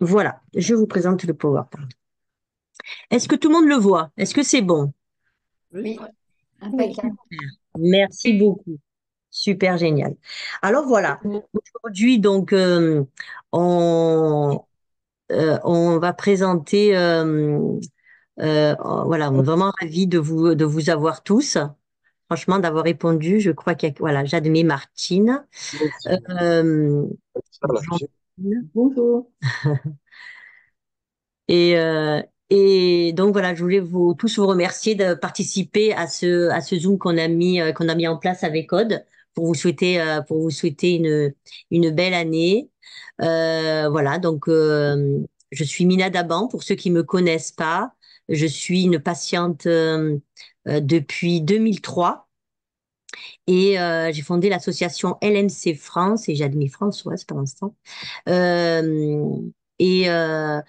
Voilà, je vous présente le PowerPoint. Est-ce que tout le monde le voit? Est-ce que c'est bon? Oui, Oui. impeccable. Merci beaucoup. Super génial. Alors voilà, aujourd'hui donc on on va présenter voilà, on est vraiment ravis de vous avoir tous. Franchement, d'avoir répondu, je crois qu'il y a, voilà, j'admets Martine, euh, bonjour. Et, euh, et donc voilà, je voulais vous tous vous remercier de participer à ce Zoom qu'on a mis en place avec Aude pour vous souhaiter une belle année. Voilà, donc je suis Mina Daban pour ceux qui me connaissent pas. Je suis une patiente depuis 2003 et j'ai fondé l'association LMC France et j'admets France, ouais, c'est pas l'instant. Euh, et euh,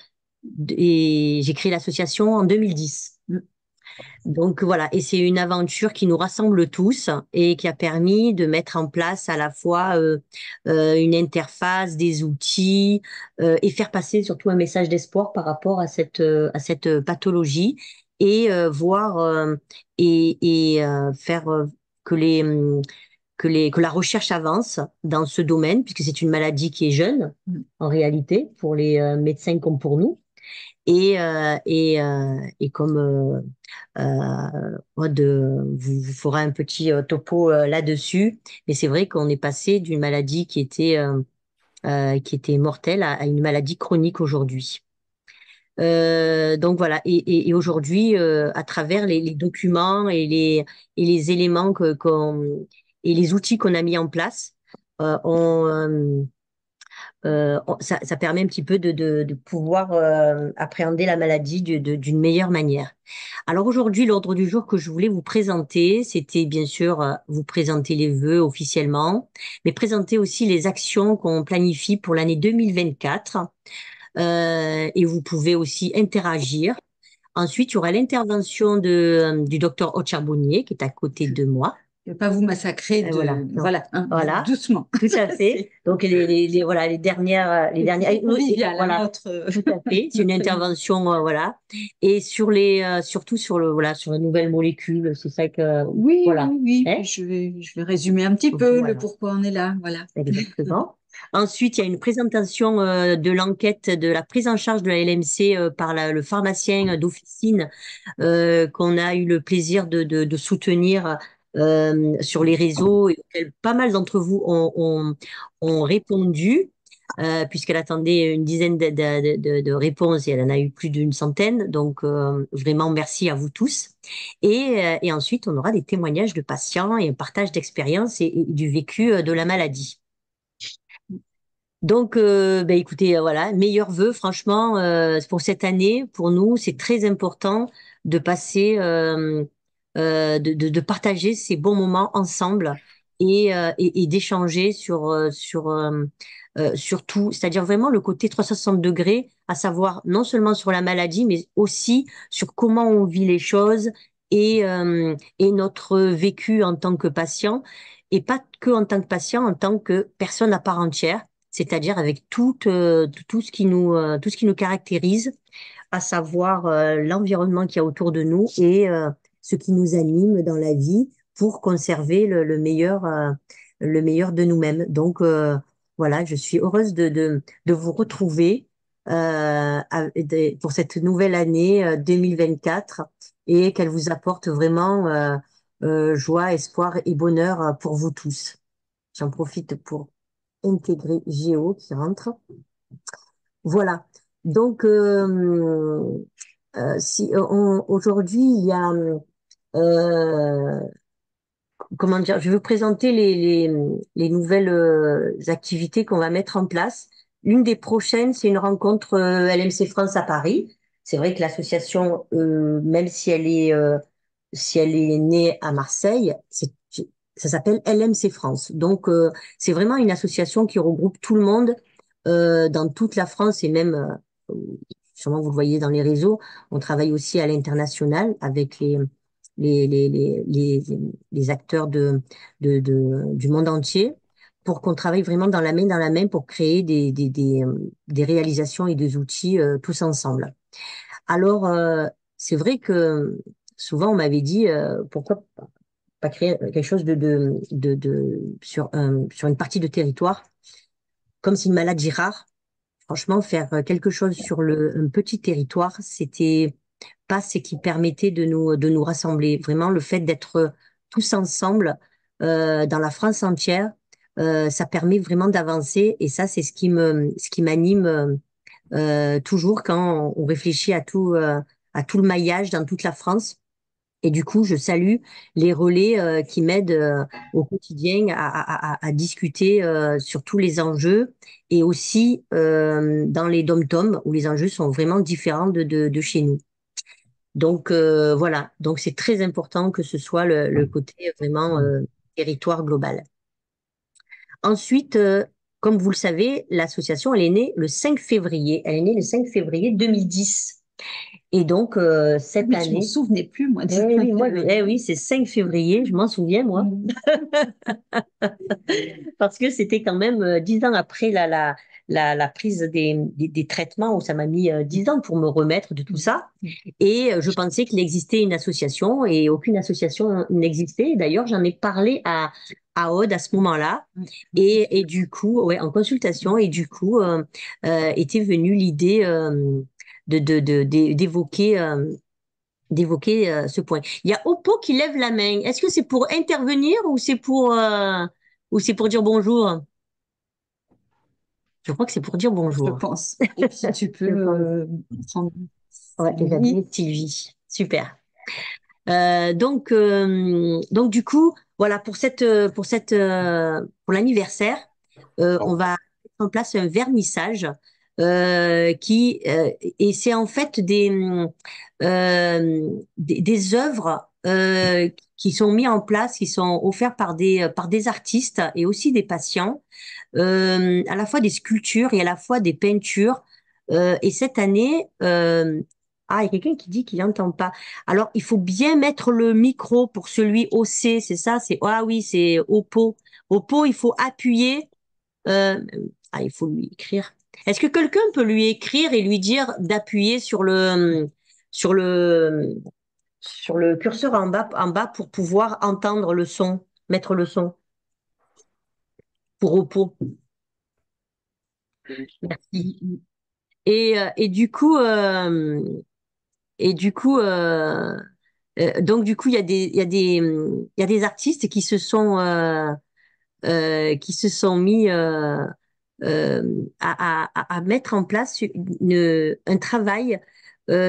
et j'ai créé l'association en 2010. Donc voilà, et c'est une aventure qui nous rassemble tous et qui a permis de mettre en place à la fois une interface, des outils et faire passer surtout un message d'espoir par rapport à cette pathologie et voir faire que que la recherche avance dans ce domaine, puisque c'est une maladie qui est jeune, en réalité, pour les médecins comme pour nous. Et comme vous fera un petit topo là-dessus, mais c'est vrai qu'on est passé d'une maladie qui était mortelle à une maladie chronique aujourd'hui. Donc voilà, et aujourd'hui, à travers les documents et les éléments et les outils qu'on a mis en place, euh, on, euh, ça permet un petit peu de pouvoir appréhender la maladie d'une meilleure manière. Alors aujourd'hui, l'ordre du jour que je voulais vous présenter, c'était bien sûr vous présenter les vœux officiellement, mais présenter aussi les actions qu'on planifie pour l'année 2024. Et vous pouvez aussi interagir. Ensuite, il y aura l'intervention du docteur Ocharbonnier qui est à côté de moi. Je ne vais pas vous massacrer Voilà, de... non. Voilà, hein, Voilà, doucement. tout à fait. Donc voilà les dernières, C'est convivial, hein, voilà, notre... tout à fait. C'est une intervention, voilà, et sur surtout sur le voilà sur les nouvelles molécules. C'est ça que Oui, voilà, oui, oui. hein? Puis je vais résumer un petit peu le Voilà, pourquoi on est là. Voilà. exactement. Ensuite, il y a une présentation de l'enquête de la prise en charge de la LMC par le pharmacien d'officine qu'on a eu le plaisir de soutenir sur les réseaux et auxquels pas mal d'entre vous ont répondu, puisqu'elle attendait une dizaine de réponses et elle en a eu plus d'une centaine. Donc, vraiment, merci à vous tous. Et ensuite, on aura des témoignages de patients et un partage d'expériences et du vécu de la maladie. Donc, ben écoutez, voilà, meilleurs vœux, franchement, pour cette année, pour nous, c'est très important de passer, de partager ces bons moments ensemble et d'échanger sur tout, c'est-à-dire vraiment le côté 360 degrés, à savoir non seulement sur la maladie, mais aussi sur comment on vit les choses et notre vécu en tant que patient, et pas que en tant que patient, en tant que personne à part entière, c'est-à-dire avec tout ce qui nous caractérise, à savoir l'environnement qu'il y a autour de nous et ce qui nous anime dans la vie pour conserver le meilleur de nous-mêmes. Donc voilà, je suis heureuse de vous retrouver pour cette nouvelle année 2024 et qu'elle vous apporte vraiment joie, espoir et bonheur pour vous tous. J'en profite pour intégrer Géo qui rentre. Voilà. Donc, si aujourd'hui il y a, euh, comment dire, je vais vous présenter les nouvelles activités qu'on va mettre en place. L'une des prochaines, c'est une rencontre LMC France à Paris. C'est vrai que l'association, même si elle est née à Marseille, ça s'appelle LMC France. Donc, c'est vraiment une association qui regroupe tout le monde dans toute la France et même, sûrement vous le voyez dans les réseaux, on travaille aussi à l'international avec les, les, les, les, les acteurs du monde entier. pour qu'on travaille vraiment dans la main pour créer des réalisations et des outils tous ensemble. Alors, c'est vrai que souvent on m'avait dit pourquoi pas créer quelque chose sur une partie de territoire, comme c'est une maladie rare. Franchement, faire quelque chose sur un petit territoire, c'était pas ce qui permettait de nous rassembler. Vraiment, le fait d'être tous ensemble dans la France entière, ça permet vraiment d'avancer. Et ça, c'est ce qui m'anime toujours quand on réfléchit à tout le maillage dans toute la France. Et du coup, je salue les relais qui m'aident au quotidien à discuter sur tous les enjeux et aussi dans les dom-toms où les enjeux sont vraiment différents de chez nous. Donc voilà, donc c'est très important que ce soit le côté vraiment territoire global. Ensuite, comme vous le savez, l'association, elle est née le 5 février. Elle est née le 5 février 2010. Et donc, cette Oui, je m'en année, souvenais plus, moi, du eh 5 oui, moi, février. oui, c'est 5 février, je m'en souviens, moi, Mm. parce que c'était quand même 10 ans après la prise des traitements, où ça m'a mis 10 ans pour me remettre de tout ça. Et je pensais qu'il existait une association et aucune association n'existait. D'ailleurs, j'en ai parlé à Aude à ce moment-là. Et du coup, ouais, en consultation, et du coup, était venue l'idée d'évoquer ce point. Il y a Oppo qui lève la main. Est-ce que c'est pour intervenir ou c'est pour dire bonjour? Je crois que c'est pour dire Je bonjour. pense. Et puis, tu peux Je pense. prendre Ouais, et Sylvie. j'avais Sylvie. Super. Donc du coup, voilà pour l'anniversaire, on va mettre en place un vernissage et c'est en fait des œuvres qui sont mises en place, qui sont offertes par des artistes et aussi des patients, à la fois des sculptures et à la fois des peintures. Et cette année, il y a quelqu'un qui dit qu'il n'entend pas. Alors, il faut bien mettre le micro pour celui OC, c'est ça? Ah oui, c'est Oppo. Oppo, il faut appuyer. euh, il faut lui écrire. Est-ce que quelqu'un peut lui écrire et lui dire d'appuyer sur le, sur le curseur en bas pour pouvoir entendre le son, mettre le son pour Oppo? Merci. Et du coup, donc du coup, il y a des artistes qui se sont mis à mettre en place un travail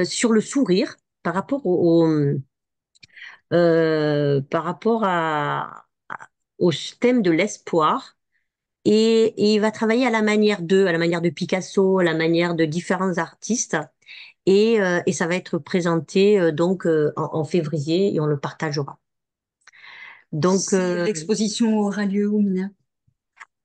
sur le sourire par rapport par rapport au thème de l'espoir. Et il va travailler à la manière de Picasso, à la manière de différents artistes. Et ça va être présenté donc en février et on le partagera. Donc, L'exposition aura lieu où, Mina?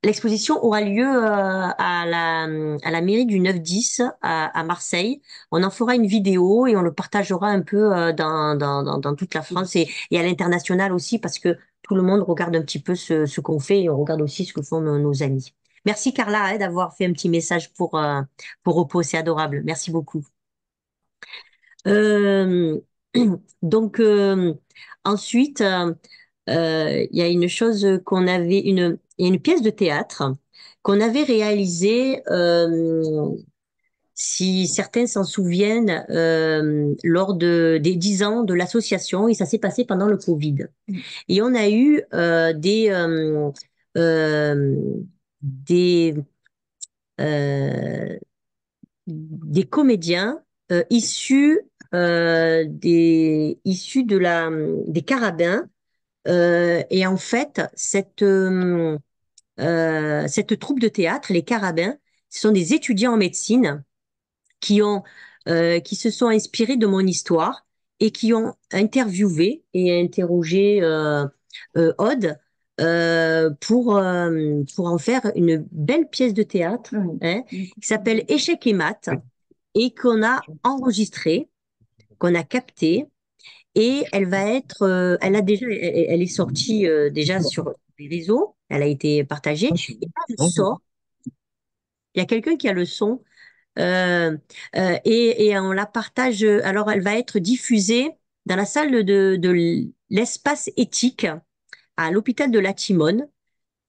l'exposition aura lieu à la mairie du 9-10 à Marseille. On en fera une vidéo et on le partagera un peu dans toute la France et à l'international aussi parce que tout le monde regarde un petit peu ce qu'on fait et on regarde aussi ce que font nos amis. Merci Carla d'avoir fait un petit message pour Oppo, c'est adorable. Merci beaucoup. Euh, donc ensuite, il y a une chose il y a une pièce de théâtre qu'on avait réalisée, si certains s'en souviennent, lors des 10 ans de l'association, et ça s'est passé pendant le Covid. Et on a eu euh, des, euh, des comédiens issus des carabins. Et en fait, cette troupe de théâtre, les carabins, ce sont des étudiants en médecine qui se sont inspirés de mon histoire et qui ont interviewé et interrogé Aude pour en faire une belle pièce de théâtre hein, qui s'appelle Échec et maths et qu'on a enregistré, qu'on a capté et elle va être, elle est sortie déjà sur les réseaux. Elle a été partagée. Et là, je sors. Il y a quelqu'un qui a le son. Euh, et on la partage. Alors, elle va être diffusée dans la salle de l'espace éthique à l'hôpital de la Timone.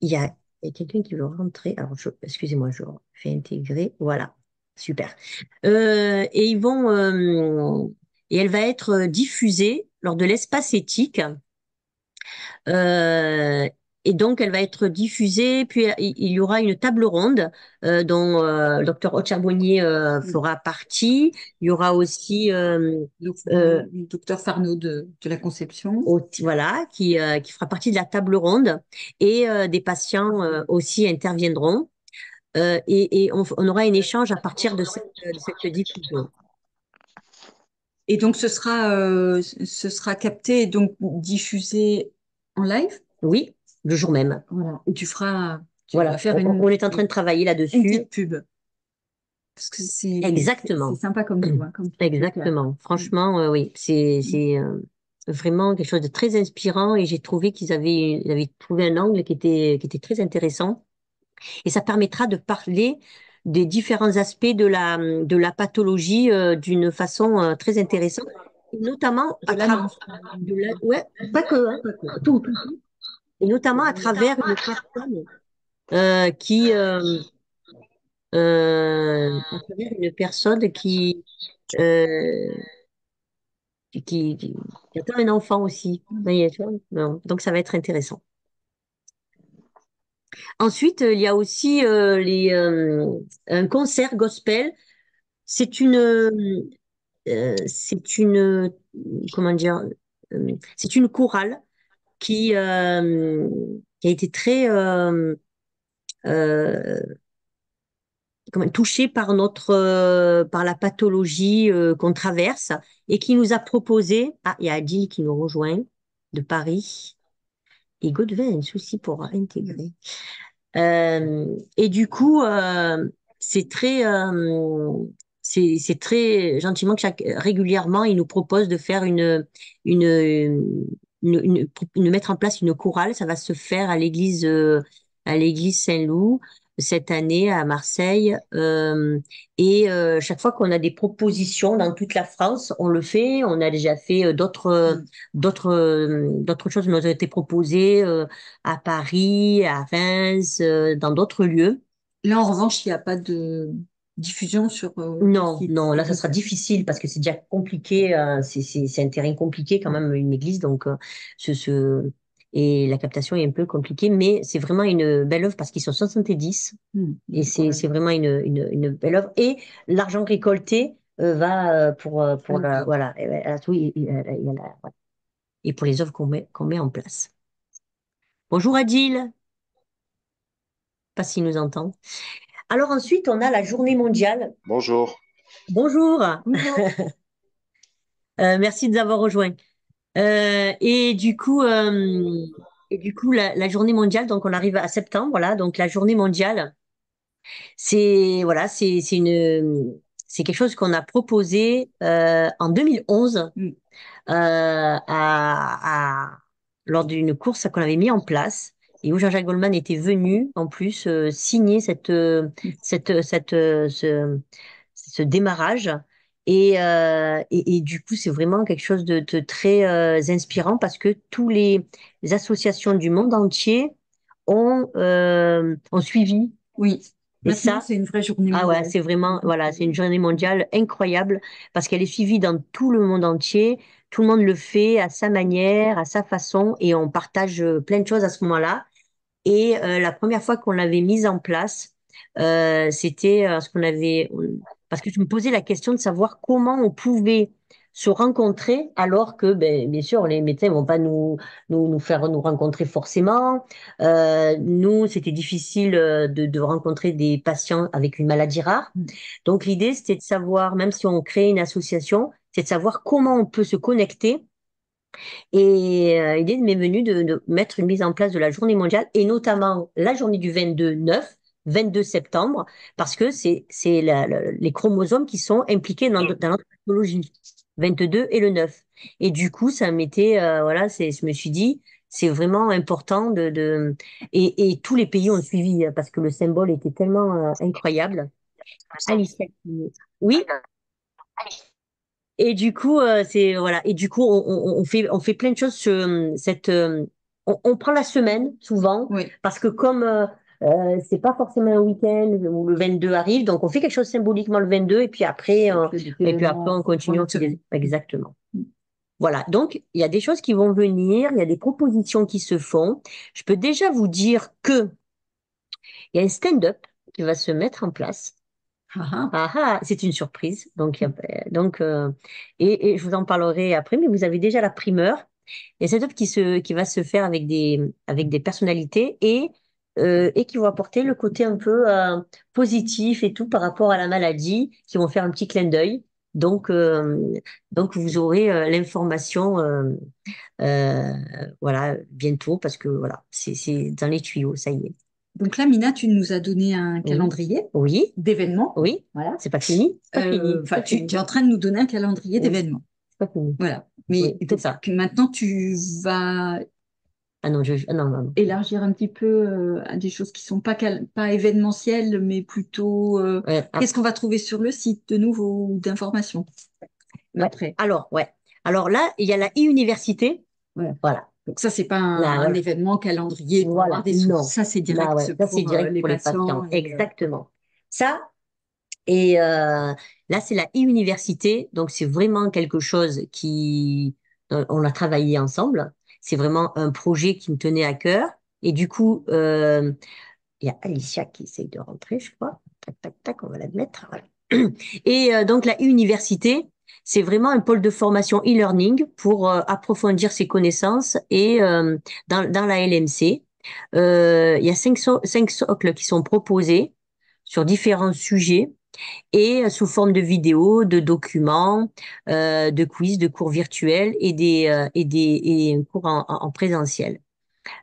Il y a quelqu'un qui veut rentrer. Alors, excusez-moi, je fais intégrer. Voilà, super. Et et elle va être diffusée lors de l'espace éthique. Euh, et donc, elle va être diffusée. Puis, il y aura une table ronde dont le docteur Aude-Charbonnier fera partie. Il y aura aussi Donc, euh, le docteur Farneau de la conception. voilà, qui fera partie de la table ronde. Et des patients aussi interviendront. Et on aura un échange à partir de cette diffusion. Et donc, ce sera capté et donc diffusé en live. Oui, le jour même. Voilà. Et tu vas Voilà, faire on est en train de travailler une là-dessus. petite pub. Parce que c'est Exactement. sympa comme tout, hein, comme truc, c'est clair. Exactement. Mm. Franchement, oui, c'est Mm. vraiment quelque chose de très inspirant et j'ai trouvé ils avaient trouvé un angle qui était très intéressant et ça permettra de parler des différents aspects de la pathologie d'une façon très intéressante, et notamment De à la travers main. ouais, pas que, tout. Et notamment à travers une personne qui à travers une personne euh, qui attend un enfant aussi. Vous voyez, tu vois. Non. Donc ça va être intéressant. Ensuite, il y a aussi un concert gospel. C'est c'est comment dire, c'est une chorale qui a été très euh, touchée par par la pathologie qu'on traverse et qui nous a proposé. Ah, il y a Adil qui nous rejoint de Paris. Et Godevin a un souci pour intégrer. Et du coup, c'est très, c'est très gentiment que régulièrement, il nous propose de faire une, mettre en place une chorale. Ça va se faire à l'église Saint-Loup cette année à Marseille. Chaque fois qu'on a des propositions dans toute la France, on le fait. On a déjà fait Mm. d'autres choses qui nous ont été proposées. À Paris, à Reims, dans d'autres lieux. Là, en revanche, il n'y a pas de diffusion sur le Non, site. non, là, ça Ok. sera difficile parce que c'est déjà compliqué. C'est un terrain compliqué quand même, une église. Donc, et la captation est un peu compliquée, mais c'est vraiment une belle œuvre parce qu'ils sont 70 et c'est vraiment une belle œuvre. Et l'argent récolté va pour voilà, à tout, voilà. Et pour les œuvres qu'on met en place. Bonjour Adil, pas s'il nous entend. Alors ensuite, on a la journée mondiale. Bonjour. Bonjour, Bonjour. merci de nous avoir rejoints. Et du coup, la journée mondiale, donc on arrive à septembre, là, donc la journée mondiale, c'est voilà, c'est quelque chose qu'on a proposé en 2011 Mm. à, lors d'une course qu'on avait mis en place et où Jean-Jacques Goldman était venu en plus signer ce démarrage. Et du coup, c'est vraiment quelque chose de très inspirant parce que les associations du monde entier ont suivi. Oui. Et Maintenant, ça, c'est une vraie journée ah ouais, mondiale. c'est vraiment, voilà, c'est une journée mondiale incroyable parce qu'elle est suivie dans tout le monde entier. Tout le monde le fait à sa manière, à sa façon et on partage plein de choses à ce moment-là. Et la première fois qu'on l'avait mise en place, c'était ce qu'on avait, parce que je me posais la question de savoir comment on pouvait se rencontrer alors que, ben, bien sûr, les médecins vont pas nous faire nous rencontrer forcément. Nous, c'était difficile de rencontrer des patients avec une maladie rare. Mm. Donc l'idée, c'était de savoir, même si on crée une association, c'est de savoir comment on peut se connecter et l'idée m'est venue de mettre une mise en place de la journée mondiale et notamment la journée du 22 septembre, parce que c'est les chromosomes qui sont impliqués dans notre pathologie, 22 et le 9. Et du coup, ça m'était, voilà, je me suis dit, c'est vraiment important et tous les pays ont suivi parce que le symbole était tellement incroyable. Alicia, oui. Et du coup, c'est voilà. Et du coup, on fait plein de choses sur cette. On prend la semaine souvent Oui. parce que comme c'est pas forcément un week-end où le 22 arrive, donc on fait quelque chose symboliquement le 22 On fait des et puis après événements on continue. pendant On une fait semaine. exactement. Voilà. Donc il y a des choses qui vont venir, il y a des propositions qui se font. Je peux déjà vous dire que il y a un stand-up qui va se mettre en place. Ah, ah. Ah ah, c'est une surprise. Donc, et je vous en parlerai après, mais vous avez déjà la primeur. Il y a cette œuvre qui va se faire avec des personnalités et qui vont apporter le côté un peu positif et tout par rapport à la maladie, qui vont faire un petit clin d'œil. Donc, donc vous aurez l'information euh, voilà, bientôt parce que voilà, c'est dans les tuyaux, ça y est. Donc là, Mina, tu nous as donné un Oui, calendrier oui, d'événements. oui, Voilà. c'est pas fini, c'est pas fini, c'est Enfin, pas fini. tu es en train de nous donner un calendrier Oui, d'événements. c'est pas fini. Voilà. Mais Oui, c'est donc ça. maintenant, tu vas Ah non, non, non, non. élargir un petit peu à des choses qui sont pas événementielles, mais plutôt Ouais, qu'est-ce qu'on va trouver sur le site de nouveau ou d'informations ouais. après. Alors, ouais. Alors là, il y a la e-université. Voilà. Voilà. Donc ça, c'est pas Là, un voilà. événement calendrier pour avoir Voilà. des sous. Non. Ça, c'est Là, ouais. direct Ça, c'est pour direct les pour les patients. patients. Exactement. Ça, et là, c'est la e-université. Donc, c'est vraiment quelque chose qui, on a travaillé ensemble. C'est vraiment un projet qui me tenait à cœur. Et du coup, il y a Alicia qui essaye de rentrer, je crois. Tac, tac, tac, on va la mettre. Voilà. Et donc, la université, c'est vraiment un pôle de formation e-learning pour approfondir ses connaissances et dans la LMC. Il y a cinq socles qui sont proposés sur différents sujets et sous forme de vidéos, de documents, de quiz, de cours virtuels et cours en présentiel.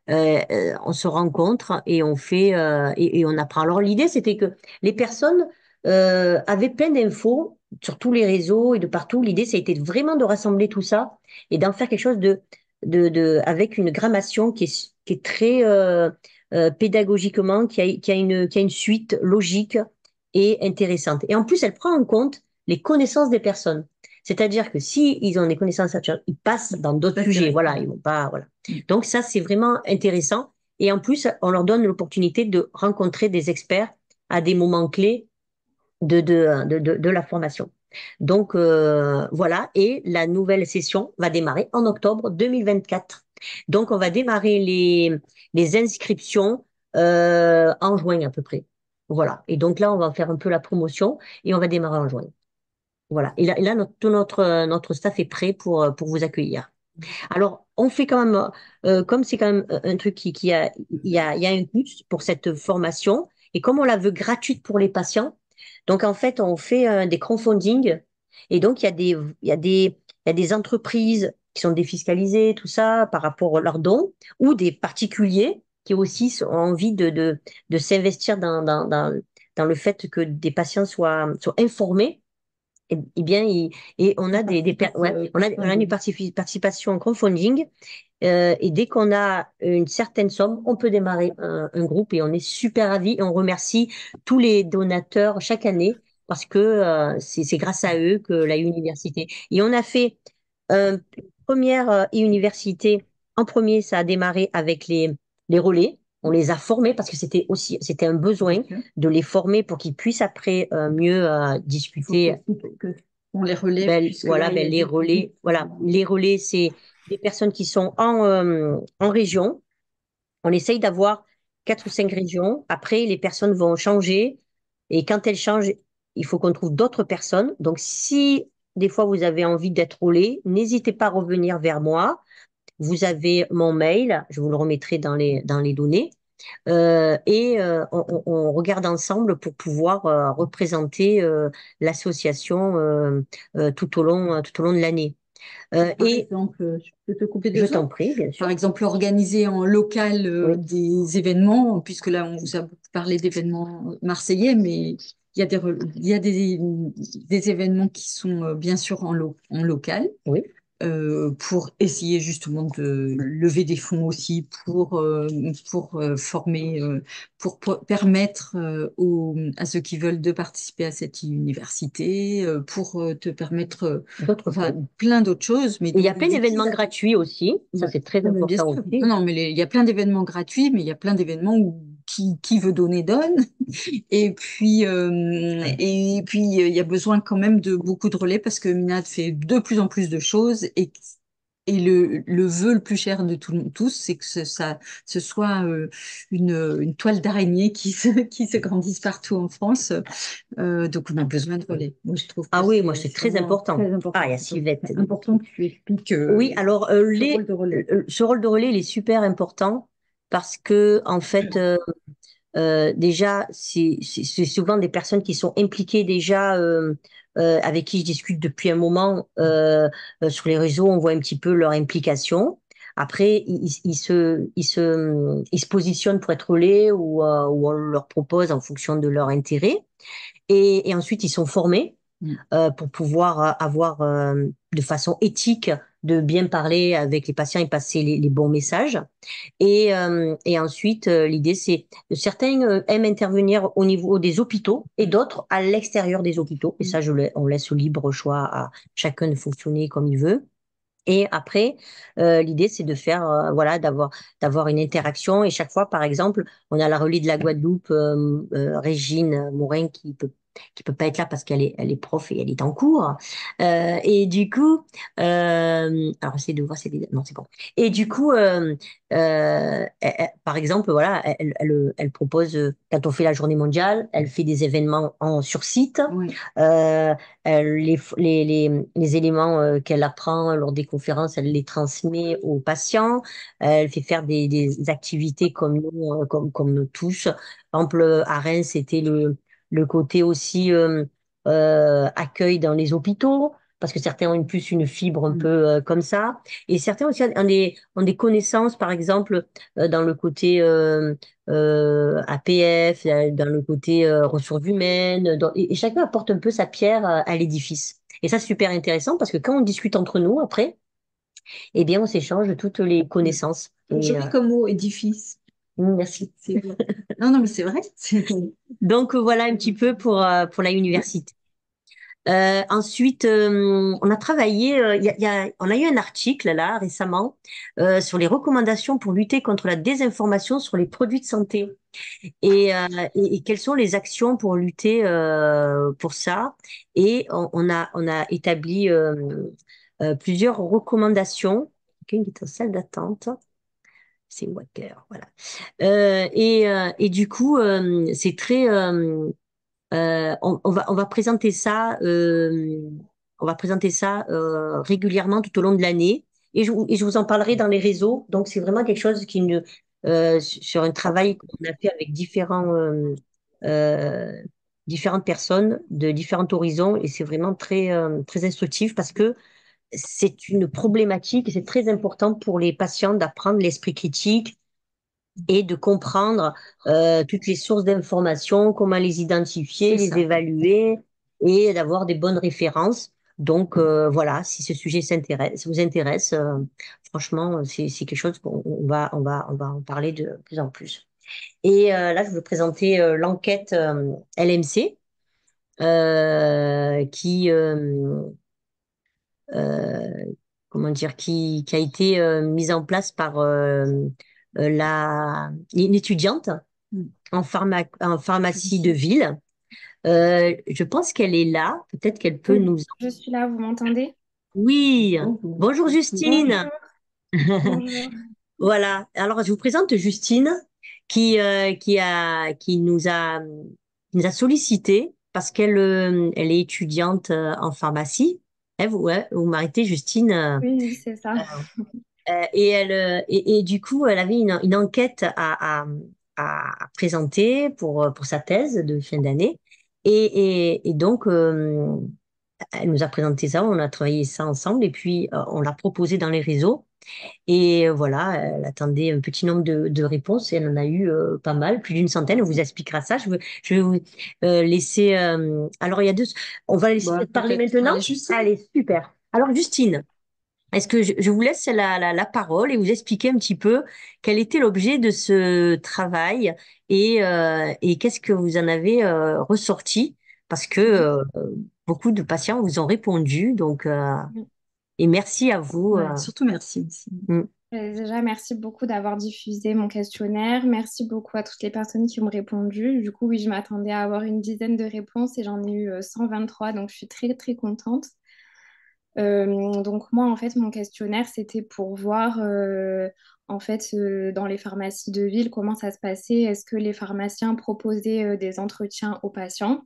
On se rencontre et on fait et on apprend. Alors l'idée c'était que les personnes avaient plein d'infos sur tous les réseaux et de partout. L'idée c'était vraiment de rassembler tout ça et d'en faire quelque chose avec une grammation qui est très pédagogiquement, qui a une suite logique et intéressante. Et en plus, elle prend en compte les connaissances des personnes. C'est-à-dire que si ils ont des connaissances, ils passent dans d'autres Pas sujets. direct. Voilà, ils vont pas, voilà. Donc ça, c'est vraiment intéressant. Et en plus, on leur donne l'opportunité de rencontrer des experts à des moments clés de la formation. Donc voilà, et la nouvelle session va démarrer en octobre 2024. Donc on va démarrer les inscriptions en juin à peu près. Voilà, et donc là, on va faire un peu la promotion et on va démarrer en juin. Voilà, et là tout notre staff est prêt pour vous accueillir. Alors, on fait quand même, comme c'est quand même un truc il y a un coût pour cette formation, et comme on la veut gratuite pour les patients, donc en fait, on fait des crowdfunding, et donc il y a des entreprises qui sont défiscalisées, tout ça, par rapport à leurs dons, ou des particuliers qui aussi ont envie de s'investir dans le fait que des patients soient informés eh bien, et on a ouais, on a une participation en crowdfunding et dès qu'on a une certaine somme, on peut démarrer un groupe et on est super ravis et on remercie tous les donateurs chaque année parce que c'est grâce à eux que la université. Et on a fait une première université. En premier, ça a démarré avec les relais. On les a formés parce que c'était un besoin de les former pour qu'ils puissent après mieux discuter. On les relève Ben, puisque voilà, là, il y ben, a les du public. relais, voilà, les relais, c'est des personnes qui sont en région. On essaye d'avoir 4 ou 5 régions. Après, les personnes vont changer. Et quand elles changent, il faut qu'on trouve d'autres personnes. Donc, si des fois vous avez envie d'être relais, n'hésitez pas à revenir vers moi. Vous avez mon mail, je vous le remettrai dans les données. On regarde ensemble pour pouvoir représenter l'association tout au long de l'année. Par Et exemple, je peux te couper deux je secondes. t'en prie, bien Par sûr. exemple, organiser en local Oui, des événements, puisque là, on vous a beaucoup parlé d'événements marseillais, mais il y a des événements qui sont bien sûr en local. oui, pour essayer justement de lever des fonds aussi pour former, pour permettre à ceux qui veulent de participer à cette université, pour te permettre, D'autres enfin, choses. plein d'autres choses, mais Et il y dont a plein les équipes. d'événements gratuits aussi. Ça, Ouais. c'est très Non, mais bien important sûr. aussi. Non, non, mais il y a plein d'événements gratuits, mais il y a plein d'événements où qui veut donner donne. Et puis, il y a besoin quand même de beaucoup de relais parce que Minad fait de plus en plus de choses et le vœu le plus cher de tous, c'est que ce soit une toile d'araignée qui se grandisse partout en France. Donc, on a besoin de relais. Moi, je trouve que Ah oui, moi, c'est c'est c'est très vraiment important. très Ah, important. il y a Donc, Sylvette. c'est important que tu expliques Oui, alors ce rôle de relais. ce rôle de relais, il est super important parce que en fait, déjà, c'est souvent des personnes qui sont impliquées déjà, avec qui je discute depuis un moment sur les réseaux. On voit un petit peu leur implication. Après, ils se positionnent pour être relais ou on leur propose en fonction de leur intérêt. Et ensuite, ils sont formés Mm. pour pouvoir avoir de façon éthique de bien parler avec les patients et passer les bons messages. Et ensuite, l'idée, c'est certains aiment intervenir au niveau des hôpitaux et d'autres à l'extérieur des hôpitaux. Et ça, on laisse au libre choix à chacun de fonctionner comme il veut. Et après, l'idée, c'est de faire, voilà, d'avoir une interaction. Et chaque fois, par exemple, on a la relais de la Guadeloupe, Régine Morin, qui peut pas être là parce elle est prof et elle est en cours. Et du coup, alors j'essaie de voir si non, c'est bon. Et du coup, par exemple, voilà, elle propose, quand on fait la journée mondiale, elle fait des événements sur site. Oui. Les éléments qu'elle apprend lors des conférences, elle les transmet aux patients. Elle fait faire des activités comme nous, comme nous tous. Par exemple, à Reims, c'était le côté aussi accueil dans les hôpitaux, parce que certains ont plus une fibre un Mm. peu comme ça. Et certains aussi ont des connaissances, par exemple, dans le côté APF, dans le côté ressources humaines. Et chacun apporte un peu sa pierre à l'édifice. Et ça, c'est super intéressant parce que quand on discute entre nous, après, eh bien, on s'échange toutes les Mm. connaissances. Et Joli comme mot, édifice. merci. C'est vrai. Non, non, mais c'est vrai. Donc, voilà un petit peu pour la université. Ensuite, on a travaillé, on a eu un article là récemment sur les recommandations pour lutter contre la désinformation sur les produits de santé et quelles sont les actions pour lutter pour ça. Et on a établi plusieurs recommandations. Quelqu'un qui est en salle d'attente, c'est Wacker, voilà. Et du coup, c'est très on va présenter ça, régulièrement tout au long de l'année. Et je vous en parlerai dans les réseaux. Donc, c'est vraiment quelque chose sur un travail qu'on a fait avec euh, différentes personnes de différents horizons. Et c'est vraiment très, très instructif parce que c'est une problématique et c'est très important pour les patients d'apprendre l'esprit critique et de comprendre toutes les sources d'informations, comment les identifier, C'est les ça. évaluer et d'avoir des bonnes références. Donc voilà, si ce sujet vous intéresse, franchement, c'est quelque chose qu'on va en parler de plus en plus. Et là, je vais vous présenter l'enquête LMC qui euh, comment dire, qui a été mise en place par une étudiante Mm. en pharmacie de Félicite. ville. Je pense qu'elle est là. Peut-être qu'elle peut Oui, nous... je suis là, vous m'entendez? Oui, Bonjour. bonjour Justine. Bonjour, bonjour. Voilà. Alors, je vous présente Justine qui nous a sollicité parce qu'elle est étudiante en pharmacie. Vous m'arrêtez, Justine. Oui, oui, c'est ça. Et du coup, elle avait une enquête à présenter pour sa thèse de fin d'année. Et donc, elle nous a présenté ça, on a travaillé ça ensemble et puis on l'a proposé dans les réseaux. Et voilà, elle attendait un petit nombre de réponses et elle en a eu pas mal, plus d'une centaine. On vous expliquera ça. Je vais vous laisser. Alors, il y a deux. On va laisser Bon, peut-être parler peut-être maintenant. parler Justine. Allez, super. Alors, Justine. Est-ce que je vous laisse la parole et vous expliquer un petit peu quel était l'objet de ce travail et qu'est-ce que vous en avez ressorti? Parce que beaucoup de patients vous ont répondu, donc et merci à vous. Ouais, surtout merci aussi. Mm. Déjà, merci beaucoup d'avoir diffusé mon questionnaire. Merci beaucoup à toutes les personnes qui ont répondu. Du coup, oui, je m'attendais à avoir une dizaine de réponses et j'en ai eu 123, donc je suis très, très contente. Donc moi, en fait, mon questionnaire, c'était pour voir, en fait, dans les pharmacies de ville, comment ça se passait. Est-ce que les pharmaciens proposaient des entretiens aux patients?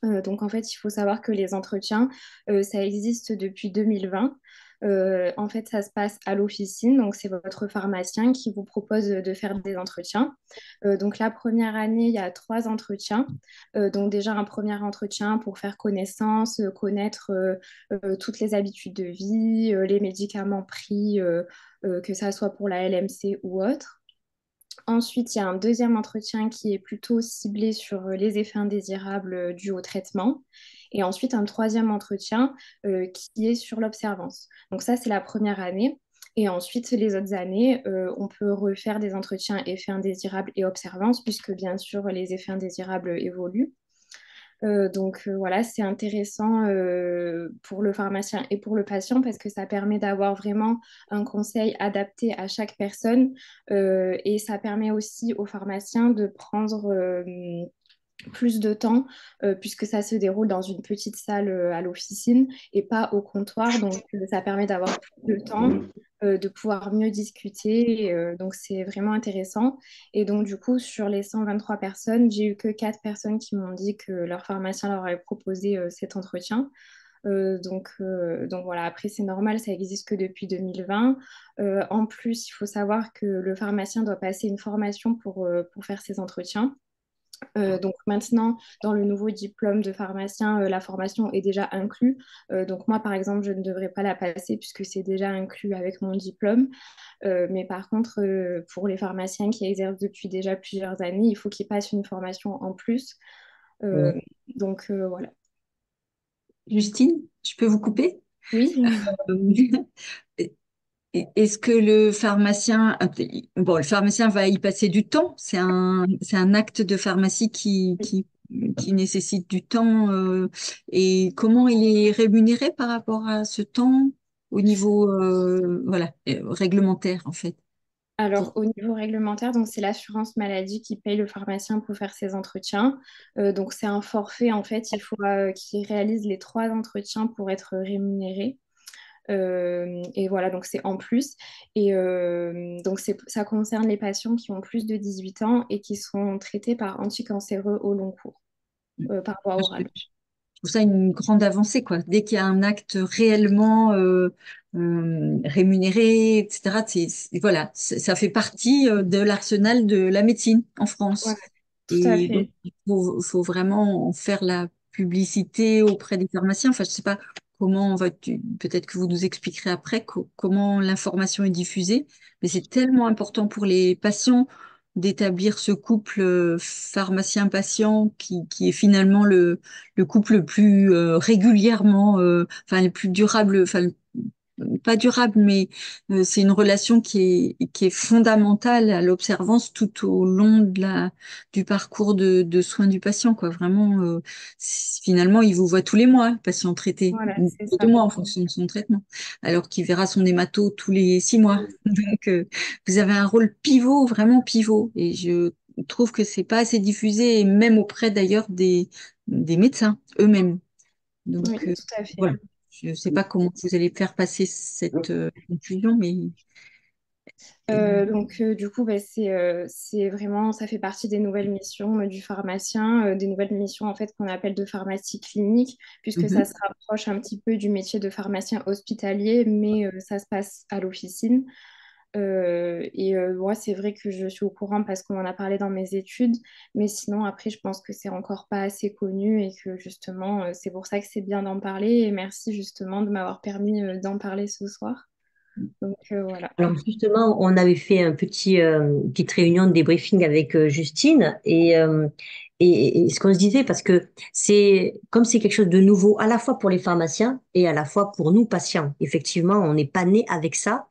Donc en fait, il faut savoir que les entretiens, ça existe depuis 2020. En fait, ça se passe à l'officine, donc c'est votre pharmacien qui vous propose de faire des entretiens. Donc la première année, il y a 3 entretiens. Donc déjà un premier entretien pour faire connaissance, connaître toutes les habitudes de vie, les médicaments pris, que ça soit pour la LMC ou autre. Ensuite, il y a un deuxième entretien qui est plutôt ciblé sur les effets indésirables dus au traitement. Et ensuite, un troisième entretien qui est sur l'observance. Donc ça, c'est la première année. Et ensuite, les autres années, on peut refaire des entretiens effets indésirables et observance, puisque bien sûr, les effets indésirables évoluent. Donc voilà, c'est intéressant pour le pharmacien et pour le patient parce que ça permet d'avoir vraiment un conseil adapté à chaque personne et ça permet aussi au pharmacien de prendre plus de temps puisque ça se déroule dans une petite salle à l'officine et pas au comptoir. Donc, ça permet d'avoir plus de temps, de pouvoir mieux discuter. Donc, c'est vraiment intéressant. Et donc, du coup, sur les 123 personnes, j'ai eu que 4 personnes qui m'ont dit que leur pharmacien leur avait proposé cet entretien. Donc voilà, après c'est normal, ça existe que depuis 2020. En plus, il faut savoir que le pharmacien doit passer une formation pour faire ces entretiens. Donc maintenant, dans le nouveau diplôme de pharmacien, la formation est déjà inclue. Donc moi, par exemple, je ne devrais pas la passer puisque c'est déjà inclus avec mon diplôme. Mais par contre, pour les pharmaciens qui exercent depuis déjà plusieurs années, il faut qu'ils passent une formation en plus. Euh, Ouais. donc voilà. Justine, je peux vous couper? Oui. Euh, Est-ce que le pharmacien, bon, le pharmacien va y passer du temps? C'est un acte de pharmacie qui nécessite du temps. Et comment il est rémunéré par rapport à ce temps au niveau, voilà, réglementaire, en fait? Alors, Pour, au niveau réglementaire, donc c'est l'assurance maladie qui paye le pharmacien pour faire ses entretiens. Donc, c'est un forfait, en fait, il faut qu'il réalise les 3 entretiens pour être rémunéré. Et voilà, donc c'est en plus. Et donc ça concerne les patients qui ont plus de 18 ans et qui sont traités par anticancéreux au long cours, par voie orale. trouve ça une grande avancée, quoi. Dès qu'il y a un acte réellement rémunéré, etc., voilà, ça fait partie de l'arsenal de la médecine en Ouais, France. tout à Et donc, fait. il faut vraiment en faire la publicité auprès des pharmaciens. Enfin, je sais pas comment peut-être que vous nous expliquerez après comment l'information est diffusée, mais c'est tellement important pour les patients d'établir ce couple pharmacien-patient qui est finalement le couple le plus régulièrement, enfin le plus durable, enfin pas durable, mais c'est une relation qui est fondamentale à l'observance tout au long du parcours de soins du patient, quoi. Vraiment, finalement, il vous voit tous les mois, le patient traité, Voilà, ou c'est tous les ça. mois en fonction de son traitement, alors qu'il verra son hémato tous les 6 mois. Donc, vous avez un rôle pivot, vraiment pivot, et je trouve que c'est pas assez diffusé, et même auprès d'ailleurs des médecins eux-mêmes. Oui, Donc, tout à fait. voilà. Je ne sais pas comment vous allez faire passer cette conclusion, mais Donc du coup, bah, c'est vraiment, ça fait partie des nouvelles missions du pharmacien, des nouvelles missions en fait qu'on appelle de pharmacie clinique, puisque ça mhm. se rapproche un petit peu du métier de pharmacien hospitalier, mais ça se passe à l'officine. Moi, c'est vrai que je suis au courant parce qu'on en a parlé dans mes études, mais sinon, après, je pense que c'est encore pas assez connu et que justement, c'est pour ça que c'est bien d'en parler. Et merci justement de m'avoir permis d'en parler ce soir. Donc voilà. Alors justement, on avait fait petite réunion de débriefing avec Justine et ce qu'on se disait, parce que comme c'est quelque chose de nouveau, à la fois pour les pharmaciens et à la fois pour nous patients. Effectivement, on n'est pas né avec ça.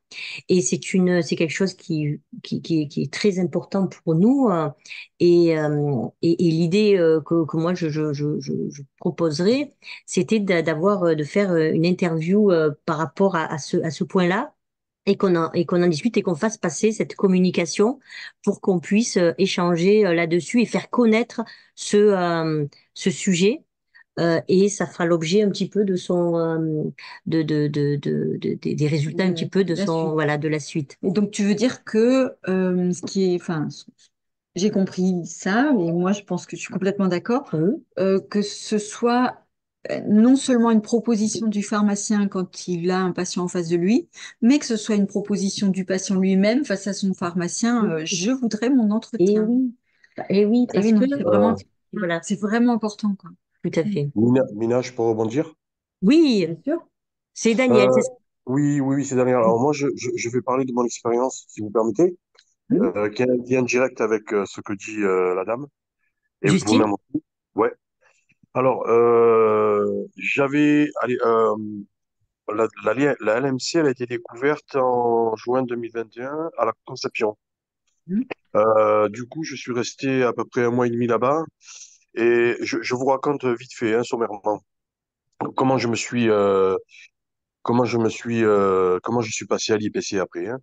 Et c'est quelque chose qui est très important pour nous. Et l'idée que moi je proposerais, c'était de faire une interview par rapport à ce point-là et qu'on en discute et qu'on fasse passer cette communication pour qu'on puisse échanger là-dessus et faire connaître ce sujet. Et ça fera l'objet un petit peu de son des résultats un petit peu de La son suite. voilà de la suite. Et donc, tu veux dire que enfin, j'ai compris ça, et moi, je pense que je suis complètement d'accord, Oui. que ce soit non seulement une proposition du pharmacien quand il a un patient en face de lui, mais que ce soit une proposition du patient lui-même face à son pharmacien, je voudrais mon Et entretien. oui, et oui, Et parce oui, que non, voilà, c'est vraiment important, quoi. tout à Mm. fait. Mina, je peux rebondir? Oui, Bien sûr. c'est Daniel, Euh, c'est ça. oui, c'est Daniel. Alors moi, je vais parler de mon expérience, si vous permettez, Oui. qui est un lien direct avec ce que dit la dame, et Justine? vous-même aussi. Ouais. Alors, allez, la LMC, elle a été découverte en juin 2021 à la Conception. Mm. Du coup, je suis resté à peu près un mois et demi là-bas, et je vous raconte vite fait, hein, sommairement, comment je me suis, comment je suis passé à l'IPC après, hein.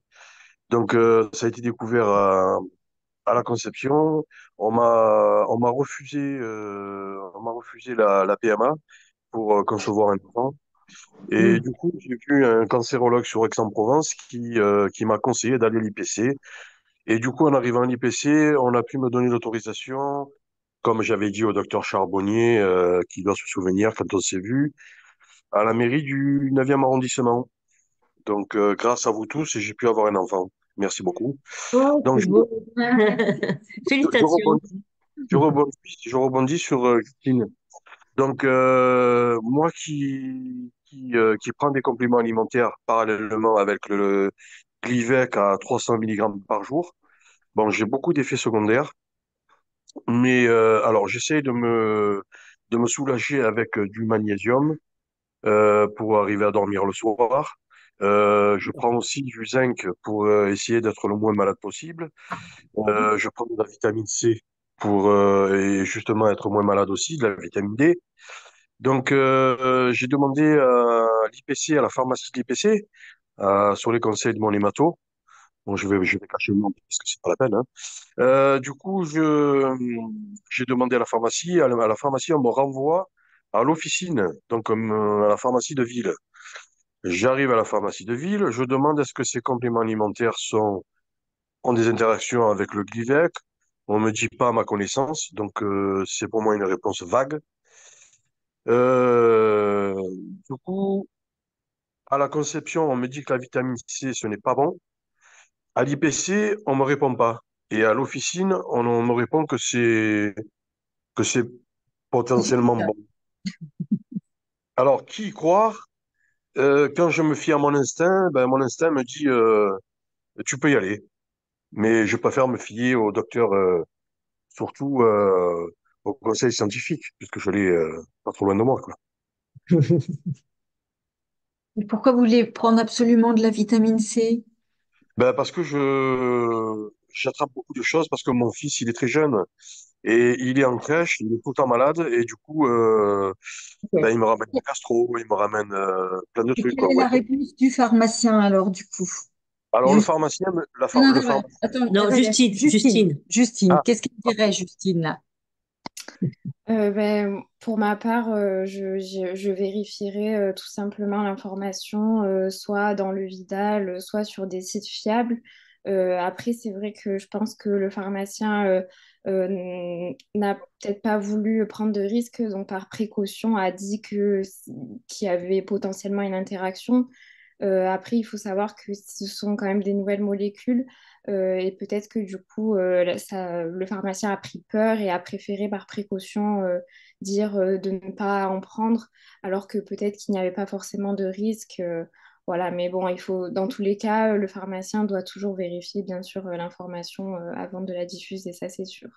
Donc, ça a été découvert à la conception. On m'a refusé la PMA pour concevoir un enfant. Et Mm. du coup, j'ai vu un cancérologue sur Aix-en-Provence qui m'a conseillé d'aller à l'IPC. Et du coup, en arrivant à l'IPC, on a pu me donner l'autorisation, comme j'avais dit au docteur Charbonnier, qui doit se souvenir quand on s'est vu, à la mairie du 9e arrondissement. Donc, grâce à vous tous, j'ai pu avoir un enfant. Merci beaucoup. Oh, Donc, c'est beau. je Félicitations. rebondis, je rebondis sur Christine. Donc, moi qui prends des compléments alimentaires parallèlement avec le Glivec à 300 milligrammes par jour, bon, j'ai beaucoup d'effets secondaires, mais alors j'essaie de me soulager avec du magnésium pour arriver à dormir le soir. Je prends aussi du zinc pour essayer d'être le moins malade possible. Je prends de la vitamine C pour et justement être moins malade aussi, de la vitamine D. Donc, j'ai demandé à l'IPC, à la pharmacie de l'IPC, sur les conseils de mon hémato. Bon, je vais cacher le nom parce que c'est pas la peine, hein. Du coup, j'ai demandé à la pharmacie. À la pharmacie, on me renvoie à l'officine, donc à la pharmacie de ville. J'arrive à la pharmacie de ville, je demande est-ce que ces compléments alimentaires ont des interactions avec le Glivec. On me dit pas à ma connaissance, donc c'est pour moi une réponse vague. Euh, du coup, à la conception, on me dit que la vitamine C, ce n'est pas bon. À l'IPC, on me répond pas. Et à l'officine, on me répond que c'est potentiellement bon. Alors, qui y croire? Quand je me fie à mon instinct, ben, mon instinct me dit tu peux y aller. Mais je préfère me fier au docteur, surtout au conseil scientifique, puisque je l'ai pas trop loin de moi, quoi. Et pourquoi vous voulez prendre absolument de la vitamine C? Ben, parce que j'attrape beaucoup de choses, parce que mon fils, il est très jeune. Et il est en crèche, il est tout le temps malade, et du coup, ben, il me ramène des gastro, il me ramène plein de Et trucs, quelle quoi, est ouais. la réponse du pharmacien alors, du coup? Alors, le Juste... pharmacien, Non, le non, non, pharmacien, attends, Non, attends, Justine, Justine, Justine. Justine, ah, qu'est-ce qu'elle dirait, Justine, là? Pour ma part, je vérifierai tout simplement l'information, soit dans le Vidal, soit sur des sites fiables. Après, c'est vrai que je pense que le pharmacien n'a peut-être pas voulu prendre de risques, donc par précaution a dit qu'il y avait potentiellement une interaction. Après, il faut savoir que ce sont quand même des nouvelles molécules et peut-être que du coup, le pharmacien a pris peur et a préféré par précaution dire de ne pas en prendre, alors que peut-être qu'il n'y avait pas forcément de risque. Voilà, mais bon, dans tous les cas, le pharmacien doit toujours vérifier, bien sûr, l'information avant de la diffuser, ça c'est sûr.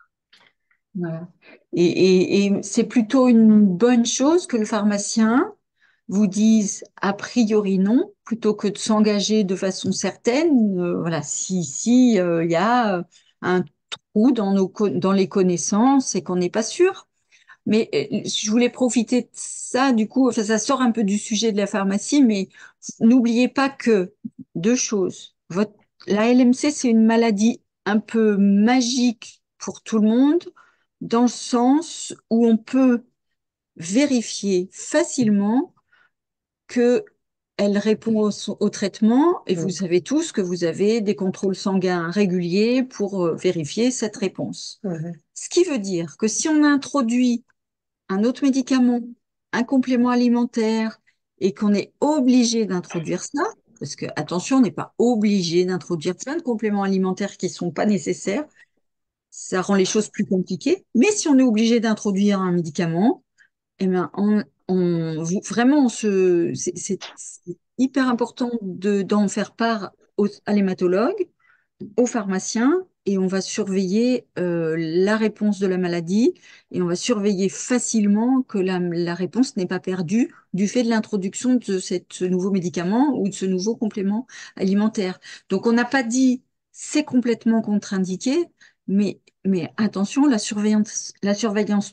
Voilà. Et c'est plutôt une bonne chose que le pharmacien vous dise a priori non, plutôt que de s'engager de façon certaine. Voilà, si il y a un trou dans dans les connaissances et qu'on n'est pas sûr. Mais je voulais profiter de ça, du coup, enfin, ça sort un peu du sujet de la pharmacie, mais n'oubliez pas que deux choses. La LMC, c'est une maladie un peu magique pour tout le monde, dans le sens où on peut vérifier facilement que elle répond au traitement, et vous savez tous que vous avez des contrôles sanguins réguliers pour vérifier cette réponse. Ce qui veut dire que si on introduit un autre médicament, un complément alimentaire, et qu'on est obligé d'introduire ça, parce que, attention, on n'est pas obligé d'introduire plein de compléments alimentaires qui ne sont pas nécessaires, ça rend les choses plus compliquées. Mais si on est obligé d'introduire un médicament, eh ben, vraiment, c'est hyper important d'en faire part à l'hématologue, au pharmacien, et on va surveiller la réponse de la maladie, et on va surveiller facilement que la réponse n'est pas perdue du fait de l'introduction de ce nouveau médicament ou de ce nouveau complément alimentaire. Donc on n'a pas dit c'est complètement contre-indiqué, mais attention, la surveillance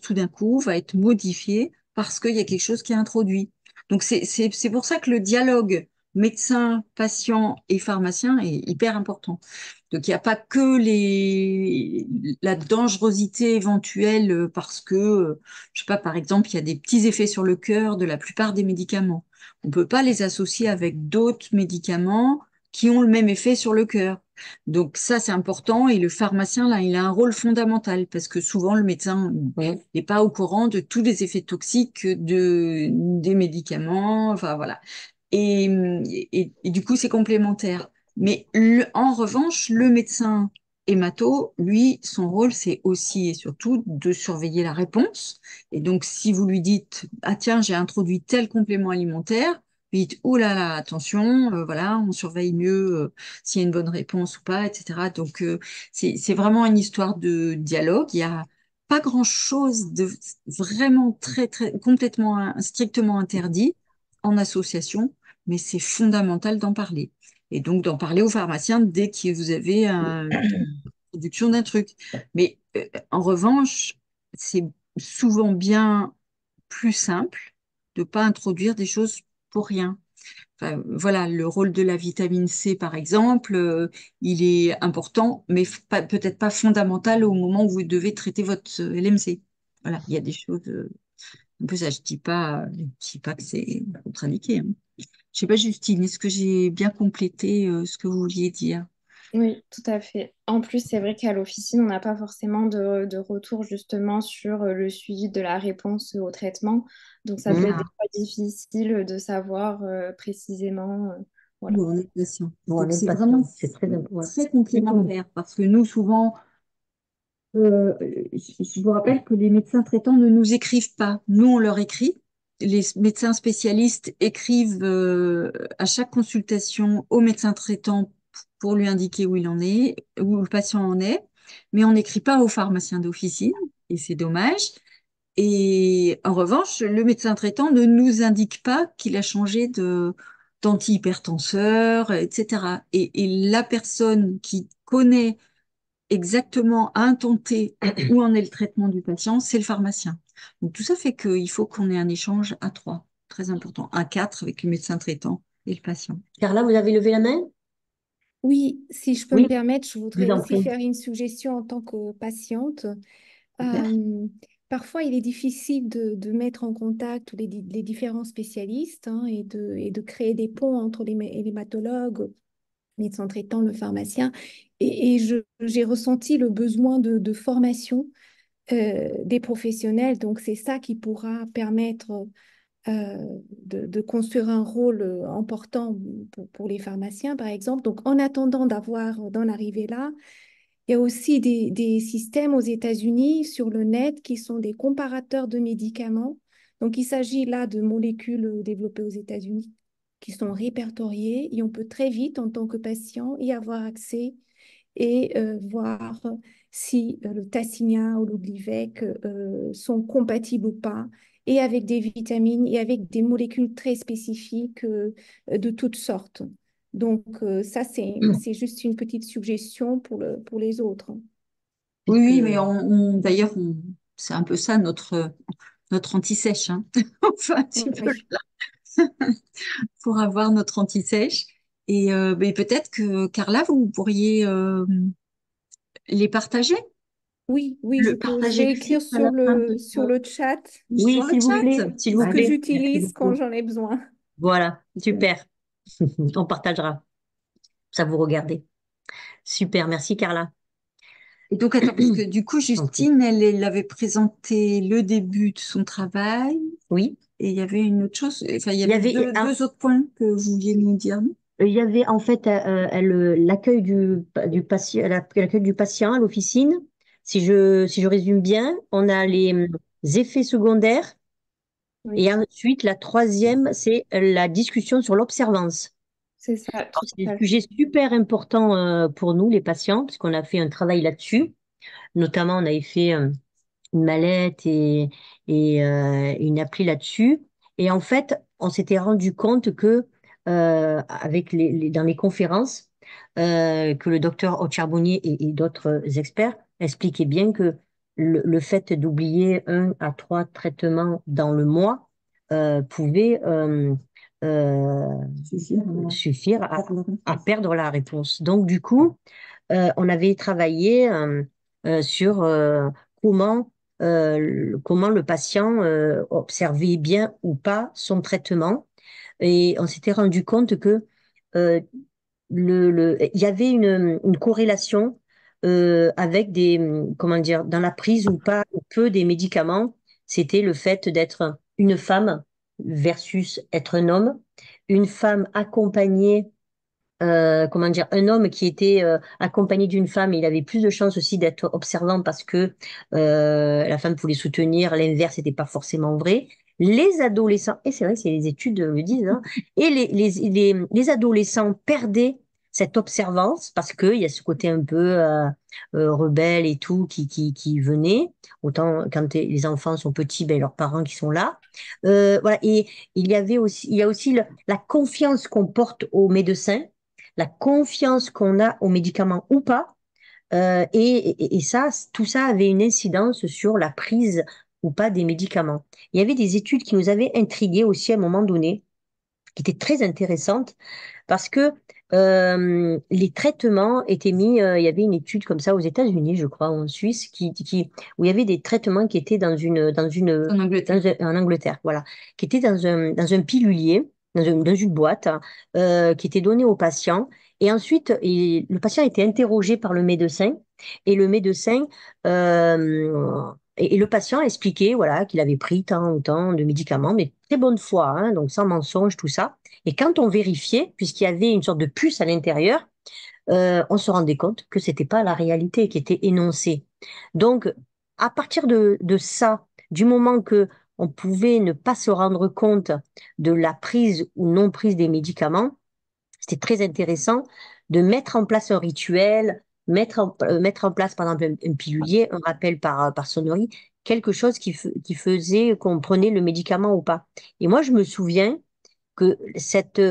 tout d'un coup va être modifiée parce qu'il y a quelque chose qui est introduit. Donc c'est pour ça que le dialogue médecin, patient et pharmacien est hyper important. Donc, il n'y a pas que la dangerosité éventuelle parce que, je sais pas, par exemple, il y a des petits effets sur le cœur de la plupart des médicaments. On ne peut pas les associer avec d'autres médicaments qui ont le même effet sur le cœur. Donc, ça, c'est important. Et le pharmacien, là, il a un rôle fondamental parce que souvent, le médecin n'est pas au courant de tous les effets toxiques des médicaments. Enfin, voilà. Et, et du coup, c'est complémentaire. Mais en revanche, le médecin hémato, lui, son rôle, c'est aussi et surtout de surveiller la réponse. Et donc, si vous lui dites, ah tiens, j'ai introduit tel complément alimentaire, vous dites, oh là là, attention, voilà, on surveille mieux s'il y a une bonne réponse ou pas, etc. Donc, c'est vraiment une histoire de dialogue. Il y a pas grand-chose de vraiment complètement, strictement interdit en association, mais c'est fondamental d'en parler. Et donc d'en parler aux pharmaciens dès que vous avez une production d'un truc. Mais en revanche, c'est souvent bien plus simple de ne pas introduire des choses pour rien. Enfin, voilà, le rôle de la vitamine C, par exemple, il est important, mais peut-être pas fondamental au moment où vous devez traiter votre LMC. Voilà, il y a des choses un peu ça. Je dis pas que c'est contre-indiqué, hein. Je sais pas, Justine, est-ce que j'ai bien complété ce que vous vouliez dire? Oui, tout à fait. En plus, c'est vrai qu'à l'officine, on n'a pas forcément de retour justement sur le suivi de la réponse au traitement. Donc, ça peut être des Mm. fois difficile de savoir précisément. Voilà. Ou en est patient. Bon, on Donc est c'est patient, vraiment c'est très important. très complémentaire parce que nous, souvent, je vous rappelle que les médecins traitants ne nous écrivent pas. Nous, on leur écrit. Les médecins spécialistes écrivent à chaque consultation au médecin traitant pour lui indiquer où il en est, où le patient en est, mais on n'écrit pas au pharmacien d'officine, et c'est dommage. Et en revanche, le médecin traitant ne nous indique pas qu'il a changé d'antihypertenseur, etc. Et la personne qui connaît exactement à un temps T où en est le traitement du patient, c'est le pharmacien. Donc tout ça fait qu'il faut qu'on ait un échange à trois, très important, à quatre avec le médecin traitant et le patient. Carla, vous avez levé la main? Oui, si je peux me Oui, permettre, je je voudrais vous en aussi prie. faire une suggestion en tant que patiente. Super. Parfois, il est difficile de mettre en contact les différents spécialistes, hein, et de créer des ponts entre les hématologues, médecins traitants, le pharmacien. J'ai ressenti le besoin de formation des professionnels. Donc, c'est ça qui pourra permettre euh, de construire un rôle important pour les pharmaciens, par exemple. Donc, en attendant d'en arriver là, il y a aussi des systèmes aux États-Unis sur le net qui sont des comparateurs de médicaments. Donc, il s'agit là de molécules développées aux États-Unis qui sont répertoriées et on peut très vite, en tant que patient, y avoir accès et voir si le Tasigna ou le Glivec sont compatibles ou pas, et avec des vitamines et avec des molécules très spécifiques de toutes sortes. Donc, ça, c'est juste une petite suggestion pour les autres. Oui, oui, que- mais d'ailleurs, c'est un peu ça notre anti-sèche, hein. Enfin, un petit peu Oui, pour avoir notre anti-sèche. Et mais peut-être que Carla, vous pourriez les partager, oui, oui, le je partager vais le écrire site à la fin sur le chat Oui, sur le s'il vous plaît, chat. s'il vous ce que plaît. Allez. Merci j'utilise quand beaucoup. j'en ai besoin. Voilà, super. On partagera. Ça vous regardez. Super, merci Carla. Et donc, attends, parce que du coup, Ok. Justine, elle avait présenté le début de son travail Oui, et il y avait une autre chose, enfin, il y il y avait avait deux autres points que vous vouliez nous dire, non? il y avait en fait l'accueil du patient, l'accueil du patient à l'officine. Si je résume bien, on a les effets secondaires Oui, et ensuite la troisième, c'est la discussion sur l'observance. c'est ça, Alors, tout c'est des à sujets fait. super importants pour nous, les patients, parce qu'on a fait un travail là-dessus. Notamment, on avait fait une mallette et une appli là-dessus. Et en fait, on s'était rendu compte que avec dans les conférences, que le docteur Ocharbonnier et d'autres experts expliquaient bien que le fait d'oublier 1 à 3 traitements dans le mois pouvait suffire à perdre la réponse. Donc, du coup, on avait travaillé sur comment le patient observait bien ou pas son traitement. Et on s'était rendu compte que euh, il y avait une corrélation avec comment dire, dans la prise ou pas ou peu des médicaments. C'était le fait d'être une femme versus être un homme. Une femme accompagnée comment dire, un homme qui était accompagné d'une femme, il avait plus de chances aussi d'être observant parce que la femme pouvait soutenir, l'inverse n'était pas forcément vrai. Les adolescents, et c'est vrai, c'est les études le disent, hein, et les adolescents perdaient cette observance parce qu'il y a ce côté un peu rebelle et tout qui venait. Autant quand les enfants sont petits, ben, leurs parents qui sont là. Voilà. Et il y a aussi la confiance qu'on porte aux médecins, la confiance qu'on a aux médicaments ou pas. Et ça, tout ça avait une incidence sur la prise ou pas des médicaments. Il y avait des études qui nous avaient intrigués aussi à un moment donné, qui étaient très intéressantes, parce que les traitements étaient mis, il y avait une étude comme ça aux États-Unis, je crois, ou en Suisse, où il y avait des traitements qui étaient En Angleterre. en Angleterre, voilà, qui étaient dans un pilulier, dans une boîte, qui était donnée au patient. Et ensuite, le patient était interrogé par le médecin, et le médecin et le patient expliquait voilà, qu'il avait pris tant ou tant de médicaments, mais très bonne foi, hein, donc sans mensonge, tout ça. Et quand on vérifiait, puisqu'il y avait une sorte de puce à l'intérieur, on se rendait compte que c'était pas la réalité qui était énoncée. Donc, à partir de ça, du moment que on pouvait ne pas se rendre compte de la prise ou non prise des médicaments, c'était très intéressant de mettre en place un rituel, mettre en place, par exemple, un pilulier, un rappel par sonnerie, quelque chose qui faisait qu'on prenait le médicament ou pas. Et moi, je me souviens que cette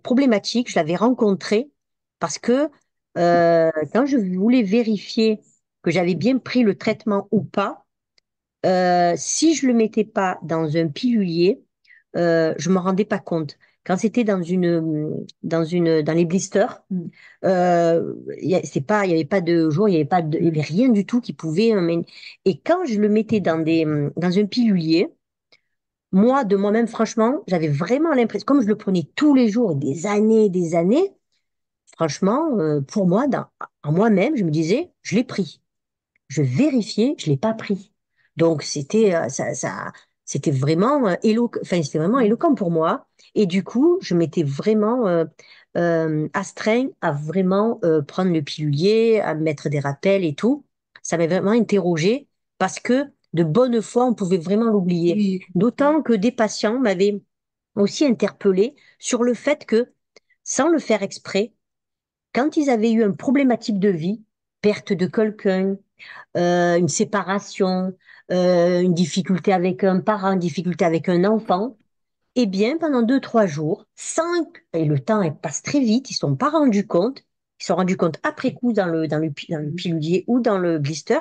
problématique, je l'avais rencontrée parce que quand je voulais vérifier que j'avais bien pris le traitement ou pas, si je le mettais pas dans un pilulier, je me rendais pas compte. Quand c'était dans les blisters, il y avait pas de jour, il y avait rien du tout qui pouvait. Et quand je le mettais dans un pilulier, moi, de moi-même, franchement, j'avais vraiment l'impression, comme je le prenais tous les jours, des années, franchement, pour moi, en moi-même, je me disais, je l'ai pris. Je vérifiais, je l'ai pas pris. Donc c'était c'était vraiment enfin c'était vraiment éloquent pour moi. Et du coup, je m'étais vraiment astreint à vraiment prendre le pilulier, à mettre des rappels et tout. Ça m'a vraiment interrogée parce que de bonne foi, on pouvait vraiment l'oublier. Oui. D'autant que des patients m'avaient aussi interpellée sur le fait que, sans le faire exprès, quand ils avaient eu un problématique de vie, perte de quelqu'un, une séparation, une difficulté avec un parent, une difficulté avec un enfant, eh bien, pendant 2, 3 jours, et le temps il passe très vite, ils ne sont pas rendus compte, ils se sont rendus compte après coup dans le pilulier ou dans le blister,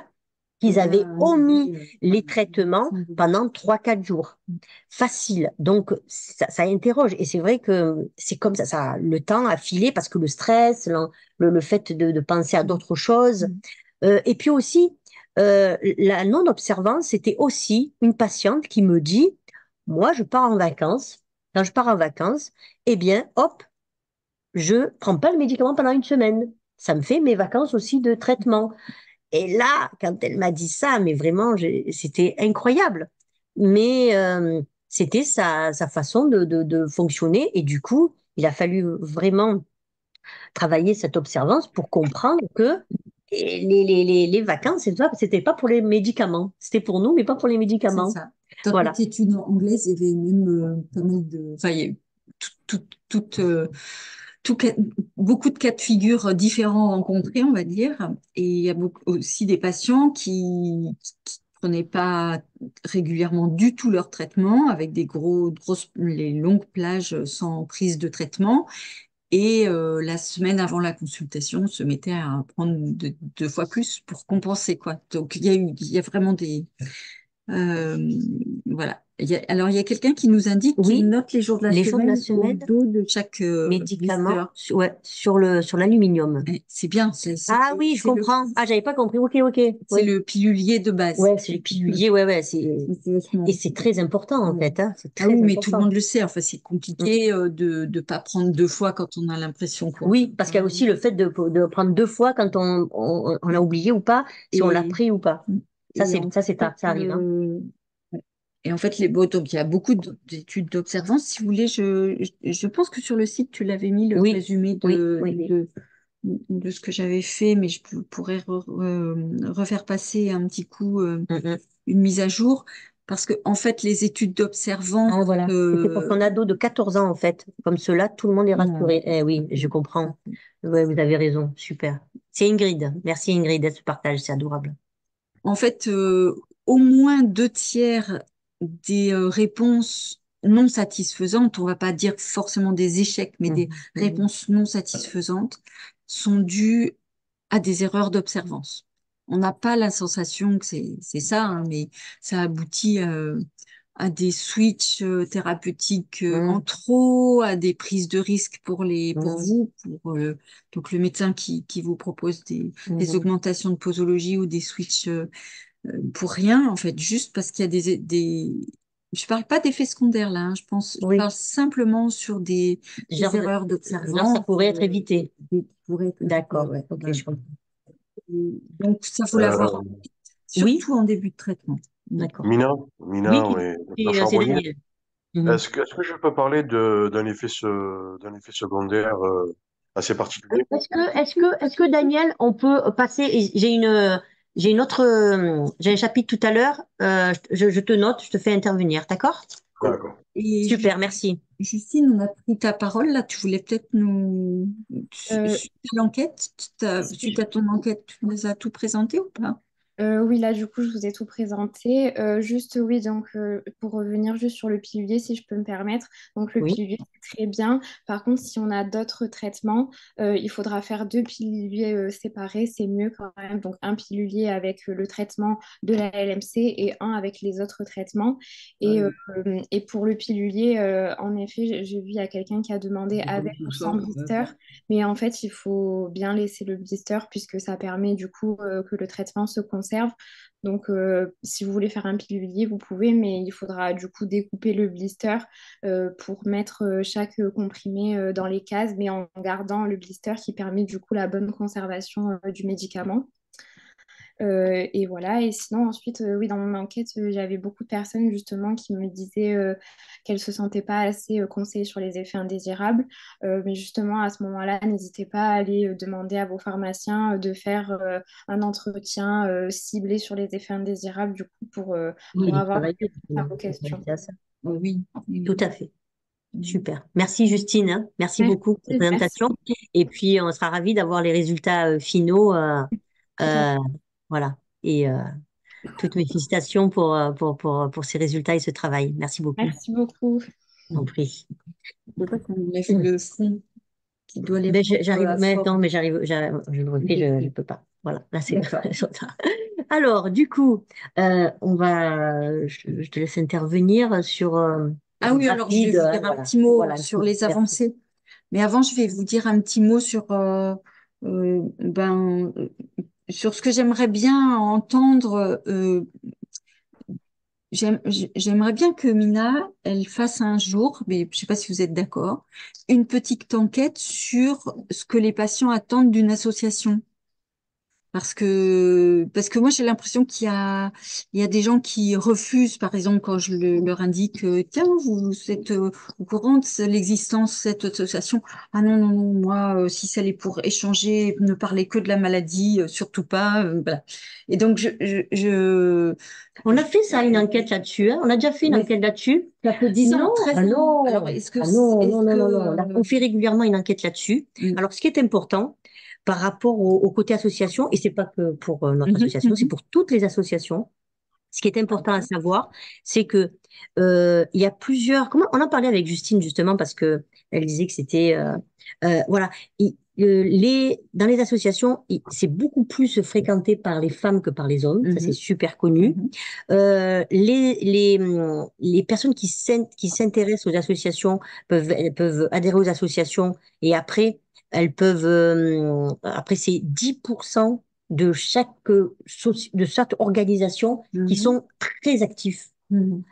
qu'ils avaient omis les traitements pendant 3, 4 jours. Facile. Donc, ça interroge. Et c'est vrai que c'est comme ça, le temps a filé parce que le stress, le fait de penser à d'autres choses. Et puis aussi, la non-observance, c'était aussi une patiente qui me dit, moi, je pars en vacances. Quand je pars en vacances, eh bien, hop, je prends pas le médicament pendant une semaine. Ça me fait mes vacances aussi de traitement. Et là, quand elle m'a dit ça, mais vraiment, c'était incroyable. Mais c'était sa façon de fonctionner. Et du coup, il a fallu vraiment travailler cette observance pour comprendre que les vacances, c'était pas pour les médicaments. C'était pour nous, mais pas pour les C'est médicaments. ça. Dans Voilà. cette étude anglaise, il y avait même pas mal de. Enfin, il y a eu tout, tout, tout, tout cas- beaucoup de cas de figure différents rencontrés, on va dire. Et il y a aussi des patients qui prenaient pas régulièrement du tout leur traitement, avec les longues plages sans prise de traitement. Et la semaine avant la consultation, on se mettait à prendre 2 fois plus pour compenser, quoi. Donc, il y a vraiment des. euh, voilà. Alors, il y a quelqu'un qui nous indique qu'il Oui, note les jours de la les jours de la semaine au semaine, dos de chaque médicaments, blister. ouais, sur l'aluminium. C'est bien, Ah oui, je comprends. Ah, j'avais pas compris. Ok, ok. c'est Oui. le pilulier de base. Ouais, c'est les piluliers. Ouais, ouais. C'est vachement. Et c'est très important, en Ouais. fait, hein. C'est Ah oui, très mais tout le important. monde le sait. Enfin, c'est compliqué de ne pas prendre 2 fois quand on a l'impression, quoi. Oui, parce qu'il y a aussi le fait de prendre 2 fois quand on a oublié ou pas, si on l'a Et, pris ou pas. Ça, et en fait, ça arrive, hein. Et en fait, donc, il y a beaucoup d'études d'observance. Si vous voulez, je pense que sur le site, tu l'avais mis le Oui, résumé oui, oui, oui. de ce que j'avais fait, mais pourrais refaire passer un petit coup Mm. une mise à jour. Parce que, en fait, les études d'observance, Ah, voilà. C'était pour ton ado de 14 ans, en fait. Comme cela, tout le monde est voilà. rassuré. Eh oui, je comprends. Ouais, vous avez raison. Super. C'est Ingrid. Merci, Ingrid, de ce partage. C'est adorable. En fait, au moins 2 tiers des réponses non satisfaisantes, on va pas dire forcément des échecs, mais des Mhm. réponses non satisfaisantes, sont dues à des erreurs d'observance. On n'a pas la sensation que c'est ça, hein, mais ça aboutit à des switches thérapeutiques en Mhm. trop, à des prises de risques pour Mhm. vous, donc le médecin qui vous propose des Mhm. augmentations de posologie ou des switches pour rien, en fait, juste parce qu'il y a Je parle pas d'effets secondaires là, hein, je Oui. parle simplement sur des Genre, erreurs genre, ça d'observance pourrait être évité. qui pourraient être évitées, D'accord. ouais, Ok, voilà. je comprends. Donc, ça faut l'avoir, Euh, Oui, surtout en début de traitement. Mm. d'accord. Oui, Mina, oui, docteur c'est Charbonnier. Daniel. Mhm. Est-ce que je peux parler d'un effet secondaire assez particulier? Est-ce que Daniel, on peut passer, et j'ai un chapitre tout à l'heure, je te note, je te fais intervenir, d'accord? D'accord. Et Super, merci. Justine, on a pris ta parole là, tu voulais peut-être Euh, suite à l'enquête, suite à ton enquête, tu nous as tout présenté ou pas? Oui, là, du coup, je vous ai tout présenté. Juste, oui, donc, pour revenir juste sur le pilulier, si je peux me permettre. Donc, le Oui, pilulier, c'est très bien. Par contre, si on a d'autres traitements, il faudra faire 2 piluliers séparés. C'est mieux quand même. Donc, un pilulier avec le traitement de la LMC et un avec les autres traitements. Et, et pour le pilulier, en effet, j'ai vu, il y a quelqu'un qui a demandé avec ou sans blister. Mais en fait, il faut bien laisser le blister puisque ça permet du coup que le traitement se conserve. Donc, si vous voulez faire un pilulier, vous pouvez, mais il faudra du coup découper le blister pour mettre chaque comprimé dans les cases, mais en gardant le blister qui permet du coup la bonne conservation du médicament. Et voilà, et sinon ensuite, oui, dans mon enquête, j'avais beaucoup de personnes justement qui me disaient qu'elles ne se sentaient pas assez conseillées sur les effets indésirables. Mais justement, à ce moment-là, n'hésitez pas à aller demander à vos pharmaciens de faire un entretien ciblé sur les effets indésirables, du coup, oui, pour il est avoir travaillé, à il vos faut questions. penser à ça. Oui. Tout à fait. Super. Merci Justine, hein. Merci Merci, beaucoup pour cette merci présentation. beaucoup. Et puis, on sera ravis d'avoir les résultats finaux tout à fait. Euh, voilà. Et toutes mes félicitations pour ces résultats et ce travail. Merci beaucoup. Merci beaucoup. Je t'en prie. Je vois qu'on lève le front qui doit les Ben, rendre j'arrive, à mais non, forme. mais je le refais, je peux pas. Voilà, là c'est D'accord. trop tard. Alors, du coup, je te laisse intervenir sur Ah oui, alors je vais rapide, vous dire un voilà, petit mot voilà, sur les merci. avancées. Mais avant, je vais vous dire un petit mot sur ce que j'aimerais bien entendre. J'aimerais bien que Mina, elle fasse un jour, mais je ne sais pas si vous êtes d'accord, une petite enquête sur ce que les patients attendent d'une association. Parce que moi, j'ai l'impression il y a des gens qui refusent, par exemple, quand leur indique, tiens, vous êtes au courant de l'existence de cette association. Ah non, non, non, moi, si ça est pour échanger, ne parler que de la maladie, surtout pas, voilà. Et donc, On a fait ça, une enquête là-dessus, hein. On a déjà fait une mais enquête là-dessus. ça fait 10 ans, Non, 13 ah ans. non, Alors, ah non, non, est-ce non, que, non, non. Là, on fait régulièrement une enquête là-dessus. mm, Alors, ce qui est important par rapport au côté association, et c'est pas que pour notre mhm, association, c'est mhm. pour toutes les associations. Ce qui est important à savoir, c'est que il y a plusieurs. Comment on en parlait avec Justine justement parce que elle disait que c'était voilà. Dans les associations, c'est beaucoup plus fréquenté par les femmes que par les hommes. Ça, c'est Mhm, super connu. mhm, Les personnes qui s'intéressent aux associations peuvent adhérer aux associations et après, après, c'est 10% de de chaque organisation qui mhm, sont très actifs. mhm.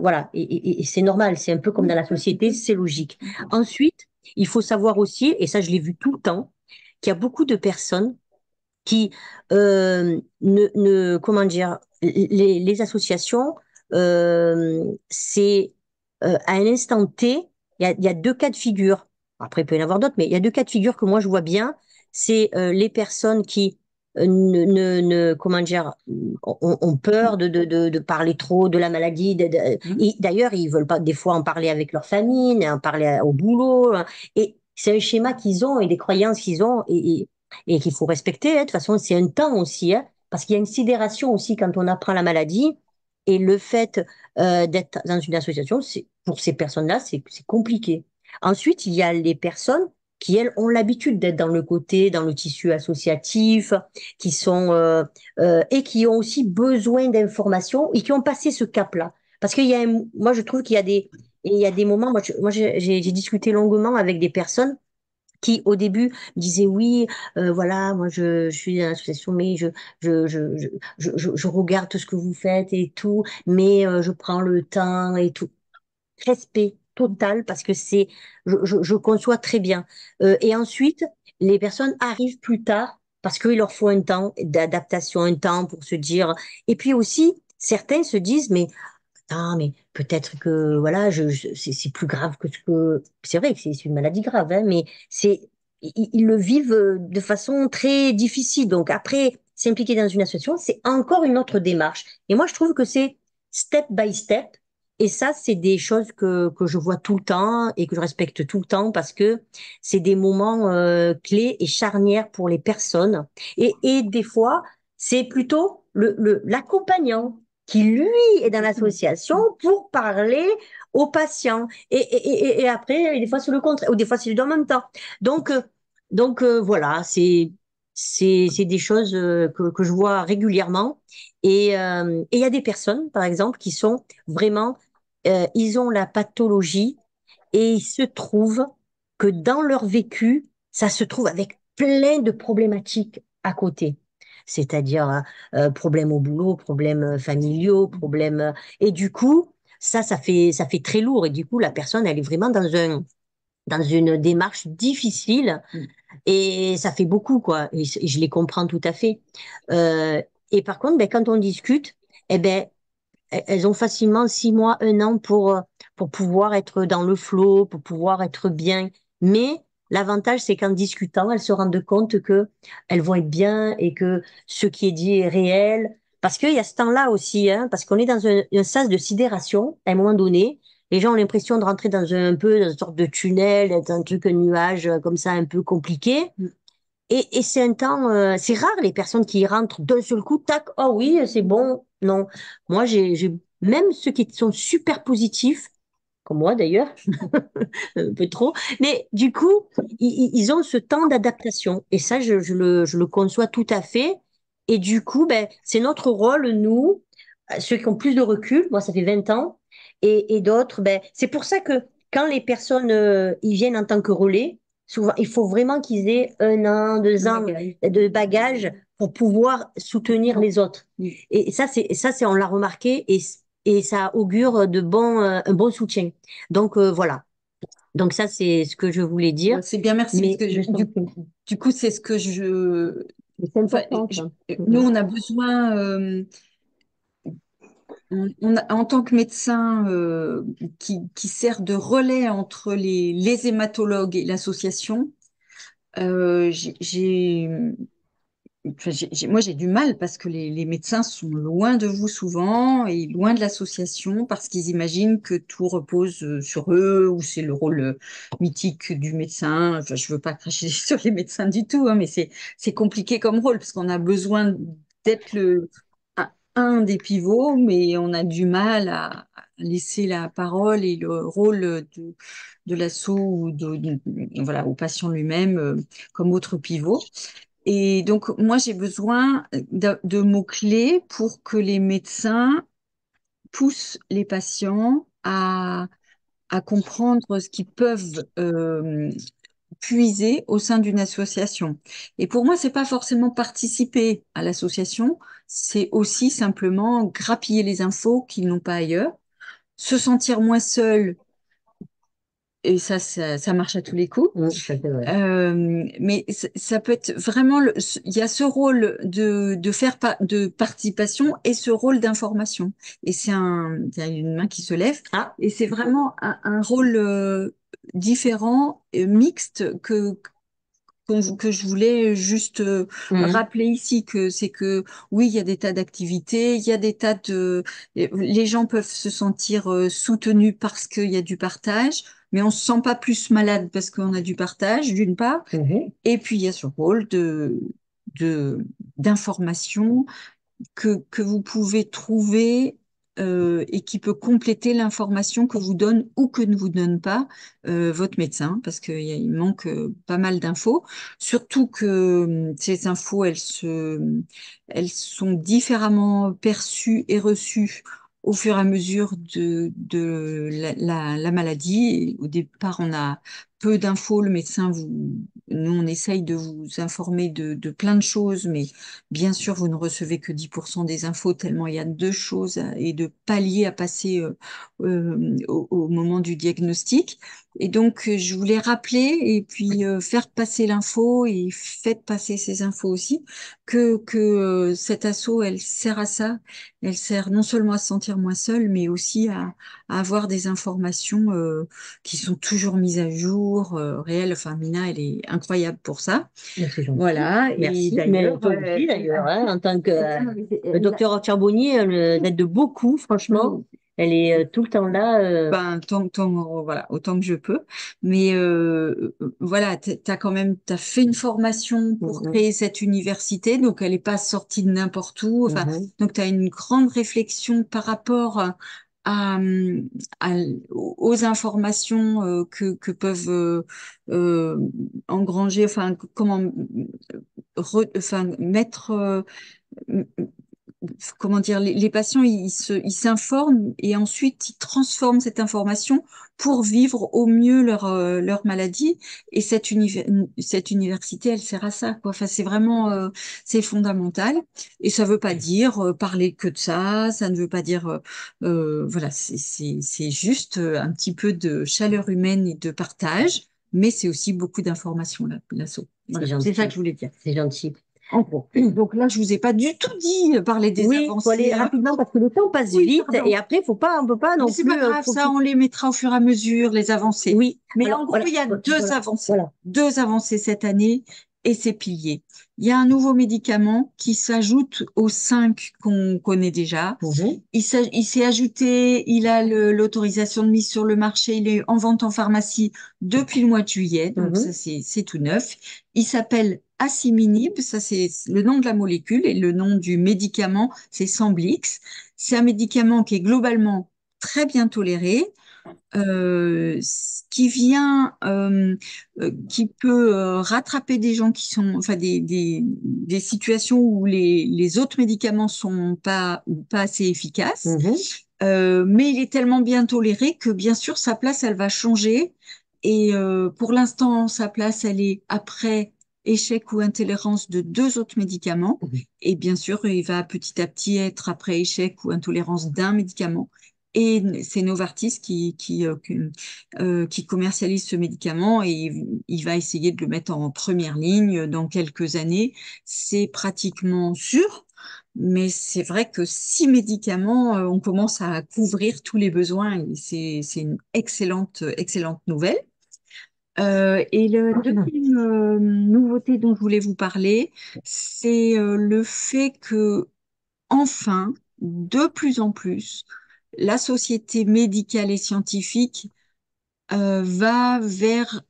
Voilà, et c'est normal, c'est un peu comme dans la société, c'est logique. Ensuite, il faut savoir aussi, et ça je l'ai vu tout le temps, qu'il y a beaucoup de personnes qui comment dire, les associations, c'est à un instant T, il y a deux cas de figure. Après, il peut y en avoir d'autres, mais il y a deux cas de figure que moi je vois bien. C'est les personnes qui comment dire, ont peur de parler trop de la maladie. Mhm. Et d'ailleurs, ils veulent pas des fois en parler avec leur famille, en parler au boulot. Hein. Et c'est un schéma qu'ils ont et des croyances qu'ils ont. Et qu'il faut respecter. Hein. De toute façon, c'est un temps aussi, hein, parce qu'il y a une sidération aussi quand on apprend la maladie. Et le fait d'être dans une association, pour ces personnes-là, c'est compliqué. Ensuite, il y a les personnes qui, elles, ont l'habitude d'être dans le tissu associatif, qui sont et qui ont aussi besoin d'informations et qui ont passé ce cap-là. Parce moi, je trouve il y a des moments, moi, j'ai discuté longuement avec des personnes qui au début disait oui, voilà, moi je suis dans l'association, mais je regarde tout ce que vous faites et tout, mais je prends le temps et tout. Respect total parce que je conçois très bien. Et ensuite, les personnes arrivent plus tard parce qu'il leur faut un temps d'adaptation, un temps pour se dire. Et puis aussi, certains se disent, mais ah, mais peut-être que voilà, c'est plus grave que ce que. C'est vrai que c'est une maladie grave, hein, mais ils le vivent de façon très difficile. Donc après, s'impliquer dans une association, c'est encore une autre démarche. Et moi, je trouve que c'est step by step. Et ça, c'est des choses que je vois tout le temps et que je respecte tout le temps parce que c'est des moments clés et charnières pour les personnes. Et des fois, c'est plutôt l'accompagnant qui, lui, est dans l'association pour parler aux patients. Et après, des fois, c'est le contraire, ou des fois, c'est les deux en même temps. Donc, voilà, c'est des choses que je vois régulièrement. Et il y a des personnes, par exemple, qui sont vraiment, ils ont la pathologie et il se trouve que dans leur vécu, ça se trouve avec plein de problématiques à côté. C'est-à-dire problèmes au boulot, problèmes familiaux, problèmes et du coup ça fait très lourd et du coup la personne elle est vraiment dans une démarche difficile et ça fait beaucoup quoi et je les comprends tout à fait. Euh, et par contre ben, quand on discute eh ben elles ont facilement 6 mois, un an pour pouvoir être dans le flow, pour pouvoir être bien. Mais l'avantage, c'est qu'en discutant, elles se rendent compte que elles vont être bien et que ce qui est dit est réel. Parce qu'il y a ce temps-là aussi, hein, parce qu'on est dans un sas de sidération à un moment donné. Les gens ont l'impression de rentrer dans un peu dans une sorte de tunnel, dans un truc, un nuage comme ça, un peu compliqué. Et c'est un temps, c'est rare les personnes qui rentrent d'un seul coup, tac, oh oui, c'est bon. Non, moi même ceux qui sont super positifs, comme moi d'ailleurs, un peu trop, mais du coup, ils ont ce temps d'adaptation. Et ça, je le conçois tout à fait. Et du coup, ben, c'est notre rôle, nous, ceux qui ont plus de recul, moi ça fait 20 ans, et d'autres, ben, c'est pour ça que quand les personnes ils viennent en tant que relais, souvent, il faut vraiment qu'ils aient 1 an, 2 ans de bagage pour pouvoir soutenir les autres. Et ça, on l'a remarqué, et ça augure un bon soutien. Donc voilà. Donc ça, c'est ce que je voulais dire. C'est bien, merci. Mais Parce que du coup, c'est ce que c'est enfin, important, ça. nous, on a besoin, en tant que médecin qui sert de relais entre les hématologues et l'association, euh, j'ai, j'ai- moi, j'ai du mal parce que les médecins sont loin de vous souvent et loin de l'association parce qu'ils imaginent que tout repose sur eux ou c'est le rôle mythique du médecin. Enfin, je veux pas cracher sur les médecins du tout, hein, mais c'est compliqué comme rôle parce qu'on a besoin d'être un des pivots, mais on a du mal à laisser la parole et le rôle de l'asso ou voilà, au patient lui-même comme autre pivot. Et donc, moi, j'ai besoin de mots-clés pour que les médecins poussent les patients à comprendre ce qu'ils peuvent puiser au sein d'une association. Et pour moi, c'est pas forcément participer à l'association, c'est aussi simplement grappiller les infos qu'ils n'ont pas ailleurs, se sentir moins seul. Et ça marche à tous les coups. Ça, c'est vrai. Mais ça peut être vraiment, il y a ce rôle de participation et ce rôle d'information. Et il y a une main qui se lève. Ah, Et c'est vraiment un rôle différent, mixte que je voulais juste mhm. rappeler ici que c'est que oui, il y a des tas d'activités, il y a des tas les gens peuvent se sentir soutenus parce qu'il y a du partage, mais on se sent pas plus malade parce qu'on a du partage, d'une part, Mhm. et puis il y a ce rôle de d'information que vous pouvez trouver et qui peut compléter l'information que vous donne ou que ne vous donne pas votre médecin, parce qu'il manque pas mal d'infos. Surtout que ces infos, elles sont différemment perçues et reçues au fur et à mesure de la maladie. Et au départ, on a peu d'infos. Le médecin, nous, on essaye de vous informer de plein de choses, mais bien sûr, vous ne recevez que 10% des infos, tellement il y a deux choses et de paliers à passer au moment du diagnostic. Et donc, je voulais rappeler et puis faire passer l'info et faites passer ces infos aussi, que cette asso, elle sert à ça. Elle sert non seulement à se sentir moins seule, mais aussi à avoir des informations qui sont toujours mises à jour, réelles. Enfin, Mina, elle est incroyable pour ça. Mais c'est gentil. Voilà, et Merci. Mais d'ailleurs, toi aussi, d'ailleurs, hein, en tant que le elle- docteur Charbonnier, elle aide beaucoup, franchement. Elle est tout le temps là. ben, voilà, autant que je peux. Mais voilà, t'as fait une formation pour Mhm, créer cette université, donc elle n'est pas sortie de n'importe où. Enfin, mhm. donc tu as une grande réflexion par rapport à, à- aux informations que peuvent engranger, enfin, comment enfin, mettre comment dire, les patients, ils s'informent et ensuite ils transforment cette information pour vivre au mieux leur maladie. Et cette université, elle sert à ça, quoi. Enfin, c'est vraiment, c'est fondamental. Et ça veut pas dire parler que de ça. Ça ne veut pas dire, voilà, c'est juste un petit peu de chaleur humaine et de partage. Mais c'est aussi beaucoup d'informations, là, l'asso. C'est Voilà, c'est ça que gentil. je voulais dire. C'est gentil. En gros. Donc là, je vous ai pas du tout dit parler des Oui, il faut aller avancées, hein. rapidement parce que le temps passe Oui, vite pardon. et après, on peut pas Mais non c'est pas plus grave, ça, profiter. on les mettra au fur et à mesure, les avancées. Oui, Mais alors en gros, voilà, il y a voilà, voilà. deux avancées cette année et c'est pilier. Il y a un nouveau médicament qui s'ajoute aux 5 qu'on connaît déjà. Mhm, Il s'est ajouté, il a l'autorisation de mise sur le marché, il est en vente en pharmacie depuis le mois de juillet, donc ça mhm. c'est tout neuf. Il s'appelle asciminib, ça c'est le nom de la molécule, et le nom du médicament, c'est Semblix. C'est un médicament qui est globalement très bien toléré, qui peut rattraper des gens qui sont, enfin des situations où les autres médicaments sont pas ou pas assez efficaces. Mhm. Mais il est tellement bien toléré que bien sûr sa place elle va changer. Et pour l'instant sa place elle est après échec ou intolérance de deux autres médicaments. Mhm. Et bien sûr il va petit à petit être après échec ou intolérance d'un médicament. Et c'est Novartis qui commercialise ce médicament, et il va essayer de le mettre en première ligne dans quelques années. C'est pratiquement sûr, mais c'est vrai que 6 médicaments, on commence à couvrir tous les besoins, et c'est une excellente nouvelle. Et la deuxième nouveauté dont je voulais vous parler, c'est le fait que enfin, de plus en plus, la société médicale et scientifique va vers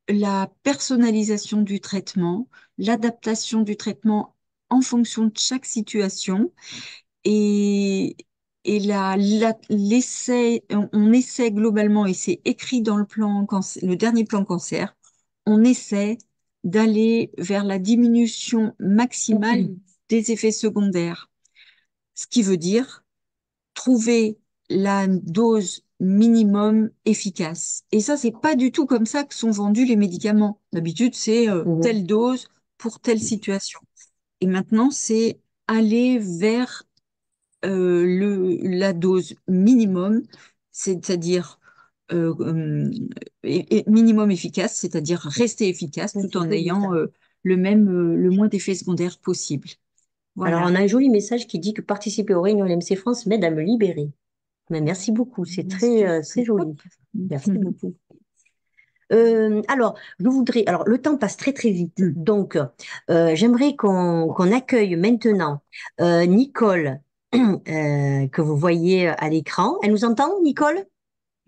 la personnalisation du traitement, l'adaptation du traitement en fonction de chaque situation, et, l'essai, on essaie globalement, et c'est écrit dans le dernier plan cancer, on essaie d'aller vers la diminution maximale des effets secondaires, ce qui veut dire trouver la dose minimum efficace. Et ça, c'est pas du tout comme ça que sont vendus les médicaments. D'habitude, c'est telle dose pour telle situation. Et maintenant, c'est aller vers la dose minimum, c'est-à-dire minimum efficace, c'est-à-dire rester efficace tout en ayant le moins d'effets secondaires possible. Alors, Voilà. on a un joli message qui dit que participer aux réunions LMC France m'aide à me libérer. Mais merci beaucoup, c'est très joli. Merci beaucoup. Alors, le temps passe très vite, donc j'aimerais qu'on accueille maintenant Nicole, que vous voyez à l'écran. Elle nous entend, Nicole?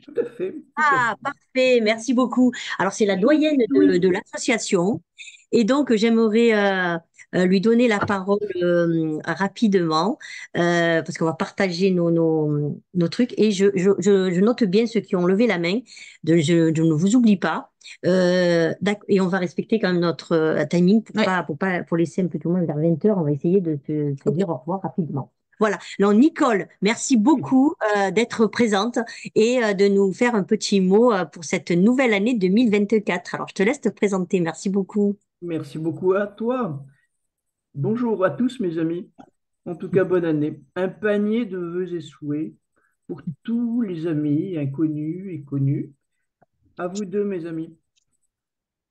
Tout à fait. Ah, parfait, merci beaucoup. Alors, c'est la doyenne de l'association, et donc j'aimerais lui donner la parole rapidement, parce qu'on va partager nos trucs, et je note bien ceux qui ont levé la main, je ne vous oublie pas. Et on va respecter quand même notre timing pour laisser un peu tout le monde vers 20h. On va essayer de te dire au revoir rapidement. Voilà. Alors, Nicole, merci beaucoup d'être présente et de nous faire un petit mot pour cette nouvelle année 2024. Alors, je te laisse te présenter. Merci beaucoup. Merci beaucoup à toi. Bonjour à tous, mes amis. En tout cas, bonne année. Un panier de vœux et souhaits pour tous les amis, inconnus et connus. À vous deux, mes amis,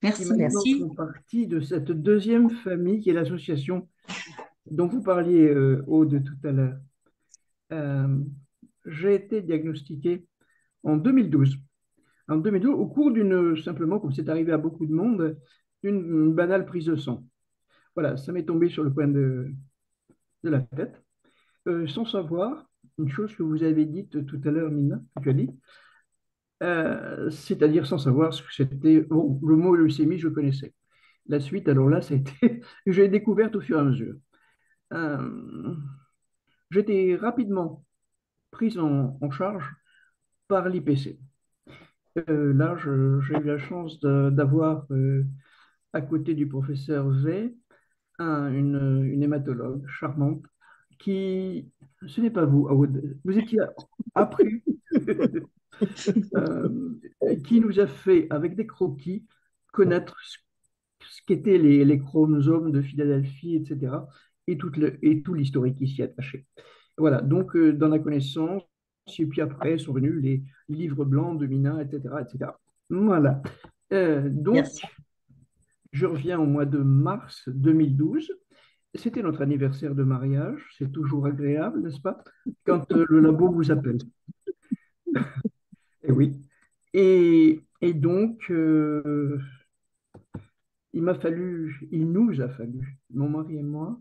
qui maintenant Merci. font partie de cette deuxième famille qui est l'association dont vous parliez, Aude, tout à l'heure. Euh, j'ai été diagnostiqué en 2012. En 2012, au cours simplement, comme c'est arrivé à beaucoup de monde, d'une banale prise de sang. Voilà, ça m'est tombé sur le coin de la tête, sans savoir une chose que vous avez dite tout à l'heure, Mina, que tu as dit, c'est-à-dire sans savoir ce que c'était. Bon, le mot leucémie, je connaissais. La suite, alors là, c'était, j'ai découvert au fur et à mesure. Euh, J'étais rapidement prise en charge par l'IPC. Là, j'ai eu la chance d'avoir, à côté du professeur V, une hématologue charmante qui, ce n'est pas vous, Aude, vous étiez après, euh, qui nous a fait, avec des croquis, connaître ce qu'étaient les chromosomes de Philadelphie, etc., et tout l'historique qui s'y attachait. Voilà, donc dans la connaissance, et puis après sont venus les livres blancs de Mina, etc., etc. Voilà. Donc, Merci. je reviens au mois de mars 2012. C'était notre anniversaire de mariage. C'est toujours agréable, n'est-ce pas, quand le labo vous appelle. Et oui. Et donc, il nous a fallu, mon mari et moi,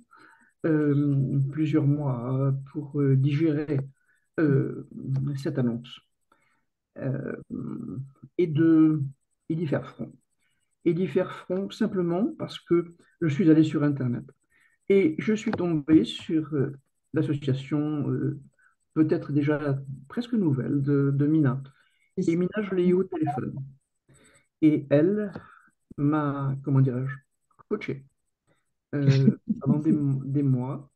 plusieurs mois pour digérer cette annonce euh, et d'y faire front. et d'y faire front simplement parce que je suis allé sur Internet. Et je suis tombé sur l'association, peut-être déjà presque nouvelle, de Mina. Et Mina, je l'ai eu au téléphone. Et elle m'a, comment dirais-je, coaché pendant des mois.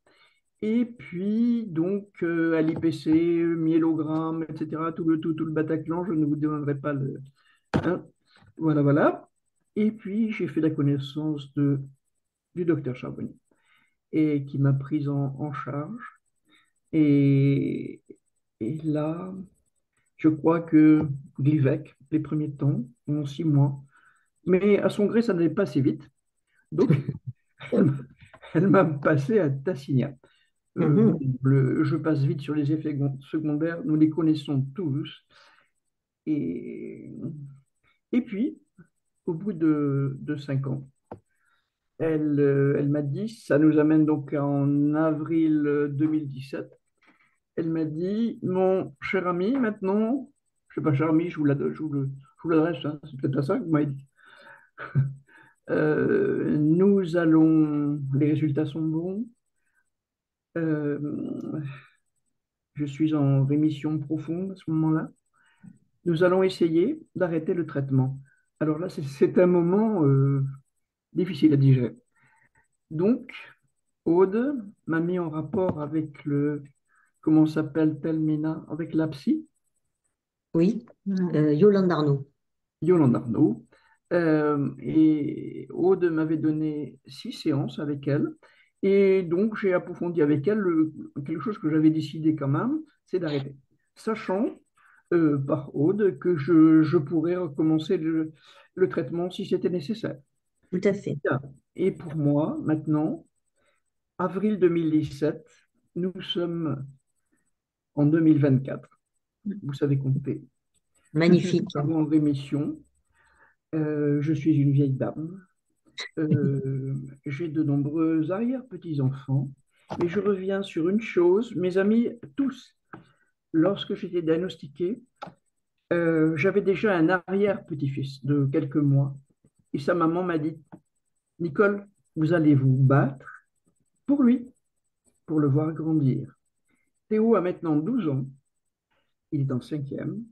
Et puis, donc, à l'IPC, myélogramme, etc., tout le Bataclan, je ne vous demanderai pas le. Hein, voilà, voilà. Et puis, j'ai fait la connaissance du docteur Charbonnier, et qui m'a prise en charge. Et, et là, je crois que Glivec, les premiers temps, en 6 mois, mais à son gré, ça n'allait pas si vite. Donc, elle m'a elle m'a passé à Tassinia. Bon, Mhm. je passe vite sur les effets secondaires, nous les connaissons tous. Et, et puis, au bout de 5 ans, elle m'a dit, ça nous amène donc en avril 2017, elle m'a dit, mon cher ami, maintenant, je ne sais pas, cher ami, je vous l'adresse, hein, c'est peut-être ça que vous m'avez dit. Nous allons, les résultats sont bons. Euh, je suis en rémission profonde à ce moment-là. Nous allons essayer d'arrêter le traitement. Alors là, c'est un moment difficile à digérer. Donc, Aude m'a mis en rapport avec comment s'appelle-t-elle, Mina, avec la psy, Oui, Yolande Arnaud. Yolande Arnaud. Et Aude m'avait donné 6 séances avec elle. Et donc, j'ai approfondi avec elle quelque chose que j'avais décidé quand même, c'est d'arrêter. Sachant par Aude que je pourrais recommencer le traitement si c'était nécessaire. Tout à fait. Et pour moi, maintenant, avril 2017, nous sommes en 2024. Vous savez compter. Je suis Magnifique. en rémission. Je suis une vieille dame. J'ai de nombreux arrière-petits-enfants. Mais je reviens sur une chose, mes amis, tous, lorsque j'étais diagnostiqué, j'avais déjà un arrière-petit-fils de quelques mois. Et sa maman m'a dit, Nicole, vous allez vous battre pour lui, pour le voir grandir. Théo a maintenant 12 ans, il est en cinquième,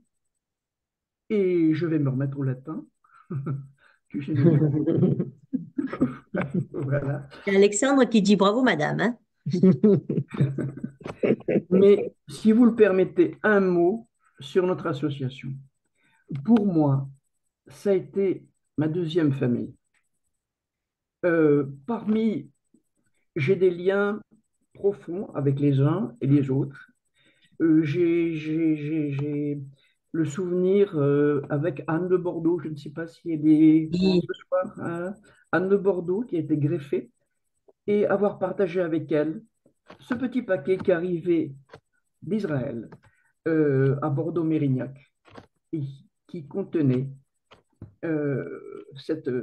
et je vais me remettre au latin. Tu sais, voilà. C'est Alexandre qui dit bravo, madame, hein. Mais si vous le permettez, un mot sur notre association. Pour moi, ça a été ma deuxième famille. Parmi, j'ai des liens profonds avec les uns et les autres. J'ai le souvenir avec Anne de Bordeaux, je ne sais pas s'il y a des cours Oui, ce soir, hein. Anne de Bordeaux qui a été greffée, et avoir partagé avec elle ce petit paquet qui arrivait d'Israël à Bordeaux-Mérignac et qui contenait ce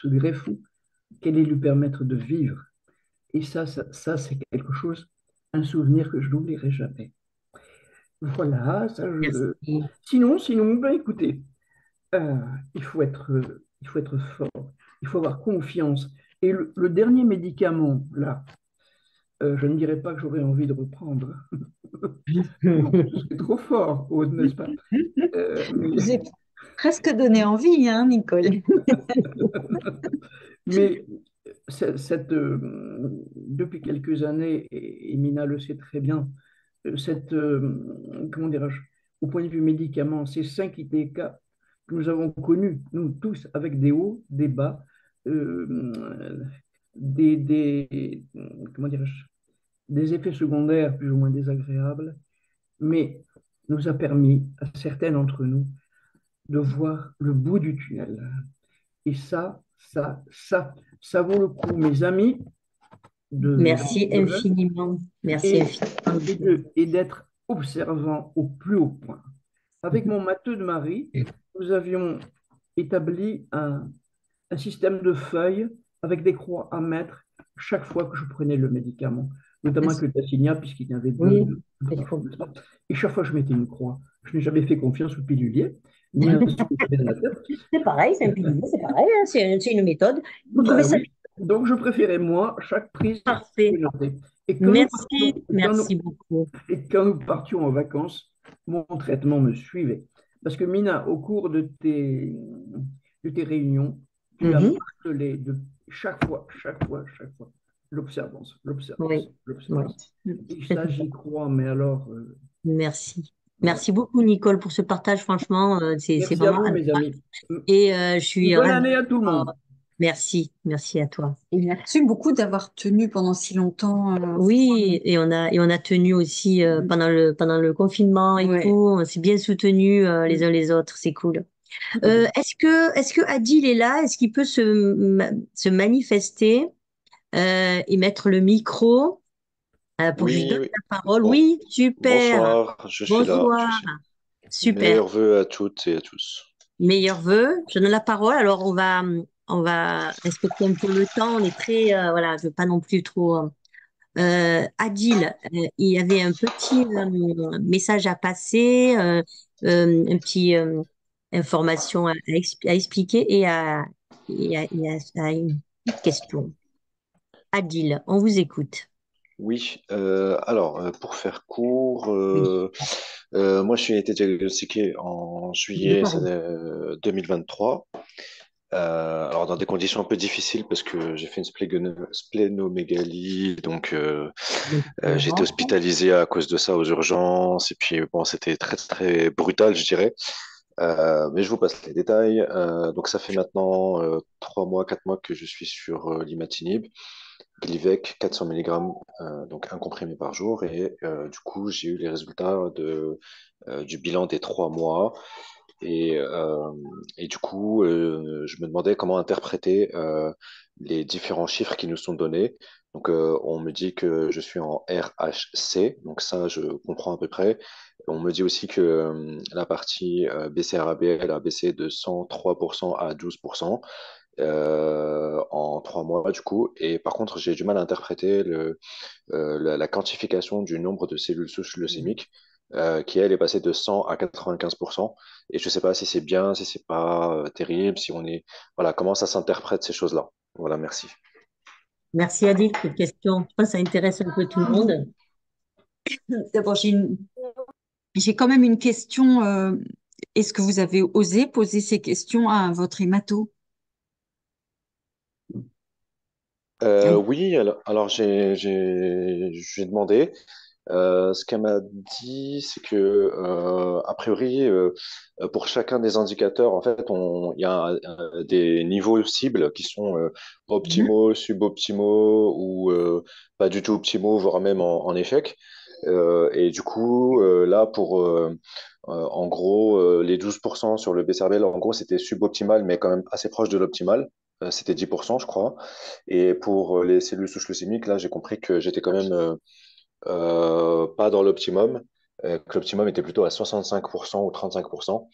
greffon qui allait lui permettre de vivre. Et ça c'est quelque chose, un souvenir que je n'oublierai jamais. Voilà, merci. sinon, ben, écoutez, euh, il faut être fort, il faut avoir confiance. Et le dernier médicament, là, je ne dirais pas que j'aurais envie de reprendre. Non, ce serait trop fort, Aude, n'est-ce pas? Mais, J'ai presque donné envie, hein, Nicole. mais depuis quelques années, et Mina le sait très bien, comment dirais-je, au point de vue médicament, ces 5 ITK que nous avons connus, nous tous, avec des hauts, des bas, euh, comment dirais-je, des effets secondaires plus ou moins désagréables, mais nous a permis à certains d'entre nous de voir le bout du tunnel. Et ça vaut le coup, mes amis, Merci infiniment. Merci et, infiniment. et d'être observant au plus haut point. Avec mon matheux de mari, nous avions établi un système de feuilles avec des croix à mettre chaque fois que je prenais le médicament, notamment avec le Tassinia, puisqu'il y avait Oui, deux je branches. comprends. Et chaque fois, je mettais une croix. Je n'ai jamais fait confiance aux piluliers, ni à ce que j'avais dans la tête. C'est pareil, c'est un pilier, c'est pareil, hein, c'est une méthode. Vous trouvez Ben ça oui. Donc, je préférais, moi, chaque prise parfait. notée. Et quand nous Merci, partions, merci beaucoup. et quand nous partions en vacances, mon traitement me suivait. Parce que Mina, au cours de tes réunions, tu as Mhm. martelé de chaque fois, l'observance, Oui, l'observance, oui, l'observance. Et ça, j'y crois, mais alors, merci. voilà. Merci beaucoup, Nicole, pour ce partage. Franchement, c'est Merci à vraiment vous, mes admirable. amis. Et je Une suis bonne ravie. année à tout le Oh, monde. merci, merci à toi. Et merci beaucoup d'avoir tenu pendant si longtemps. Oui, et on a tenu aussi pendant le confinement et tout. Ouais. On s'est bien soutenus les uns les autres. C'est cool. Est-ce que Adil est là? Est-ce qu'il peut se manifester et mettre le micro pour que je lui Oui, donne oui. la parole? Bon, Oui, super. bonsoir, je suis là, je Bonsoir. suis là. Super. Meilleurs vœux à toutes et à tous. Meilleurs vœux. Je donne la parole. Alors, on va respecter un peu le temps. On est très, voilà, je veux pas non plus trop. Adil, il y avait un petit message à passer, un petit information à expliquer et à une petite question. Adil, on vous écoute. Oui, alors, pour faire court, Oui, moi je suis été diagnostiqué en de juillet Paris. 2023. Alors dans des conditions un peu difficiles parce que j'ai fait une splénomégalie, donc Donc, j'ai été vraiment, hospitalisé à cause de ça aux urgences et puis bon c'était très très brutal je dirais. Mais je vous passe les détails. Donc ça fait maintenant 3 mois, 4 mois que je suis sur l'imatinib, Glivec 400 mg, donc un comprimé par jour et du coup j'ai eu les résultats du bilan des 3 mois. Et, euh, et du coup, je me demandais comment interpréter les différents chiffres qui nous sont donnés. Donc, on me dit que je suis en RHC, donc ça, je comprends à peu près. On me dit aussi que la partie BCR-ABL a baissé de 103% à 12% en 3 mois, du coup. Et par contre, j'ai du mal à interpréter la quantification du nombre de cellules souches leucémiques, qui elle est passée de 100 à 95%. Et je ne sais pas si c'est bien, si c'est pas terrible, si on est, voilà, comment ça s'interprète ces choses-là. Voilà, merci. merci Adil pour cette question. Je pense que ça intéresse un peu tout le monde. D'abord, j'ai quand même une question. Est-ce que vous avez osé poser ces questions à votre hémato? Oui, alors j'ai demandé. Ce qu'elle m'a dit, c'est que a priori, pour chacun des indicateurs, en fait, il y a des niveaux cibles qui sont Mhm. optimaux, suboptimaux ou pas du tout optimaux, voire même en échec. Et du coup, là, en gros, les 12% sur le BCRBL, en gros, c'était suboptimal, mais quand même assez proche de l'optimal. C'était 10%, je crois. Et pour les cellules souches leucémiques, là, j'ai compris que j'étais quand même pas dans l'optimum, que l'optimum était plutôt à 65% ou 35%,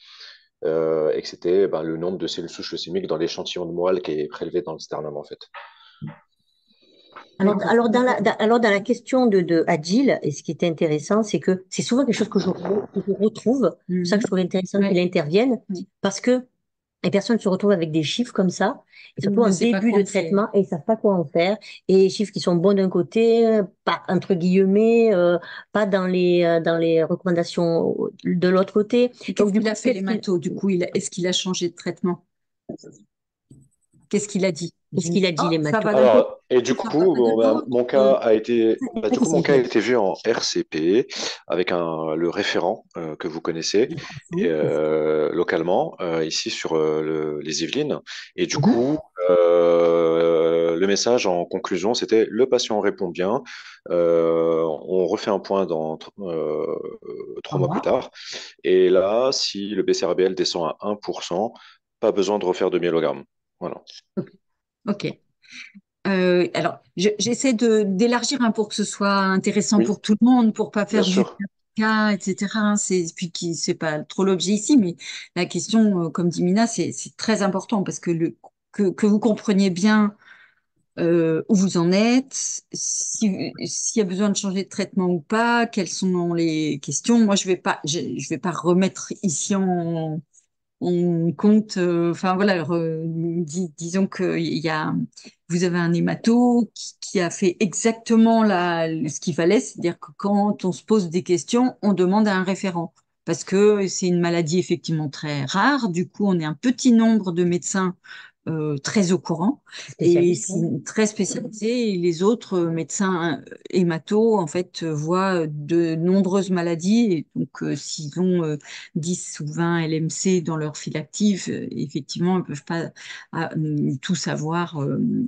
et que c'était ben, le nombre de cellules souches leucémiques dans l'échantillon de moelle qui est prélevé dans le sternum, en fait. D'accord. Alors dans la question de Adil, et ce qui était intéressant, c'est que c'est souvent quelque chose que je retrouve. C'est pour ça que je trouve intéressant qu'il Ouais. intervienne, parce que les personnes se retrouvent avec des chiffres comme ça, et Je surtout en ne sais pas début quoi de en faire. traitement, et ils savent pas quoi en faire. Et les chiffres qui sont bons d'un côté, pas entre guillemets, pas dans les recommandations de l'autre côté. Et Donc qu'est-ce du qu'il coup, a fait, l'hémato? Du coup, est-ce qu'il a changé de traitement? Qu'est-ce qu'il a dit? qu'est-ce qu'il a dit, les Ça maths? va d'un côté, Alors, et du ça va coup, pas de bon, ben, l'autre. mon cas a été vu en RCP avec le référent que vous connaissez localement ici sur les Yvelines. Et du Mhm. coup, le message en conclusion, c'était le patient répond bien. On refait un point dans 3 mois plus tard. Et là, si le BCRBL descend à 1%, pas besoin de refaire de myélogramme. Voilà. Ok. Alors, j'essaie d'élargir pour que ce soit intéressant Oui, pour tout le monde, pour pas bien faire du sûr. cas, etc. Puis qui c'est pas trop l'objet ici, mais la question, comme dit Mina, c'est très important parce que que vous compreniez bien où vous en êtes, s'il y a besoin de changer de traitement ou pas, quelles sont les questions. Moi, je vais pas remettre ici en compte, enfin voilà, disons que vous avez un hémato qui a fait exactement ce qu'il fallait, c'est-à-dire que quand on se pose des questions, on demande à un référent. Parce que c'est une maladie effectivement très rare, du coup on est un petit nombre de médecins très au courant et Spécialiste, c'est très spécialisé. Et les autres médecins hémato, en fait, voient de nombreuses maladies. Et donc, s'ils ont 10 ou 20 LMC dans leur file active, effectivement, ils ne peuvent pas tout savoir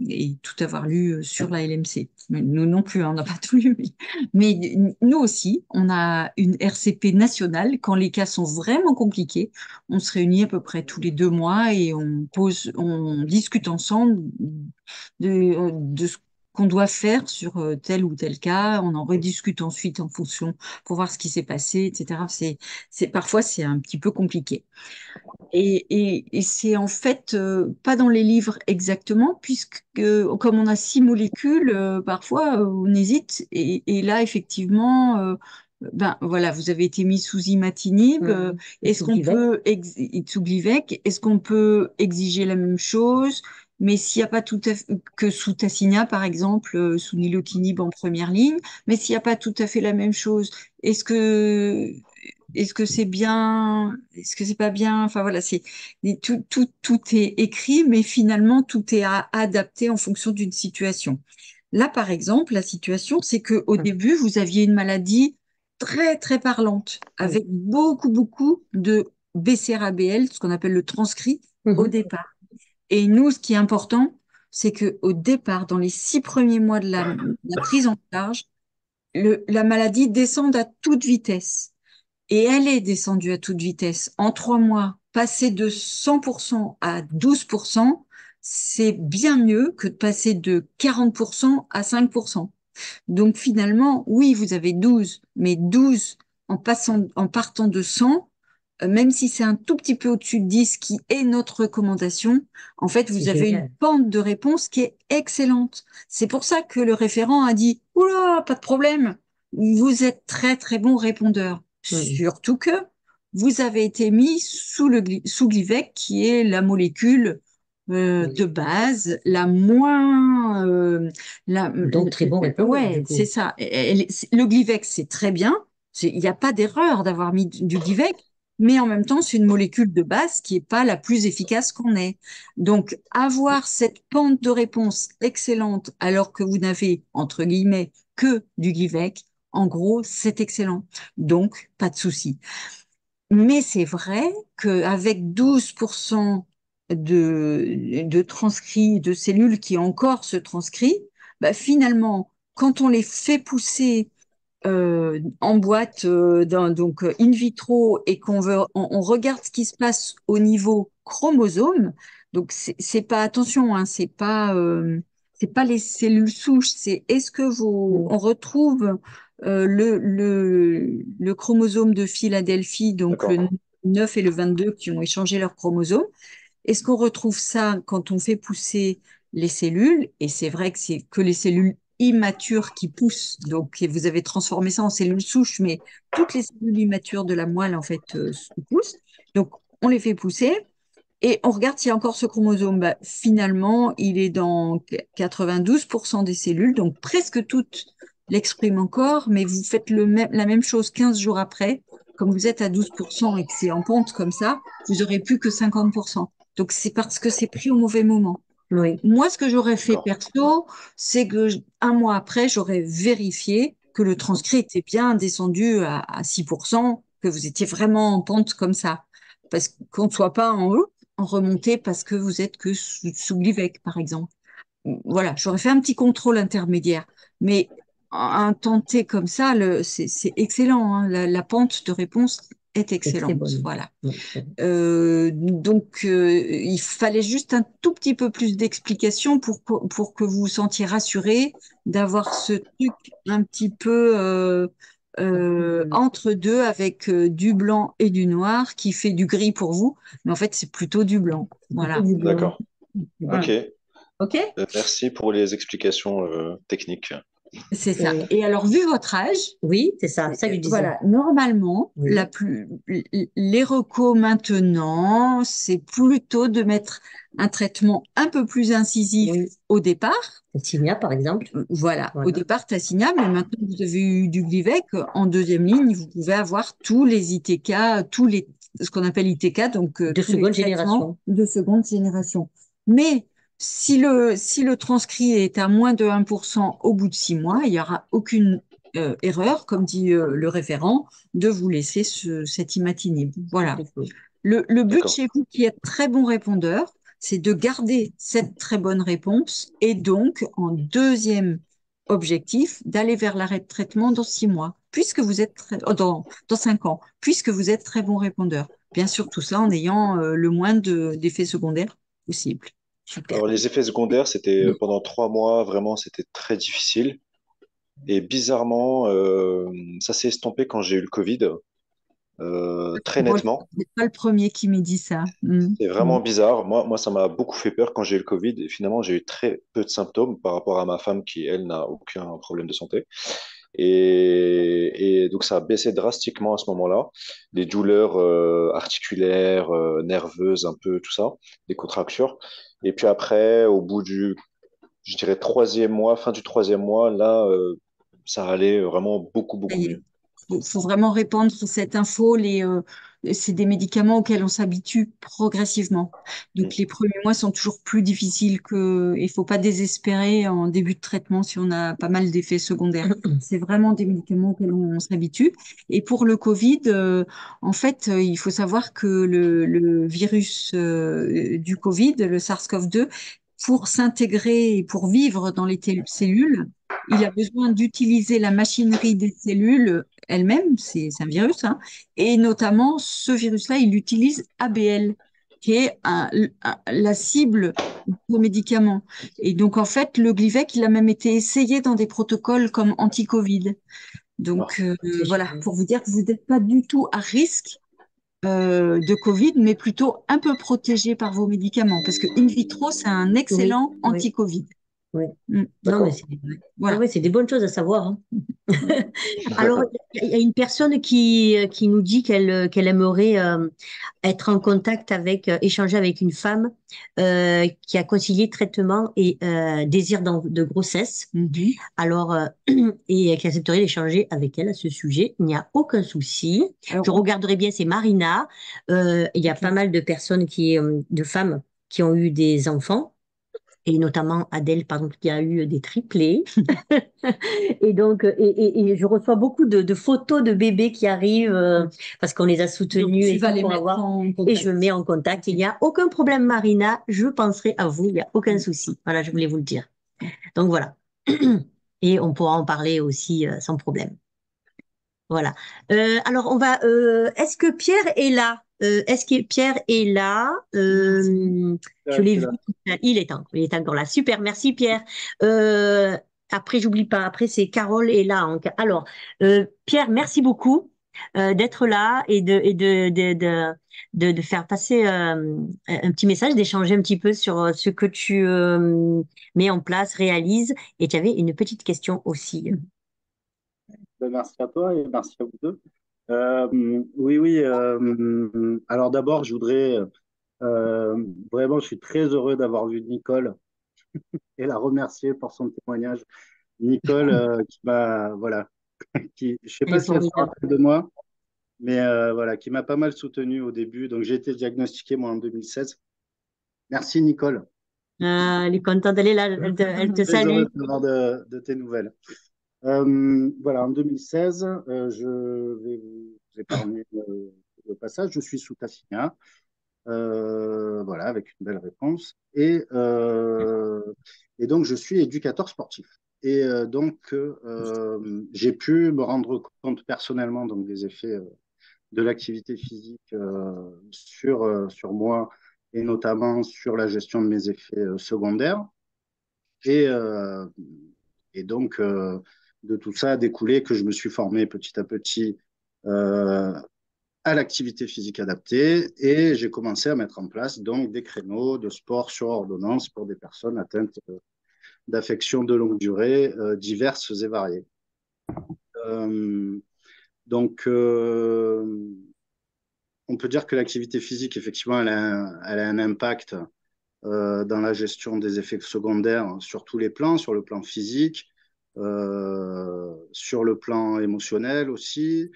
et tout avoir lu sur la LMC. Mais nous non plus, hein, on n'a pas tout lu. Mais nous aussi, on a une RCP nationale. Quand les cas sont vraiment compliqués, on se réunit à peu près tous les 2 mois et on discute ensemble de ce qu'on doit faire sur tel ou tel cas. On en rediscute ensuite en fonction pour voir ce qui s'est passé, etc. Parfois, c'est un petit peu compliqué. Et c'est en fait pas dans les livres exactement, puisque comme on a 6 molécules, parfois on hésite. Et là, effectivement, ben voilà, vous avez été mis sous imatinib. Est-ce qu'on peut sous Glivec, est-ce qu'on peut exiger la même chose? Mais s'il n'y a pas tout à fait, que sous Tasigna, par exemple, sous nilotinib en première ligne, mais s'il n'y a pas tout à fait la même chose, est-ce que est-ce que c'est bien, est-ce que c'est pas bien? Enfin voilà, tout est écrit, mais finalement tout est adapté en fonction d'une situation. Là, par exemple, la situation, c'est que au début, vous aviez une maladie très très parlante, avec beaucoup de BCR-ABL, ce qu'on appelle le transcrit, au départ. Et nous, ce qui est important, c'est que au départ, dans les 6 premiers mois de la prise en charge, la maladie descende à toute vitesse. Et elle est descendue à toute vitesse. En 3 mois, passer de 100% à 12%, c'est bien mieux que de passer de 40% à 5%. Donc finalement, oui, vous avez 12, mais 12 en partant de 100, même si c'est un tout petit peu au-dessus de 10, qui est notre recommandation, en fait, vous avez une pente de réponse qui est excellente. C'est pour ça que le référent a dit, oula, pas de problème, vous êtes très très bon répondeur. Surtout que vous avez été mis sous Glivec, qui est la molécule de base, la moins... Donc, très bon répondeur, ouais, c'est ça. Le Glivec, c'est très bien. Il n'y a pas d'erreur d'avoir mis du Glivec, mais en même temps, c'est une molécule de base qui n'est pas la plus efficace qu'on ait. Donc, avoir cette pente de réponse excellente alors que vous n'avez, entre guillemets, que du Glivec, en gros, c'est excellent. Donc, pas de souci. Mais c'est vrai qu'avec 12% de transcrits, de cellules qui encore se transcrivent, bah finalement, quand on les fait pousser en boîte, donc in vitro, et on regarde ce qui se passe au niveau chromosome, donc c'est pas, attention, hein, c'est pas les cellules souches, c'est est-ce que on retrouve le chromosome de Philadelphie, donc D'accord. le 9 et le 22 qui ont échangé leurs chromosomes. Est-ce qu'on retrouve ça quand on fait pousser les cellules? Et c'est vrai que c'est que les cellules immatures qui poussent. Donc, vous avez transformé ça en cellules souches, mais toutes les cellules immatures de la moelle, en fait, poussent. Donc, on les fait pousser et on regarde s'il y a encore ce chromosome. Bah, finalement, il est dans 92% des cellules, donc presque toutes l'expriment encore, mais vous faites la même chose 15 jours après. Comme vous êtes à 12% et que c'est en pente comme ça, vous aurez plus que 50%. Donc, c'est parce que c'est pris au mauvais moment. Oui. Moi, ce que j'aurais fait D'accord. perso, c'est que un mois après, j'aurais vérifié que le transcrit était bien descendu à 6%, que vous étiez vraiment en pente comme ça. Parce qu'on ne soit pas en remontée parce que vous êtes que sous Glivec, par exemple. Voilà, j'aurais fait un petit contrôle intermédiaire. Mais un tenté comme ça, c'est excellent, hein. La pente de réponse est C'est très excellente. bonne. Voilà. Oui, Donc, il fallait juste un tout petit peu plus d'explications pour que vous vous sentiez rassuré d'avoir ce truc un petit peu entre deux avec du blanc et du noir qui fait du gris pour vous, mais en fait, c'est plutôt du blanc. plutôt Voilà. du blanc. D'accord. Voilà. Ok. OK? Merci pour les explications techniques. C'est ça. Et Et alors, vu votre âge, oui, c'est ça que je disais. voilà, normalement, Oui. les recos maintenant, c'est plutôt de mettre un traitement un peu plus incisif Oui. au départ. Signa, par exemple. Voilà, au Voilà. départ, Tassinia, mais maintenant que vous avez eu du Glivec, en deuxième ligne, vous pouvez avoir tous les ITK, ce qu'on appelle ITK, donc De tous les seconde traitements génération. de seconde génération. Mais si le transcrit est à moins de 1% au bout de 6 mois, il n'y aura aucune erreur, comme dit le référent, de vous laisser cet imatinib. Voilà. Le but D'accord. chez vous qui êtes très bon répondeur, c'est de garder cette très bonne réponse et donc, en deuxième objectif, d'aller vers l'arrêt de traitement dans 6 mois, puisque vous êtes dans 5 ans, puisque vous êtes très bon répondeur. Bien sûr, tout ça en ayant le moins d'effets secondaires possible. Super. Alors, les effets secondaires, c'était pendant 3 mois, vraiment, c'était très difficile. Et bizarrement, ça s'est estompé quand j'ai eu le Covid, très Bon, nettement. vous n'êtes pas le premier qui me dit ça. C'est vraiment bizarre. Moi, ça m'a beaucoup fait peur quand j'ai eu le Covid. Et finalement, j'ai eu très peu de symptômes par rapport à ma femme qui, elle, n'a aucun problème de santé. Et donc, ça a baissé drastiquement à ce moment-là. Les douleurs articulaires, nerveuses, un peu, tout ça, les contractures. Et puis après, au bout du, je dirais, troisième mois, fin du troisième mois, là, ça allait vraiment beaucoup, Ça beaucoup y est. mieux. Faut vraiment répandre cette info. C'est des médicaments auxquels on s'habitue progressivement. Donc, Mm. les premiers mois sont toujours plus difficiles il faut pas désespérer en début de traitement si on a pas mal d'effets secondaires. C'est vraiment des médicaments auxquels on s'habitue. Et pour le Covid, en fait, il faut savoir que le virus du Covid, le SARS-CoV-2, pour s'intégrer et pour vivre dans les cellules, il a besoin d'utiliser la machinerie des cellules elles-mêmes, c'est un virus, hein, et notamment ce virus-là, il utilise ABL, qui est la cible du médicament. Et donc, en fait, le Glivec, il a même été essayé dans des protocoles comme anti-Covid. Ah, Donc, C'est voilà, génial. pour vous dire que vous n'êtes pas du tout à risque de Covid, mais plutôt un peu protégé par vos médicaments, parce que in vitro, c'est un Oui, excellent oui, anti-Covid. oui. Mm. Non, mais d'accord. c'est ah Voilà. ouais, c'est des bonnes choses à savoir, hein. Alors, il y a une personne qui nous dit qu'elle aimerait être en contact avec, échanger avec une femme qui a concilié traitement et désir de grossesse. Mhm. Alors, et qui accepterait d'échanger avec elle à ce sujet. Il n'y a aucun souci. Je Alors, regarderai bien, c'est Marina. Il y a ok. pas mal de personnes de femmes qui ont eu des enfants. Et notamment Adèle, par exemple, qui a eu des triplés. Et donc, et je reçois beaucoup de photos de bébés qui arrivent parce qu'on les a Donc, soutenus tu et vas tout les pour mettre avoir. en Et je contact. mets en contact. Il n'y a aucun problème, Marina. Je penserai à vous. Il n'y a aucun souci. Voilà, je voulais vous le dire. Donc voilà. Et on pourra en parler aussi sans problème. Voilà. Alors, on va. Est-ce que Pierre est là? Est-ce que Pierre est là? Je l'ai vu. Il est encore là. Super. Merci, Pierre. Euh, Après, j'oublie pas. Après, c'est Carole est là. Alors, Pierre, merci beaucoup d'être là et de faire passer un petit message, d'échanger un petit peu sur ce que tu mets en place, réalises. Et tu avais une petite question aussi. Ben, merci à toi et merci à vous deux. Oui, oui. Alors d'abord, je voudrais vraiment, je suis très heureux d'avoir vu Nicole et la remercier pour son témoignage. Nicole, qui m'a, voilà, je sais Elle pas est si elle se formidable. rappelle de moi, mais voilà, qui m'a pas mal soutenu au début. Donc j'ai été diagnostiqué moi en 2016. Merci Nicole. Elle est contente, elle est là, elle te Très salue. heureux de tes nouvelles. Voilà, en 2016, je vais vous épargner le passage. Je suis sous Tassigna, voilà, avec une belle réponse. Et donc, je suis éducateur sportif. Et donc, j'ai pu me rendre compte personnellement donc, des effets de l'activité physique sur moi et notamment sur la gestion de mes effets secondaires. Et, euh, et donc, de tout ça a découlé que je me suis formé petit à petit euh, à l'activité physique adaptée et j'ai commencé à mettre en place donc des créneaux de sport sur ordonnance pour des personnes atteintes d'affections de longue durée diverses et variées. Euh, donc, on peut dire que l'activité physique, effectivement, elle a un impact dans la gestion des effets secondaires sur tous les plans, sur le plan physique, sur le plan émotionnel aussi,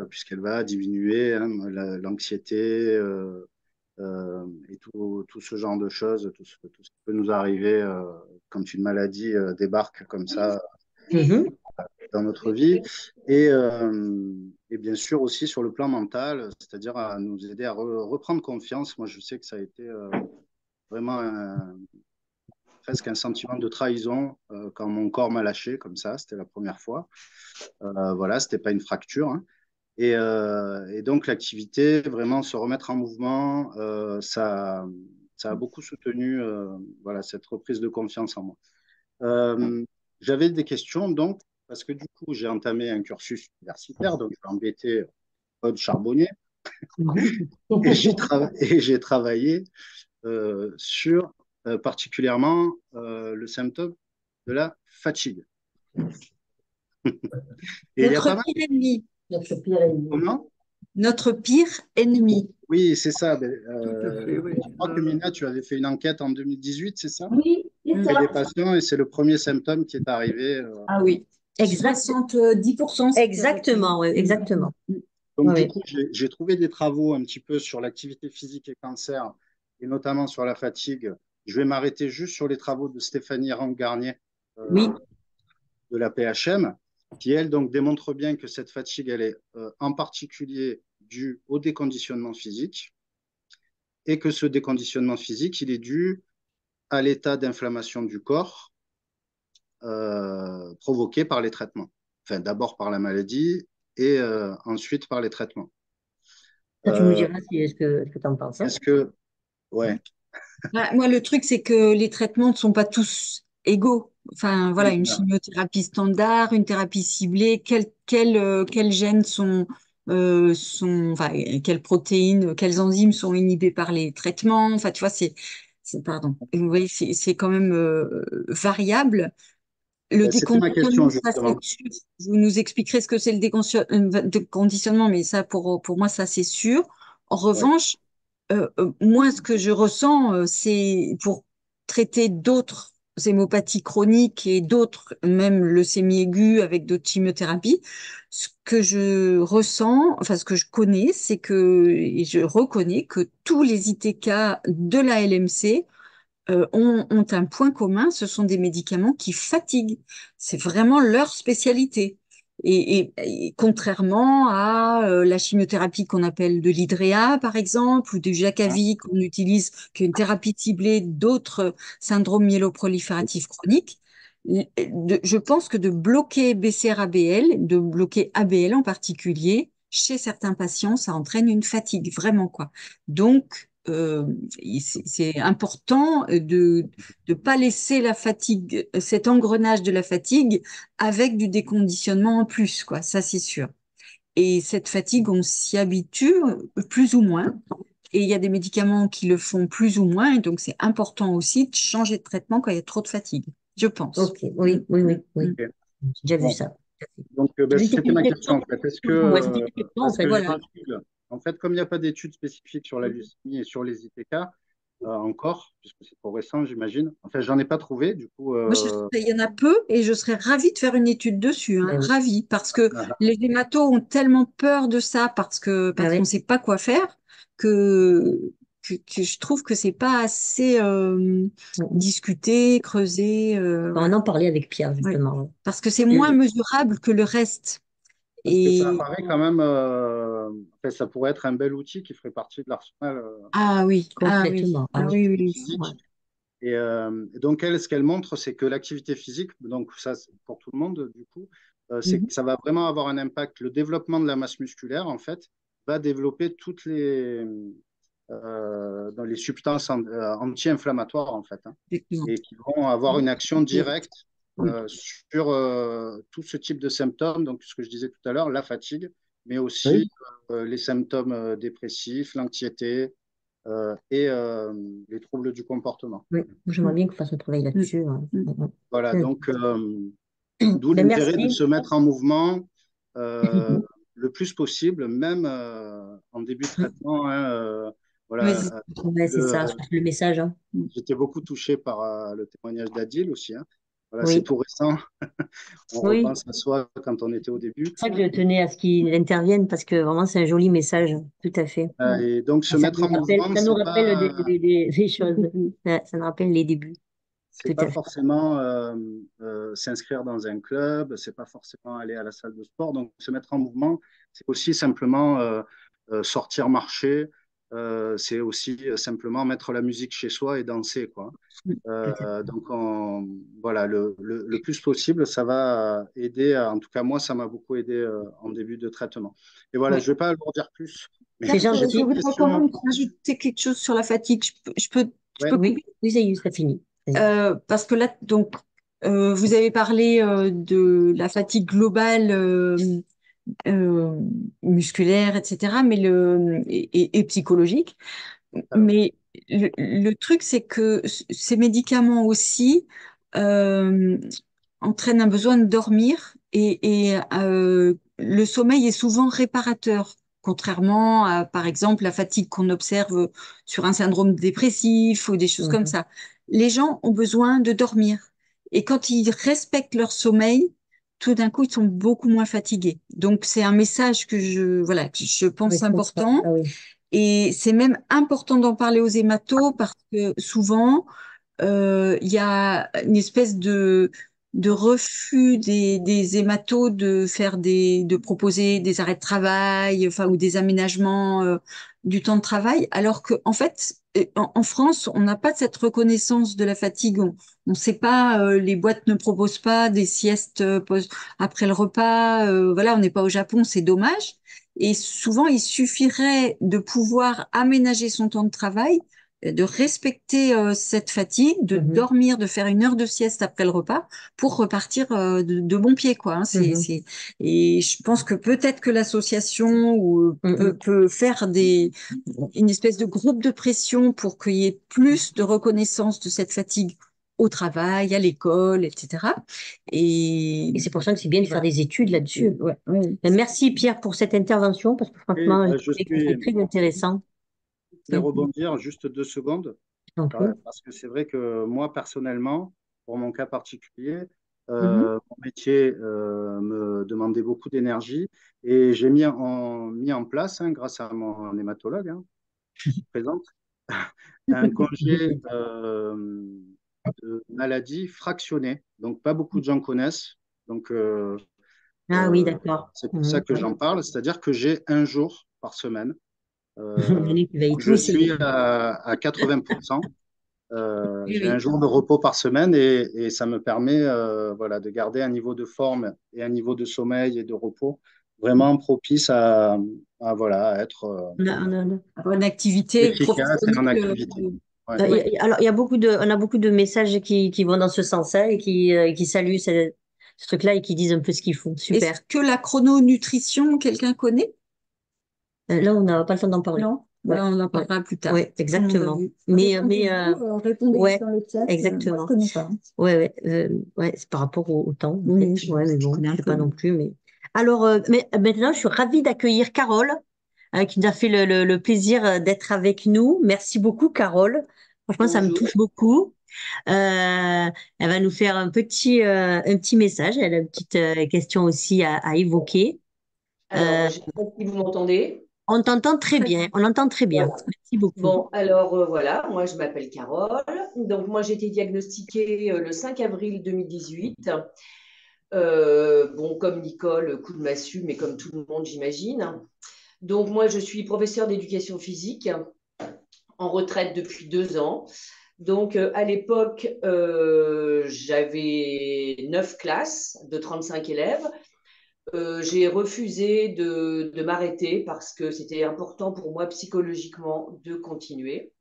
puisqu'elle va diminuer hein, l'anxiété et tout ce genre de choses, tout ce qui peut nous arriver quand une maladie débarque comme ça Mhm. dans notre vie. Et bien sûr aussi sur le plan mental, c'est-à-dire à nous aider à reprendre confiance. Moi, je sais que ça a été vraiment presque un sentiment de trahison quand mon corps m'a lâché comme ça. C'était la première fois. Voilà, c'était pas une fracture. Hein. Et donc l'activité, vraiment se remettre en mouvement, ça a beaucoup soutenu voilà, cette reprise de confiance en moi. Euh, J'avais des questions donc, parce que du coup, j'ai entamé un cursus universitaire, donc je vais embêter Aude Charbonnier, Mhm. et j'ai travaillé sur particulièrement le symptôme de la fatigue. Et il y a Notre pas mal. pire ennemi. Notre pire ennemi. Comment? Notre pire ennemi. Oui, c'est ça. Ben, Tout à fait, oui. je crois que Mina, tu avais fait une enquête en 2018, c'est ça? Oui, c'est Mm. Et des ça. patients, et c'est le premier symptôme qui est arrivé. Ah oui. Exact. 70%. Exactement, oui, exactement. Donc, du Oui. coup, j'ai trouvé des travaux un petit peu sur l'activité physique et cancer, et notamment sur la fatigue. Je vais m'arrêter juste sur les travaux de Stéphanie Rang-Garnier Oui. de la PHM, qui, elle, donc, démontre bien que cette fatigue, elle est en particulier due au déconditionnement physique, et que ce déconditionnement physique, il est dû à l'état d'inflammation du corps provoqué par les traitements. Enfin, d'abord par la maladie et ensuite par les traitements. Ça, tu me Euh, diras si est-ce que tu en penses. Hein. Est-ce que, ouais, Bah, moi, le truc, c'est que les traitements ne sont pas tous égaux. Enfin, voilà, oui, une voilà. chimiothérapie standard, une thérapie ciblée, quels gènes enfin, quelles protéines, quelles enzymes sont inhibées par les traitements. Enfin, tu vois, pardon. Vous voyez, c'est quand même variable. Le Ben, c'était ma question déconditionnement, ça c'est justement. sûr. Vous nous expliquerez ce que c'est le déconditionnement, mais ça, pour moi, ça c'est sûr. En Ouais. revanche, moi, ce que je ressens, c'est pour traiter d'autres hémopathies chroniques et d'autres, même leucémie aiguë avec d'autres chimiothérapies, ce que je ressens, enfin ce que je connais, c'est que, et je reconnais que tous les ITK de la LMC ont un point commun, ce sont des médicaments qui fatiguent. C'est vraiment leur spécialité. Et contrairement à la chimiothérapie qu'on appelle de l'hydréa, par exemple, ou du Jakavi qu'on utilise, qui est une thérapie ciblée d'autres syndromes myéloprolifératifs chroniques, je pense que de bloquer BCR-ABL, de bloquer ABL en particulier, chez certains patients, ça entraîne une fatigue, vraiment, quoi. Donc, c'est important de ne pas laisser la fatigue, cet engrenage de la fatigue avec du déconditionnement en plus, quoi. Ça, c'est sûr. Et cette fatigue, on s'y habitue plus ou moins. Et il y a des médicaments qui le font plus ou moins. Et donc, c'est important aussi de changer de traitement quand il y a trop de fatigue, je pense. Ok, oui, oui, oui, oui. Mm. Ok. J'ai déjà vu Bon. ça. Donc, ben, C'était c'était une ma question question. en fait. Ouais, c'était une question, en Parce fait. que Voilà. en fait, comme il n'y a pas d'études spécifiques sur la leucémie et sur les ITK encore, puisque c'est trop récent, j'imagine. Enfin, j'en ai pas trouvé. Du coup, Moi, il y en a peu et je serais ravie de faire une étude dessus, hein, Ben oui. ravie, parce que ah, les hématos ont tellement peur de ça Ah parce qu'on ne oui. sait pas quoi faire que, que je trouve que c'est pas assez discuté, creusé, On voilà. en parlait avec Pierre, Ouais. justement. Parce que c'est et moins mesurable que le reste. parce que ça Et apparaît quand même, enfin, ça pourrait être un bel outil qui ferait partie de l'arsenal ah oui, ah oui, Complètement. Ah ah oui. oui, d'activité oui, ouais. physique. Et donc, elle, ce qu'elle montre, c'est que l'activité physique, donc ça, c'est pour tout le monde, du coup, c'est Mhm. que ça va vraiment avoir un impact. Le développement de la masse musculaire, en fait, va développer toutes dans les substances anti-inflammatoires, en fait, hein, Effectivement. et qui vont avoir une action Oui, directe oui. sur tout ce type de symptômes. Donc, ce que je disais tout à l'heure, la fatigue, mais Oui, aussi les symptômes dépressifs, l'anxiété et les troubles du comportement. oui. J'aimerais bien qu'on fasse un travail Mm, là-dessus. Ouais. mm. Voilà, Mm. donc d'où Ben, l'intérêt de merci. se mettre en mouvement le plus possible, même en début de traitement, hein, Oui, voilà, Ouais, c'est ça, je passe le message. Hein. j'étais beaucoup touché par le témoignage d'Adil aussi. Hein. Voilà, c'est Oui, tout récent. On oui. repense à soi quand on était au début. C'est pour ça que je tenais à ce qu'il intervienne parce que vraiment, c'est un joli message. Tout à fait. Et donc, se mettre en mouvement, Ça nous rappelle des choses. Ouais, ça nous rappelle les débuts. c'est Tout pas à fait. forcément s'inscrire dans un club, c'est pas forcément aller à la salle de sport. Donc, se mettre en mouvement, c'est aussi simplement sortir marcher. C'est aussi simplement mettre la musique chez soi et danser, quoi. Tout à fait. Donc, voilà, le plus possible, ça va aider. En tout cas, moi, ça m'a beaucoup aidé en début de traitement. Et voilà, oui. je vais pas alourdir plus, mais C'est Je j'ai gentil. une voudrais quand question. même rajouter quelque chose sur la fatigue. Je Ouais, peux Oui, couper oui, ça y est, ça finit. Vas-y. parce que là, donc, vous avez parlé de la fatigue globale euh, musculaire, etc., mais et psychologique. alors, Mais le truc, c'est que ces médicaments aussi euh, entraînent un besoin de dormir et le sommeil est souvent réparateur, contrairement à, par exemple, la fatigue qu'on observe sur un syndrome dépressif ou des choses comme Mhm. ça. Les gens ont besoin de dormir et quand ils respectent leur sommeil, tout d'un coup, ils sont beaucoup moins fatigués. Donc, c'est un message voilà, que je Oui, pense je comprends. important. Ah oui. Et c'est même important d'en parler aux hématos parce que souvent, il y a une espèce de refus des hématos de de proposer des arrêts de travail, enfin, ou des aménagements, du temps de travail, alors que, en fait, en France, on n'a pas cette reconnaissance de la fatigue. On sait pas, les boîtes ne proposent pas des siestes après le repas. Voilà, on n'est pas au Japon, c'est dommage. Et souvent, il suffirait de pouvoir aménager son temps de travail, de respecter cette fatigue, de Mhm. dormir, de faire une heure de sieste après le repas pour repartir de bon pied, quoi. Hein. Mhm. Et je pense que peut-être que l'association Mhm. peut faire une espèce de groupe de pression pour qu'il y ait plus de reconnaissance de cette fatigue au travail, à l'école, etc. Et Et c'est pour ça que c'est bien de faire voilà. des études là-dessus. Ouais, ouais. Merci Pierre pour cette intervention parce que et, franchement, je je trouvais que c'était suis, très intéressant. je vais rebondir juste 2 secondes. Je t'en prie. Parce que c'est vrai que moi, personnellement, pour mon cas particulier, Mhm. mon métier me demandait beaucoup d'énergie et j'ai mis en place, hein, grâce à mon hématologue qui se présente, un congé de maladie fractionné. Donc, pas beaucoup de gens connaissent. Donc, Ah oui, euh, d'accord. c'est pour ça Mhm. que j'en parle. C'est-à-dire que j'ai un jour par semaine. Allez, tu vas y Je tout essayer. suis à 80%. Oui, J'ai un oui. jour de repos par semaine et ça me permet voilà, de garder un niveau de forme et un niveau de sommeil et de repos vraiment propice voilà, à être Avoir une activité efficace et en professionnelle. activité. Ouais. Ouais. Alors, il y a on a beaucoup de messages qui vont dans ce sens-là et qui saluent ce truc-là et qui disent un peu ce qu'ils font. Est-ce Super. que la chrononutrition, quelqu'un connaît? Là, on n'a pas le temps d'en parler. Non? Ouais, Ben, on en ouais, parlera plus tard. ouais, Tout le monde a exactement. vu. Répondez Ouais, dans le chat. Moi, je exactement. connais pas. Ouais, ouais, ouais, c'est par rapport au temps, en Oui, fait. Ouais, mais je bon, connais je un sais peu. pas non plus, mais. Alors, mais maintenant, je suis ravie d'accueillir Carole, qui nous a fait le plaisir d'être avec nous. Merci beaucoup, Carole. Franchement, ça me touche Bonjour. beaucoup. Elle va nous faire un petit message. Elle a une petite question aussi à évoquer. Alors, Euh, je ne sais pas si vous m'entendez. on t'entend très bien. On entend très bien. Ouais. Merci beaucoup. Bon, alors voilà, moi je m'appelle Carole. Donc, moi j'ai été diagnostiquée le 5 avril 2018. Bon, comme Nicole, coup de massue, mais comme tout le monde, j'imagine. Donc, moi je suis professeure d'éducation physique en retraite depuis 2 ans. Donc, à l'époque, j'avais 9 classes de 35 élèves. J'ai refusé de m'arrêter parce que c'était important pour moi psychologiquement de continuer.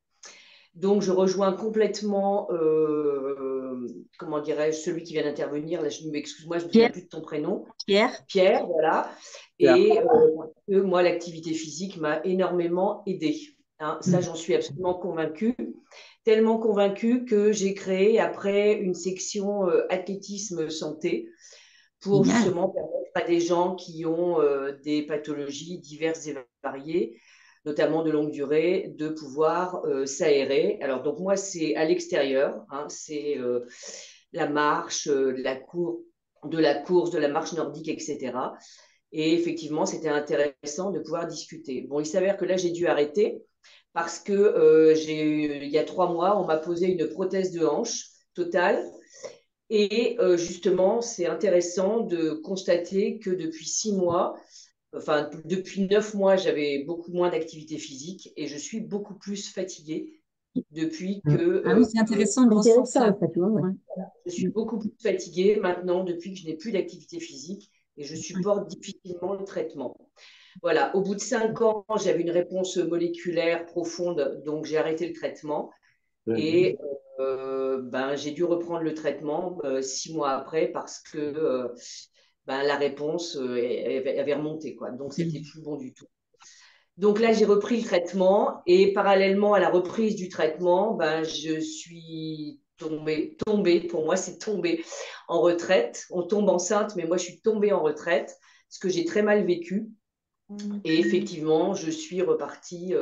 Donc, je rejoins complètement, comment dirais-je, celui qui vient d'intervenir. Là, excuse-moi, je ne me souviens Pierre, plus de ton prénom. Pierre. Pierre, voilà. Et moi, l'activité physique m'a énormément aidée. Hein. Ça, j'en suis absolument convaincue. Tellement convaincue que j'ai créé après une section athlétisme santé pour justement permettre à des gens qui ont des pathologies diverses et variées, notamment de longue durée, de pouvoir s'aérer. Alors, donc moi, c'est à l'extérieur, hein, c'est la marche, de la course, de la marche nordique, etc. Et effectivement, c'était intéressant de pouvoir discuter. Bon, il s'avère que là, j'ai dû arrêter parce que il y a 3 mois, on m'a posé une prothèse de hanche totale. Et justement, c'est intéressant de constater que depuis 6 mois, enfin depuis 9 mois, j'avais beaucoup moins d'activité physique et je suis beaucoup plus fatiguée depuis que Ah oui, c'est intéressant dans ce sens-là. tu vois, ouais. je suis beaucoup plus fatiguée maintenant depuis que je n'ai plus d'activité physique et je supporte difficilement le traitement. Voilà, au bout de 5 ans, j'avais une réponse moléculaire profonde, donc j'ai arrêté le traitement. Et j'ai dû reprendre le traitement 6 mois après parce que la réponse avait remonté, quoi. Donc, c'était plus bon du tout. Donc là, j'ai repris le traitement et parallèlement à la reprise du traitement, je suis tombée, pour moi, c'est tomber en retraite. On tombe enceinte, mais moi, je suis tombée en retraite, ce que j'ai très mal vécu. Et effectivement, je suis repartie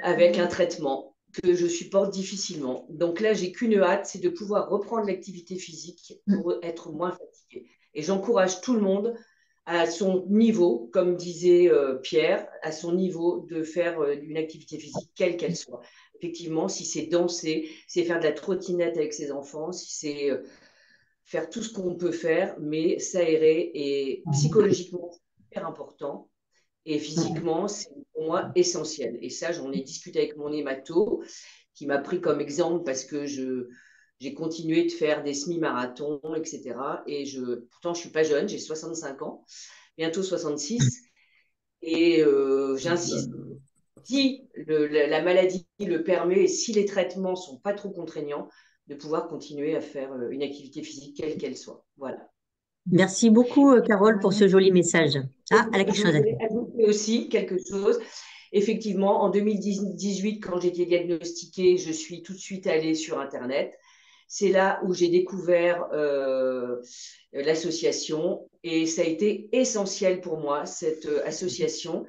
avec un traitement que je supporte difficilement. Donc là, j'ai qu'une hâte, c'est de pouvoir reprendre l'activité physique pour être moins fatiguée. Et j'encourage tout le monde à son niveau, comme disait Pierre, à son niveau de faire une activité physique, quelle qu'elle soit. Effectivement, si c'est danser, c'est faire de la trottinette avec ses enfants, si c'est faire tout ce qu'on peut faire, mais s'aérer et psychologiquement, c'est hyper important. Et physiquement, c'est pour moi essentiel. Et ça, j'en ai discuté avec mon hémato, qui m'a pris comme exemple parce que j'ai continué de faire des semi-marathons, etc. Et pourtant, je ne suis pas jeune, j'ai 65 ans, bientôt 66. Et j'insiste, si la maladie le permet et si les traitements ne sont pas trop contraignants, de pouvoir continuer à faire une activité physique, quelle qu'elle soit. Voilà. Merci beaucoup, Carole, pour ce joli message. Ah, elle a quelque Je chose à dire. voudrais ajouter aussi quelque chose. Effectivement, en 2018, quand j'ai été diagnostiquée, je suis tout de suite allée sur Internet. C'est là où j'ai découvert l'association et ça a été essentiel pour moi, cette association.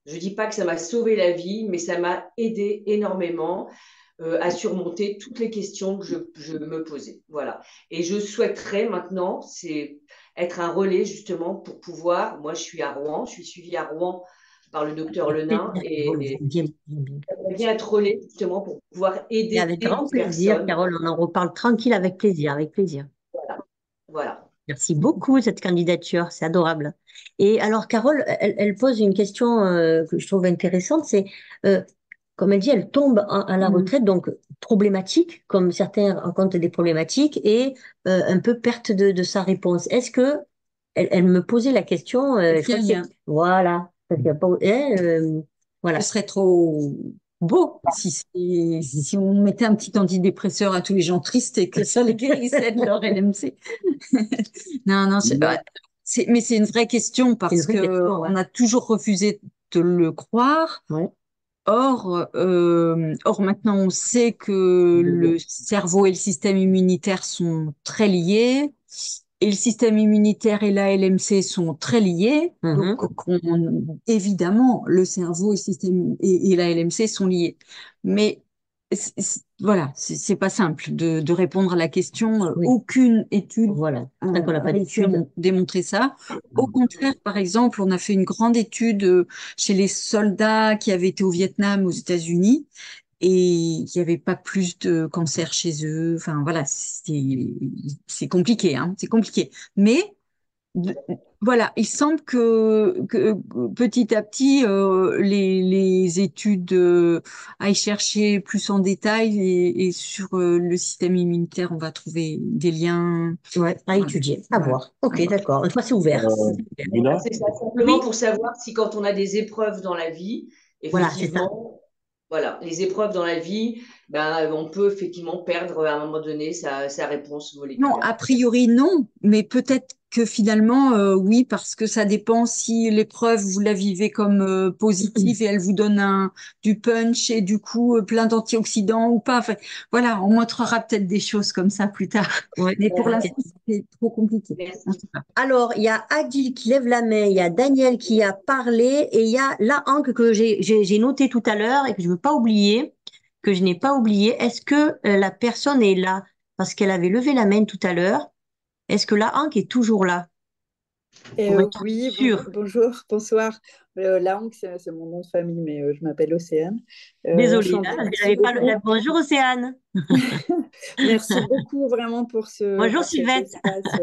Je ne dis pas que ça m'a sauvé la vie, mais ça m'a aidé énormément à surmonter toutes les questions que je me posais. Voilà. Et je souhaiterais maintenant, c'est être un relais justement pour pouvoir, moi je suis à Rouen, je suis suivie à Rouen par le docteur Lenain et j'aimerais bien être relais justement pour pouvoir Et aider avec des grand plaisir, personnes. Carole, on en reparle tranquille avec plaisir, avec plaisir. Voilà. Merci beaucoup cette candidature, c'est adorable. Et alors, Carole, elle pose une question que je trouve intéressante, c'est, comme elle dit, elle tombe à la retraite, donc problématique, comme certains rencontrent des problématiques, et un peu perte de sa réponse. Est-ce que, elle me posait la question, je crois que voilà, parce qu'il y a pas, voilà. Ce serait trop beau si on mettait un petit antidépresseur à tous les gens tristes et que ça les guérissait de leur LMC. Non, mais c'est une vraie question parce qu'on a toujours refusé de le croire. Ouais. Or, maintenant, on sait que le cerveau et le système immunitaire sont très liés. Et le système immunitaire et la LMC sont très liés. Donc, évidemment, le cerveau et, le système, et la LMC sont liés. Mais voilà, c'est pas simple de répondre à la question. Oui. Aucune étude Voilà. n'a réussi à démontrer ça. Au contraire, par exemple, on a fait une grande étude chez les soldats qui avaient été au Vietnam, aux États-Unis, et il n'y avait pas plus de cancer chez eux. Enfin, voilà, c'est compliqué, hein, c'est compliqué. Mais voilà, il semble que petit à petit, les études aillent chercher plus en détail et sur le système immunitaire, on va trouver des liens. Ouais, à étudier, à voir. Ok, d'accord. Une fois, c'est ouvert. C'est ça, simplement pour savoir si quand on a des épreuves dans la vie, effectivement, voilà, les épreuves dans la vie, ben, on peut effectivement perdre à un moment donné sa réponse Non, moléculaire. a priori non, mais peut-être que finalement oui, parce que ça dépend si l'épreuve vous la vivez comme positive et elle vous donne du punch et du coup plein d'antioxydants ou pas. Enfin, voilà, on montrera peut-être des choses comme ça plus tard. Ouais. Mais pour Bon, l'instant, c'est trop compliqué. On merci. sait pas. Alors, il y a Adil qui lève la main, il y a Daniel qui a parlé et il y a la Hank que j'ai noté tout à l'heure et que je veux pas oublier, que je n'ai pas oublié. Est-ce que la personne est là? Parce qu'elle avait levé la main tout à l'heure. Est-ce que la Hank est toujours là? Pour être Oui, sûr. bonjour, bonsoir. Laong, c'est mon nom de famille, mais je m'appelle Océane. Désolée, hein, Enchantée, parce que merci j'avais pas beaucoup. Bonjour Océane. Merci beaucoup vraiment Bonjour pour cet Sylvette. espace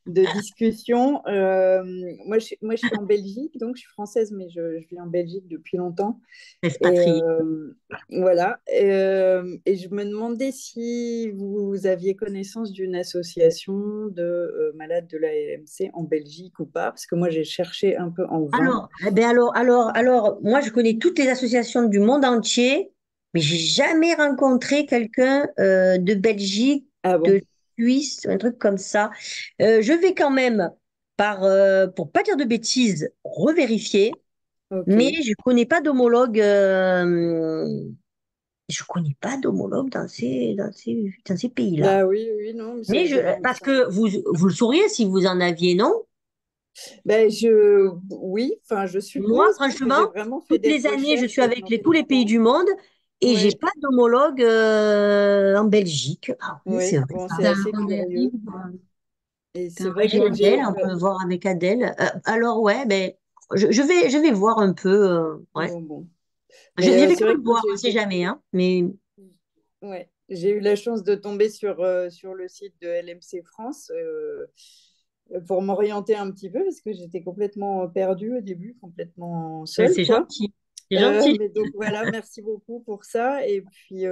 de discussion. Moi, je suis en Belgique, donc je suis française, mais je vis en Belgique depuis longtemps. Et Expatriée. voilà. Et je me demandais si vous aviez connaissance d'une association de malades de la l'AMC en Belgique ou pas, parce que moi, j'ai cherché un peu en vain. Moi, je connais toutes les associations du monde entier, mais j'ai jamais rencontré quelqu'un de Belgique, Ah bon? de Suisse, un truc comme ça. Je vais quand même, pour pas dire de bêtises, revérifier, mais Ok. je connais pas d'homologue dans ces pays-là. Ah oui, oui, non, mais Mais parce que vous le sauriez si vous en aviez, non? ben, oui, enfin, je Moi, suppose, parce que franchement, j'ai vraiment fait toutes des les années, je recherches suis et avec tous demandé les pays longtemps. du monde et j'ai Ouais, pas d'homologue en Belgique. Ah oui, c'est ouais, vrai bon, ça. c'est assez curieux. Et c'est Ouais, vrai j'ai que Adèle, on peut voir avec Adèle. Alors ouais, ben je vais voir un peu. Ouais, bon. Mais je vais c'est quand vrai même que moi, voir, on sait jamais, hein. Mais ouais, j'ai eu la chance de tomber sur le site de LMC France pour m'orienter un petit peu, parce que j'étais complètement perdue au début, complètement seule, c'est quoi. gentil, c'est gentil. Mais donc voilà, merci beaucoup pour ça. Et puis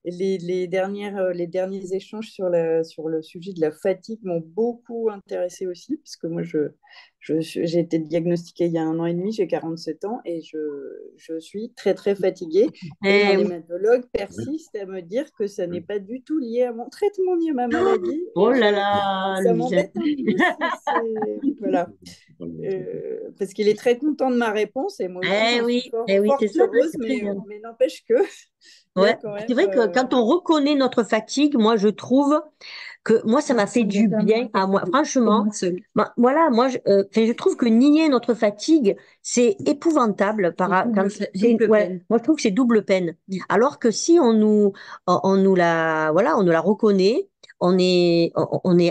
les derniers échanges sur le sujet de la fatigue m'ont beaucoup intéressée aussi, parce que moi j'ai été diagnostiquée il y a 1 an et demi, j'ai 47 ans et je suis très très fatiguée. Et mon Eh oui. hématologue persiste à me dire que ça n'est pas du tout lié à mon traitement ni à ma maladie. Oh là là, Ça Louisa. m'embête un peu. Voilà. Parce qu'il est très content de ma réponse et moi aussi j'en suis Eh oui, fort c'est ça, heureuse, c'est très bien. mais n'empêche que il y a Ouais, quand c'est même. vrai que quand on reconnaît notre fatigue, moi je trouve que moi ça m'a fait du bien à moi. Franchement, voilà, enfin, je trouve que nier notre fatigue, c'est épouvantable moi je trouve que c'est double peine. Alors que si on nous la, voilà, on nous la reconnaît, on est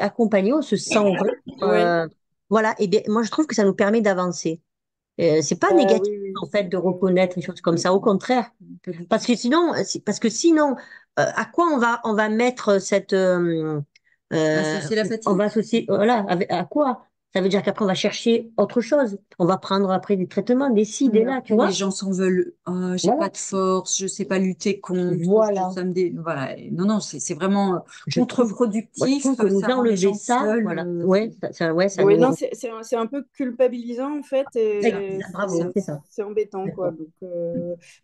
accompagné, on se sent vrai. Ouais. Voilà, et bien moi je trouve que ça nous permet d'avancer. C'est pas Ah négatif oui, oui. en fait de Oui, oui. reconnaître les choses comme ça, au contraire. Parce que sinon, à quoi on va mettre Associer la on fatigue. va associer, voilà, à quoi? Ça veut dire qu'après on va chercher autre chose. On va prendre après des traitements, des ci, des là, tu Les vois? gens s'en veulent. Oh, j'ai Voilà, pas de force, je sais pas lutter contre. voilà. Voilà. Non, non, c'est vraiment Je trouve, moi, je contre-productif. trouve que nous Ça rend les enlever gens ça, seuls. voilà. Ouais, ça Oui, non, nous. c'est un peu culpabilisant en fait, et Bravo, c'est ça. c'est embêtant quoi. Donc,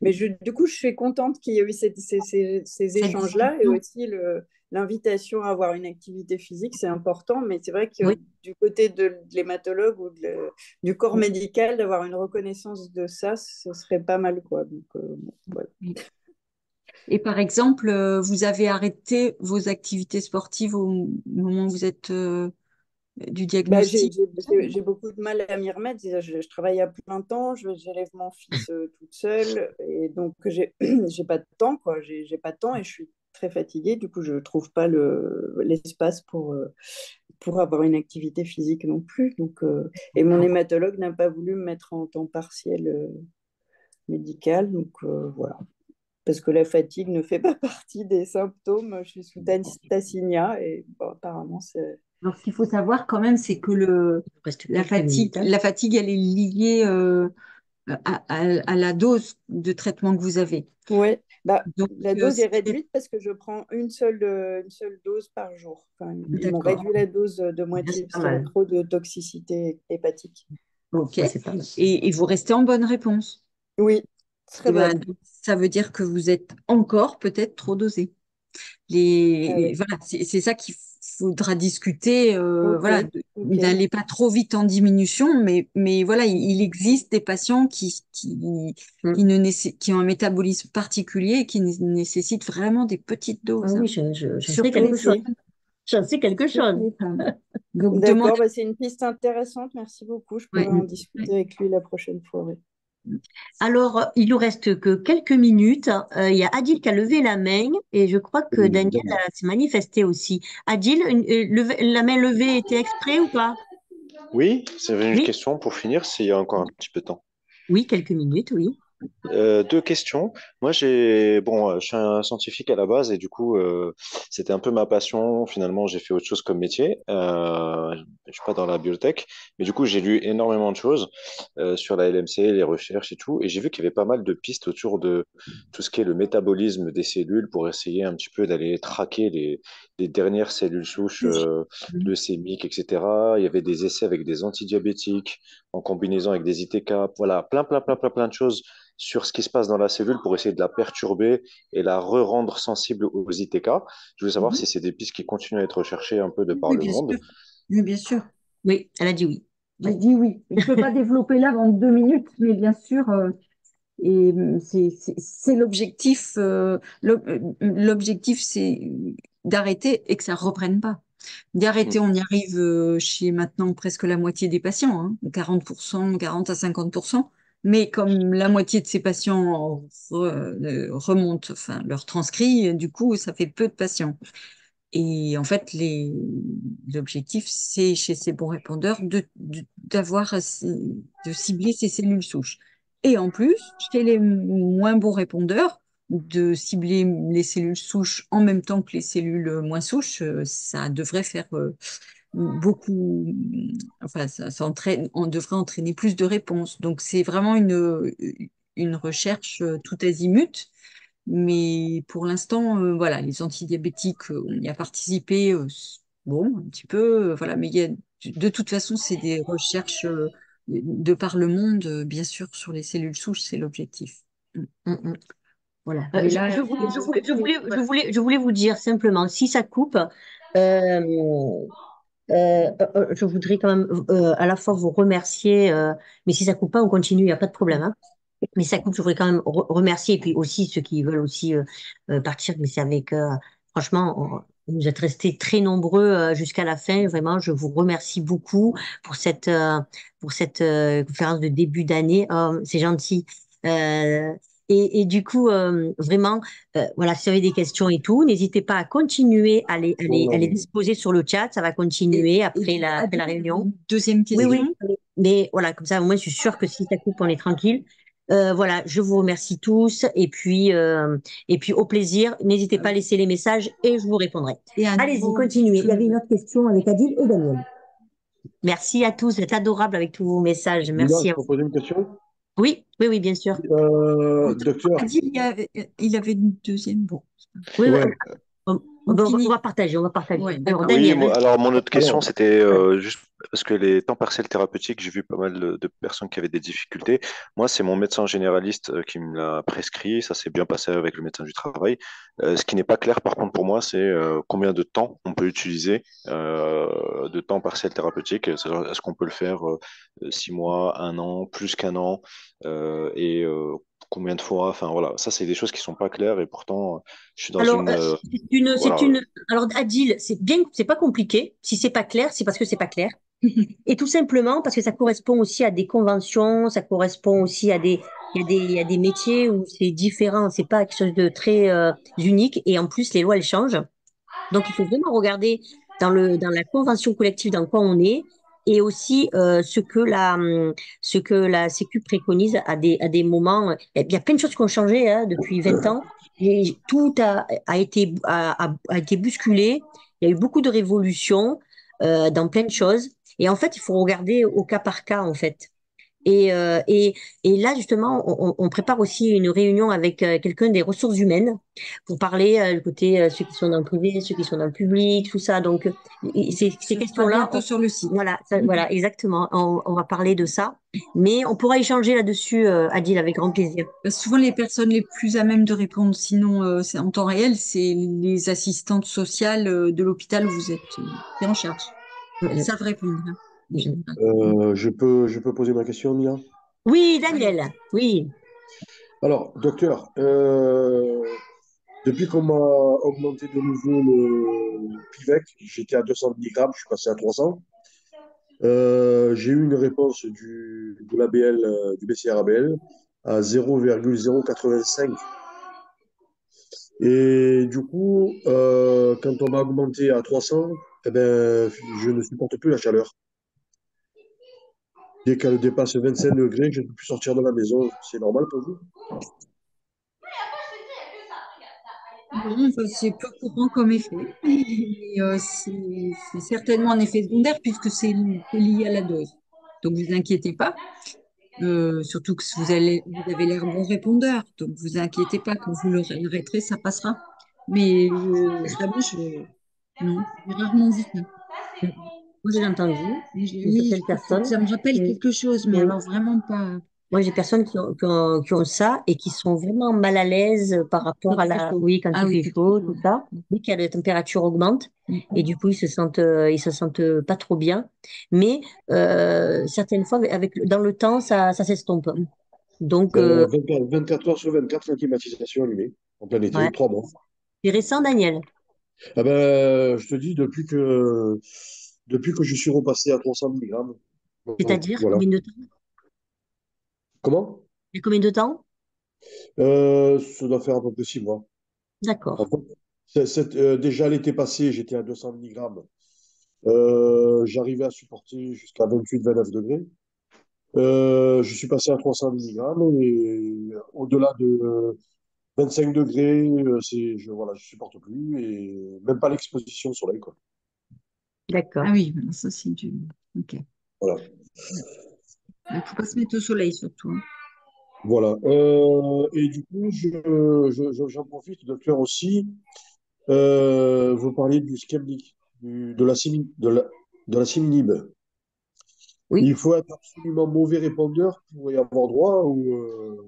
mais du coup, je suis contente qu'il y ait eu ces Cette échanges-là, et discussion. aussi l'invitation à avoir une activité physique, c'est important. Mais c'est vrai que Oui. du côté de l'hématologue ou du corps médical, d'avoir une reconnaissance de ça, ce serait pas mal quoi. Donc, bon, voilà. Et par exemple, vous avez arrêté vos activités sportives au moment où vous êtes du Bah, diagnostic. j'ai beaucoup de mal à m'y remettre. Je travaille à plein temps, j'élève mon fils toute seule, et donc j'ai pas de temps, quoi. J'ai pas de temps et je suis très fatiguée. Du coup, je trouve pas l'espace pour avoir une activité physique non plus. Donc, et mon hématologue n'a pas voulu me mettre en temps partiel médical. Donc, voilà. Parce que la fatigue ne fait pas partie des symptômes. Je suis sous Tassinia et bon, apparemment, c'est. Alors, ce qu'il faut savoir quand même, c'est que Reste quelques minutes, hein. la fatigue, elle est liée à la dose de traitement que vous avez. Ouais, bah, Donc, la dose est c'est réduite parce que je prends une seule dose par jour. Enfin, ils m'ont d'accord. réduit la dose de moitié C'est pas parce qu'il y avait mal. trop de toxicité hépatique. Ok. Ouais, c'est pas mal. Et vous restez en bonne réponse. Oui, Très bonne. Donc, ça veut dire que vous êtes encore peut-être trop dosé. Oui. Voilà, c'est ça qu'il faudra discuter. Ok, Voilà, ok. n'allez pas trop vite en diminution, mais voilà, il existe des patients qui ont un métabolisme particulier et qui nécessitent vraiment des petites doses. Oui, je sais Surtout quelque Ok. chose. J'en sais quelque chose. les femmes. Donc, D'accord, bah, c'est une piste intéressante. Merci beaucoup. Je ouais, pourrais en ouais. discuter avec lui la prochaine fois. Oui. Alors, il nous reste que quelques minutes. Il y a Adil qui a levé la main et je crois que Daniel s'est manifesté aussi. Adil, la main levée était exprès ou pas? Oui, c'est une Oui, question pour finir, s'il y a encore un petit peu de temps. oui, quelques minutes, oui. Deux questions. Moi, je suis un scientifique à la base et du coup, c'était un peu ma passion. Finalement, j'ai fait autre chose comme métier. Je suis pas dans la biotech, mais du coup, j'ai lu énormément de choses sur la LMC, les recherches et tout, et j'ai vu qu'il y avait pas mal de pistes autour de tout ce qui est le métabolisme des cellules pour essayer un petit peu d'aller traquer les dernières cellules souches leucémiques, etc. Il y avait des essais avec des antidiabétiques en combinaison avec des ITK. Voilà, plein de choses sur ce qui se passe dans la cellule pour essayer de la perturber et la re-rendre sensible aux ITK. Je voulais savoir Mhm. si c'est des pistes qui continuent à être recherchées un peu de par Oui, le bien monde. sûr. Oui, bien sûr. Oui, elle a dit oui. J'ai dit oui. Je ne peux pas développer là en 2 minutes, mais bien sûr, c'est l'objectif. L'objectif, c'est d'arrêter et que ça ne reprenne pas. D'arrêter, on y arrive chez maintenant presque la moitié des patients, hein, 40%, 40 à 50%. Mais comme la moitié de ces patients remontent, enfin, leur transcrit, du coup, ça fait peu de patients. Et en fait, l'objectif, c'est chez ces bons répondeurs de cibler ces cellules souches. Et en plus, chez les moins bons répondeurs, de cibler les cellules souches en même temps que les cellules moins souches, ça devrait faire beaucoup, enfin, on devrait entraîner plus de réponses. Donc, c'est vraiment une recherche tout azimut. Mais pour l'instant, voilà, les antidiabétiques, on y a participé, bon, un petit peu, voilà, mais de toute façon, c'est des recherches de par le monde, bien sûr, sur les cellules souches, c'est l'objectif. Mm. Mm, mm. Voilà. Euh, Mais je, là, je voulais, je voulais, je voulais, je voulais, je voulais vous dire simplement, si ça coupe, je voudrais quand même à la fois vous remercier, mais si ça coupe pas, on continue, il n'y a pas de problème, hein. Mais ça coupe, je voudrais quand même remercier, et puis aussi ceux qui veulent aussi partir, mais c'est avec, franchement, vous êtes restés très nombreux jusqu'à la fin, vraiment, je vous remercie beaucoup pour cette conférence de début d'année. Oh, c'est gentil. Euh, et du coup, vraiment, voilà, si vous avez des questions et tout, n'hésitez pas à continuer à les disposer sur le chat, ça va continuer après la réunion. une deuxième Oui, question. oui, mais voilà, comme ça, moi, je suis sûre que si ça coupe, on est tranquille. Voilà, je vous remercie tous et puis au plaisir. N'hésitez pas à laisser les messages et je vous répondrai. Et à Allez-y, nouveau, continuez. Il y avait une autre question avec Adil et Daniel. Merci à tous, vous êtes adorables avec tous vos messages. Lila, Merci je à peux vous. poser une question? Oui, oui, oui, bien sûr. Docteur, Adil, il avait une deuxième. Bon, Oui, oui, ouais. on on finit. va partager, on va partager. Ouais, Alors, d'accord. Oui, Daniel, vas-y. alors mon autre question, Alors, c'était juste parce que les temps partiels thérapeutiques, j'ai vu pas mal de personnes qui avaient des difficultés. Moi, c'est mon médecin généraliste qui me l'a prescrit. Ça s'est bien passé avec le médecin du travail. Ce qui n'est pas clair, par contre, pour moi, c'est combien de temps on peut utiliser de temps partiel thérapeutique. C'est-à-dire, est-ce qu'on peut le faire 6 mois, un an, plus qu'un an, et combien de fois? Enfin, voilà, ça, c'est des choses qui sont pas claires et pourtant, je suis dans Alors, une, c'est voilà. une, alors Adil, c'est bien, c'est pas compliqué. Si c'est pas clair, c'est parce que c'est pas clair. Et tout simplement parce que ça correspond aussi à des conventions, ça correspond aussi à il y a des métiers où c'est différent, c'est pas quelque chose de très unique. Et en plus, les lois, elles changent. Donc, il faut vraiment regarder dans la convention collective dans quoi on est et aussi ce que la Sécu préconise à des moments. Il y a plein de choses qui ont changé hein, depuis 20 ans. Et tout a été bousculé. Il y a eu beaucoup de révolutions dans plein de choses. Et en fait, il faut regarder au cas par cas, en fait. Et là, justement, on prépare aussi une réunion avec quelqu'un des ressources humaines pour parler du côté ceux qui sont dans le privé, ceux qui sont dans le public, tout ça. Donc, ces Ça sera questions-là, bientôt sur le site. voilà, voilà, exactement. On va parler de ça. Mais on pourra échanger là-dessus, Adil, avec grand plaisir. Souvent, les personnes les plus à même de répondre, sinon c'est en temps réel, c'est les assistantes sociales de l'hôpital où vous êtes pris en charge. Elles savent répondre, hein, en général. Je peux poser ma question, Mia? Oui, Daniel, oui. Alors, docteur, depuis qu'on m'a augmenté de nouveau le Pivec, j'étais à 200 mg, je suis passé à 300. J'ai eu une réponse de l'ABL, du BCR-ABL à 0,085. Et du coup, quand on m'a augmenté à 300, eh ben, je ne supporte plus la chaleur. Dès qu'elle dépasse 25 degrés, je ne peux plus sortir de la maison. C'est normal pour vous? Non, enfin, c'est peu courant comme effet. Mais, c'est certainement un effet secondaire puisque c'est lié à la dose. Donc, vous inquiétez pas. Surtout que vous avez l'air bon répondeur. Donc, vous inquiétez pas. Quand vous le arrêterez, ça passera. Mais je t'avoue, non, j'ai rarement vu ça. Moi, j'ai entendu Oui, certaines personnes. ça me rappelle Oui, quelque chose, mais oui. alors vraiment pas. Moi, j'ai des personnes qui ont ça et qui sont vraiment mal à l'aise par rapport à oui, quand Ah il oui, fait chaud, tout ça. Dès que la température augmente et du coup, ils se sentent pas trop bien. Mais certaines fois, dans le temps, ça s'estompe. Donc, 24 heures sur 24, la climatisation allumée, en plein été, ouais. 3 mois. C'est récent, Daniel. Ah ben, je te dis, depuis que je suis repassé à 300 mg. Donc, C'est-à-dire voilà. combien de temps? Comment? Il y a combien de temps? Ça doit faire à peu près 6 mois. En D'accord. fait, déjà l'été passé, j'étais à 200 mg. J'arrivais à supporter jusqu'à 28-29 degrés. Je suis passé à 300 mg et au-delà de 25 degrés, voilà, je supporte plus et même pas l'exposition au soleil, quoi. D'accord. Ah oui, ça c'est du. Ok. Voilà. Il ne faut pas se mettre au soleil surtout, hein. Voilà. Et du coup, j'en profite, docteur, aussi. Vous parliez du Scemdix, de la Simnib. Oui, Il faut être absolument mauvais répondeur pour y avoir droit ou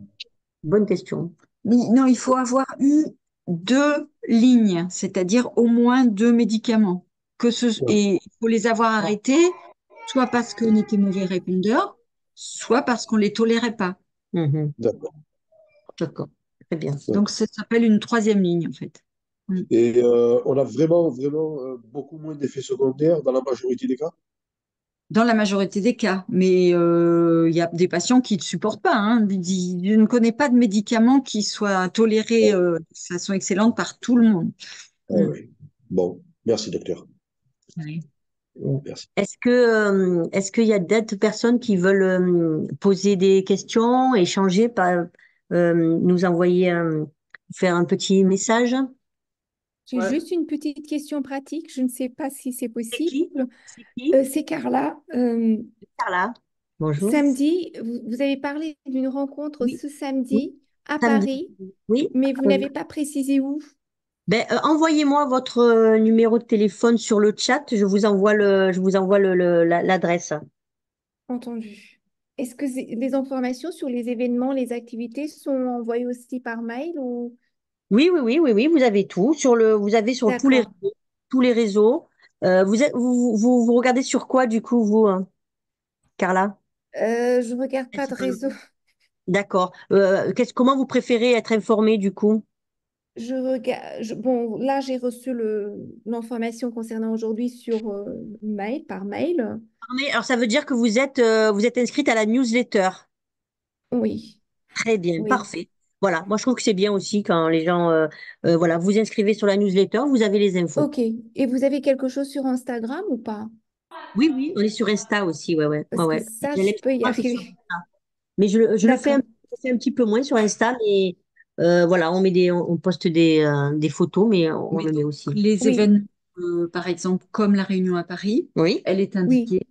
bonne question. Non, il faut avoir eu 2 lignes, c'est-à-dire au moins 2 médicaments. ouais, Et il faut les avoir arrêtés, soit parce qu'on était mauvais répondeur, soit parce qu'on les tolérait pas. Mhm. d'accord. D'accord. Très bien. Ouais. Donc ça s'appelle une 3e ligne en fait. Mm. Et on a vraiment, vraiment beaucoup moins d'effets secondaires dans la majorité des cas. Dans la majorité des cas, mais il y a des patients qui ne supportent pas, hein. Je ne connais pas de médicament qui soit toléré de façon excellente par tout le monde. Ah Mm. oui. Bon, merci, docteur. Ouais. Merci. Est-ce qu'il y a d'autres personnes qui veulent poser des questions, échanger, nous envoyer faire un petit message? J'ai juste une petite question pratique. Je ne sais pas si c'est C'est qui? possible. C'est qui? C'est Carla. Carla. Bonjour. Samedi, vous avez parlé d'une rencontre Oui, ce oui, samedi à samedi. Paris, Oui. mais vous n'avez pas précisé où. Ben, envoyez-moi votre numéro de téléphone sur le chat. Je vous envoie l'adresse. Entendu. Est-ce que les informations sur les événements, les activités sont envoyées aussi par mail ou... Oui, oui, oui, oui, oui. Vous avez tout vous avez sur D'accord. tous les réseaux. Vous regardez sur quoi du coup, vous, Carla? Je regarde pas de réseau. D'accord. Comment vous préférez être informé du coup? Je regarde. Bon, là, j'ai reçu l'information concernant aujourd'hui sur mail, par mail. Alors ça veut dire que vous êtes inscrite à la newsletter. Oui, Très bien, oui. parfait. Voilà, moi je trouve que c'est bien aussi quand les gens, voilà, vous inscrivez sur la newsletter, vous avez les infos. Ok. Et vous avez quelque chose sur Instagram ou pas? Oui, oui, on est sur Insta aussi, ouais, ouais, ouais, Parce que ouais. ça, J'allais je me peux y dire, c'est sur arriver. Insta. Mais D'accord. je le fais un petit peu moins sur Insta, mais voilà, on poste des photos, mais on Mais le met donc, aussi. les Oui, événements, par exemple, comme la Réunion à Paris, Oui, elle est oui. indiquée.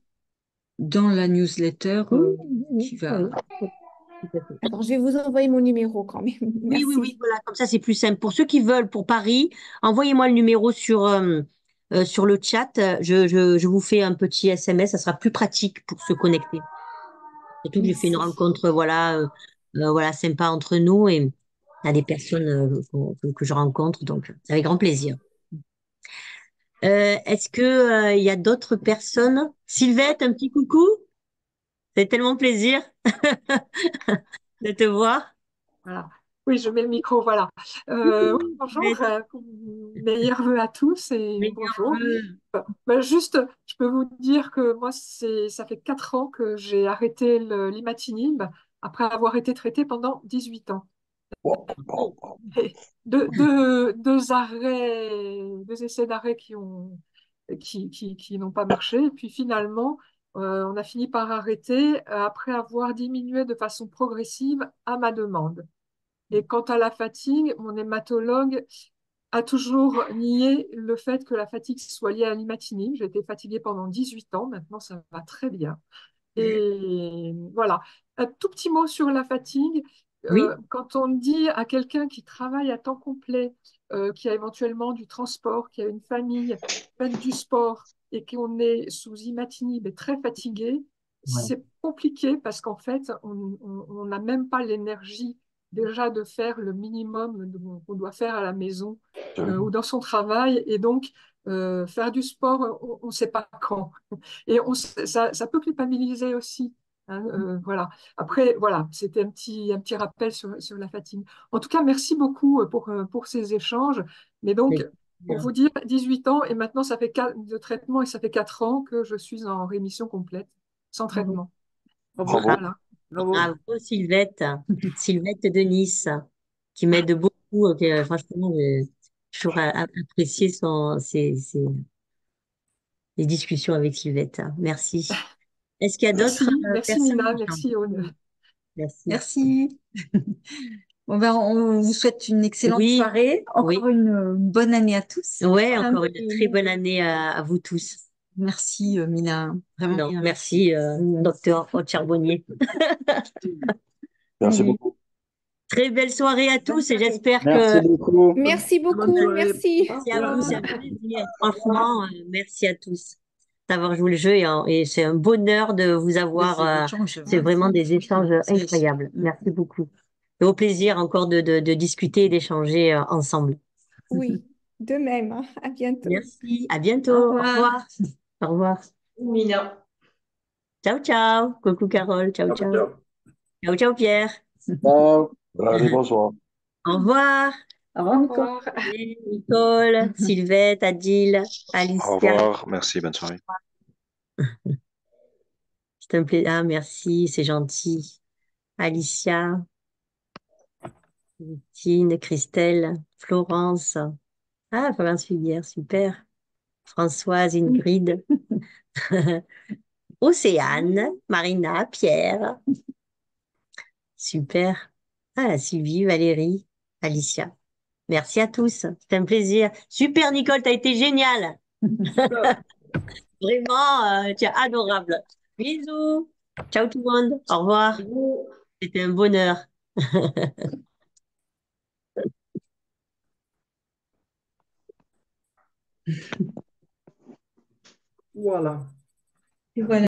dans la newsletter Oui, oui, qui va. oui. Tout à fait. Attends, je vais vous envoyer mon numéro quand même. Oui, oui, oui, Merci. voilà, comme ça c'est plus simple. Pour ceux qui veulent pour Paris, envoyez-moi le numéro sur le chat. Je vous fais un petit SMS, ça sera plus pratique pour se connecter. Surtout que j'ai fait une Merci. rencontre, voilà, sympa entre nous et il y a des personnes que je rencontre, donc c'est avec grand plaisir. Est-ce que, il y a d'autres personnes? Sylvette, un petit coucou? C'est tellement plaisir de te voir. Voilà. Oui, je mets le micro, voilà. Oui, bonjour, Sylvette, meilleurs vœux à tous et meilleurs bonjour. vœux. Juste, je peux vous dire que moi, ça fait 4 ans que j'ai arrêté l'imatinib après avoir été traitée pendant 18 ans. Wow, wow, wow. Et deux essais d'arrêt qui n'ont pas marché. Et puis finalement, on a fini par arrêter après avoir diminué de façon progressive à ma demande. Et quant à la fatigue, mon hématologue a toujours nié le fait que la fatigue soit liée à l'imatinib. J'ai été fatiguée pendant 18 ans, maintenant ça va très bien. Et voilà. Un tout petit mot sur la fatigue. Oui, Quand on dit à quelqu'un qui travaille à temps complet, qui a éventuellement du transport, qui a une famille, fait du sport et qu'on est sous imatinib et très fatigué, ouais, c'est compliqué parce qu'en fait, on n'a même pas l'énergie déjà de faire le minimum qu'on doit faire à la maison ou dans son travail. Et donc, faire du sport, on ne sait pas quand. Et ça peut culpabiliser aussi. Hein, voilà. Après, voilà, c'était un petit rappel sur la fatigue. En tout cas, merci beaucoup pour ces échanges. Mais donc, c'est pour bien. vous dire, 18 ans et maintenant, ça fait de traitement et ça fait 4 ans que je suis en rémission complète, sans Bravo. traitement. Bravo. Bravo. Voilà. Bravo. Bravo Sylvette, Sylvette de Nice, qui m'aide beaucoup. Franchement, j'ai toujours apprécié les discussions avec Sylvette. Merci. Est-ce qu'il y a d'autres Merci, merci personnes Mina, qui ont merci Aude. Oui, merci. Merci. Bon, ben, on vous souhaite une excellente Oui, soirée. Encore oui. une bonne année à tous. Ouais, Plein encore une très bonne année à vous tous. Merci, Mina. Vraiment Donc, bien. merci, docteur Charbonnier. Merci Allez. beaucoup. Très belle soirée à tous et j'espère Merci que beaucoup. Merci Bonne beaucoup. soirée. Merci. Au merci à vous, c'est revoir. un plaisir. Franchement, merci à tous d'avoir joué le jeu et c'est un bonheur de vous avoir. Des échanges. C'est vraiment des échanges incroyables. Merci beaucoup. Et au plaisir encore de discuter et d'échanger ensemble. Oui, de même, hein. À bientôt. Merci, à Au bientôt. Au revoir. revoir. Au revoir. Mina. Ciao, ciao. Coucou Carole. Ciao, Ciao, ciao. ciao. Ciao, ciao Pierre. Ciao. Allez, bonsoir. Au revoir. Au revoir, Au Nico. revoir. Allez, Nicole, Sylvette, Adil, Au Alicia. revoir, merci, bonne soirée. C'est un plaisir. Ah, merci, c'est gentil. Alicia, Christine, Christelle, Florence. Ah, Florence Filière, super. Françoise, Ingrid, Océane, Marina, Pierre. Super. Ah, Sylvie, Valérie, Alicia. Merci à tous. C'est un plaisir. Super, Nicole, t'as été géniale. Super. Vraiment, tu es adorable. Bisous. Ciao tout le monde. Au revoir. C'était un bonheur. Voilà. Et voilà.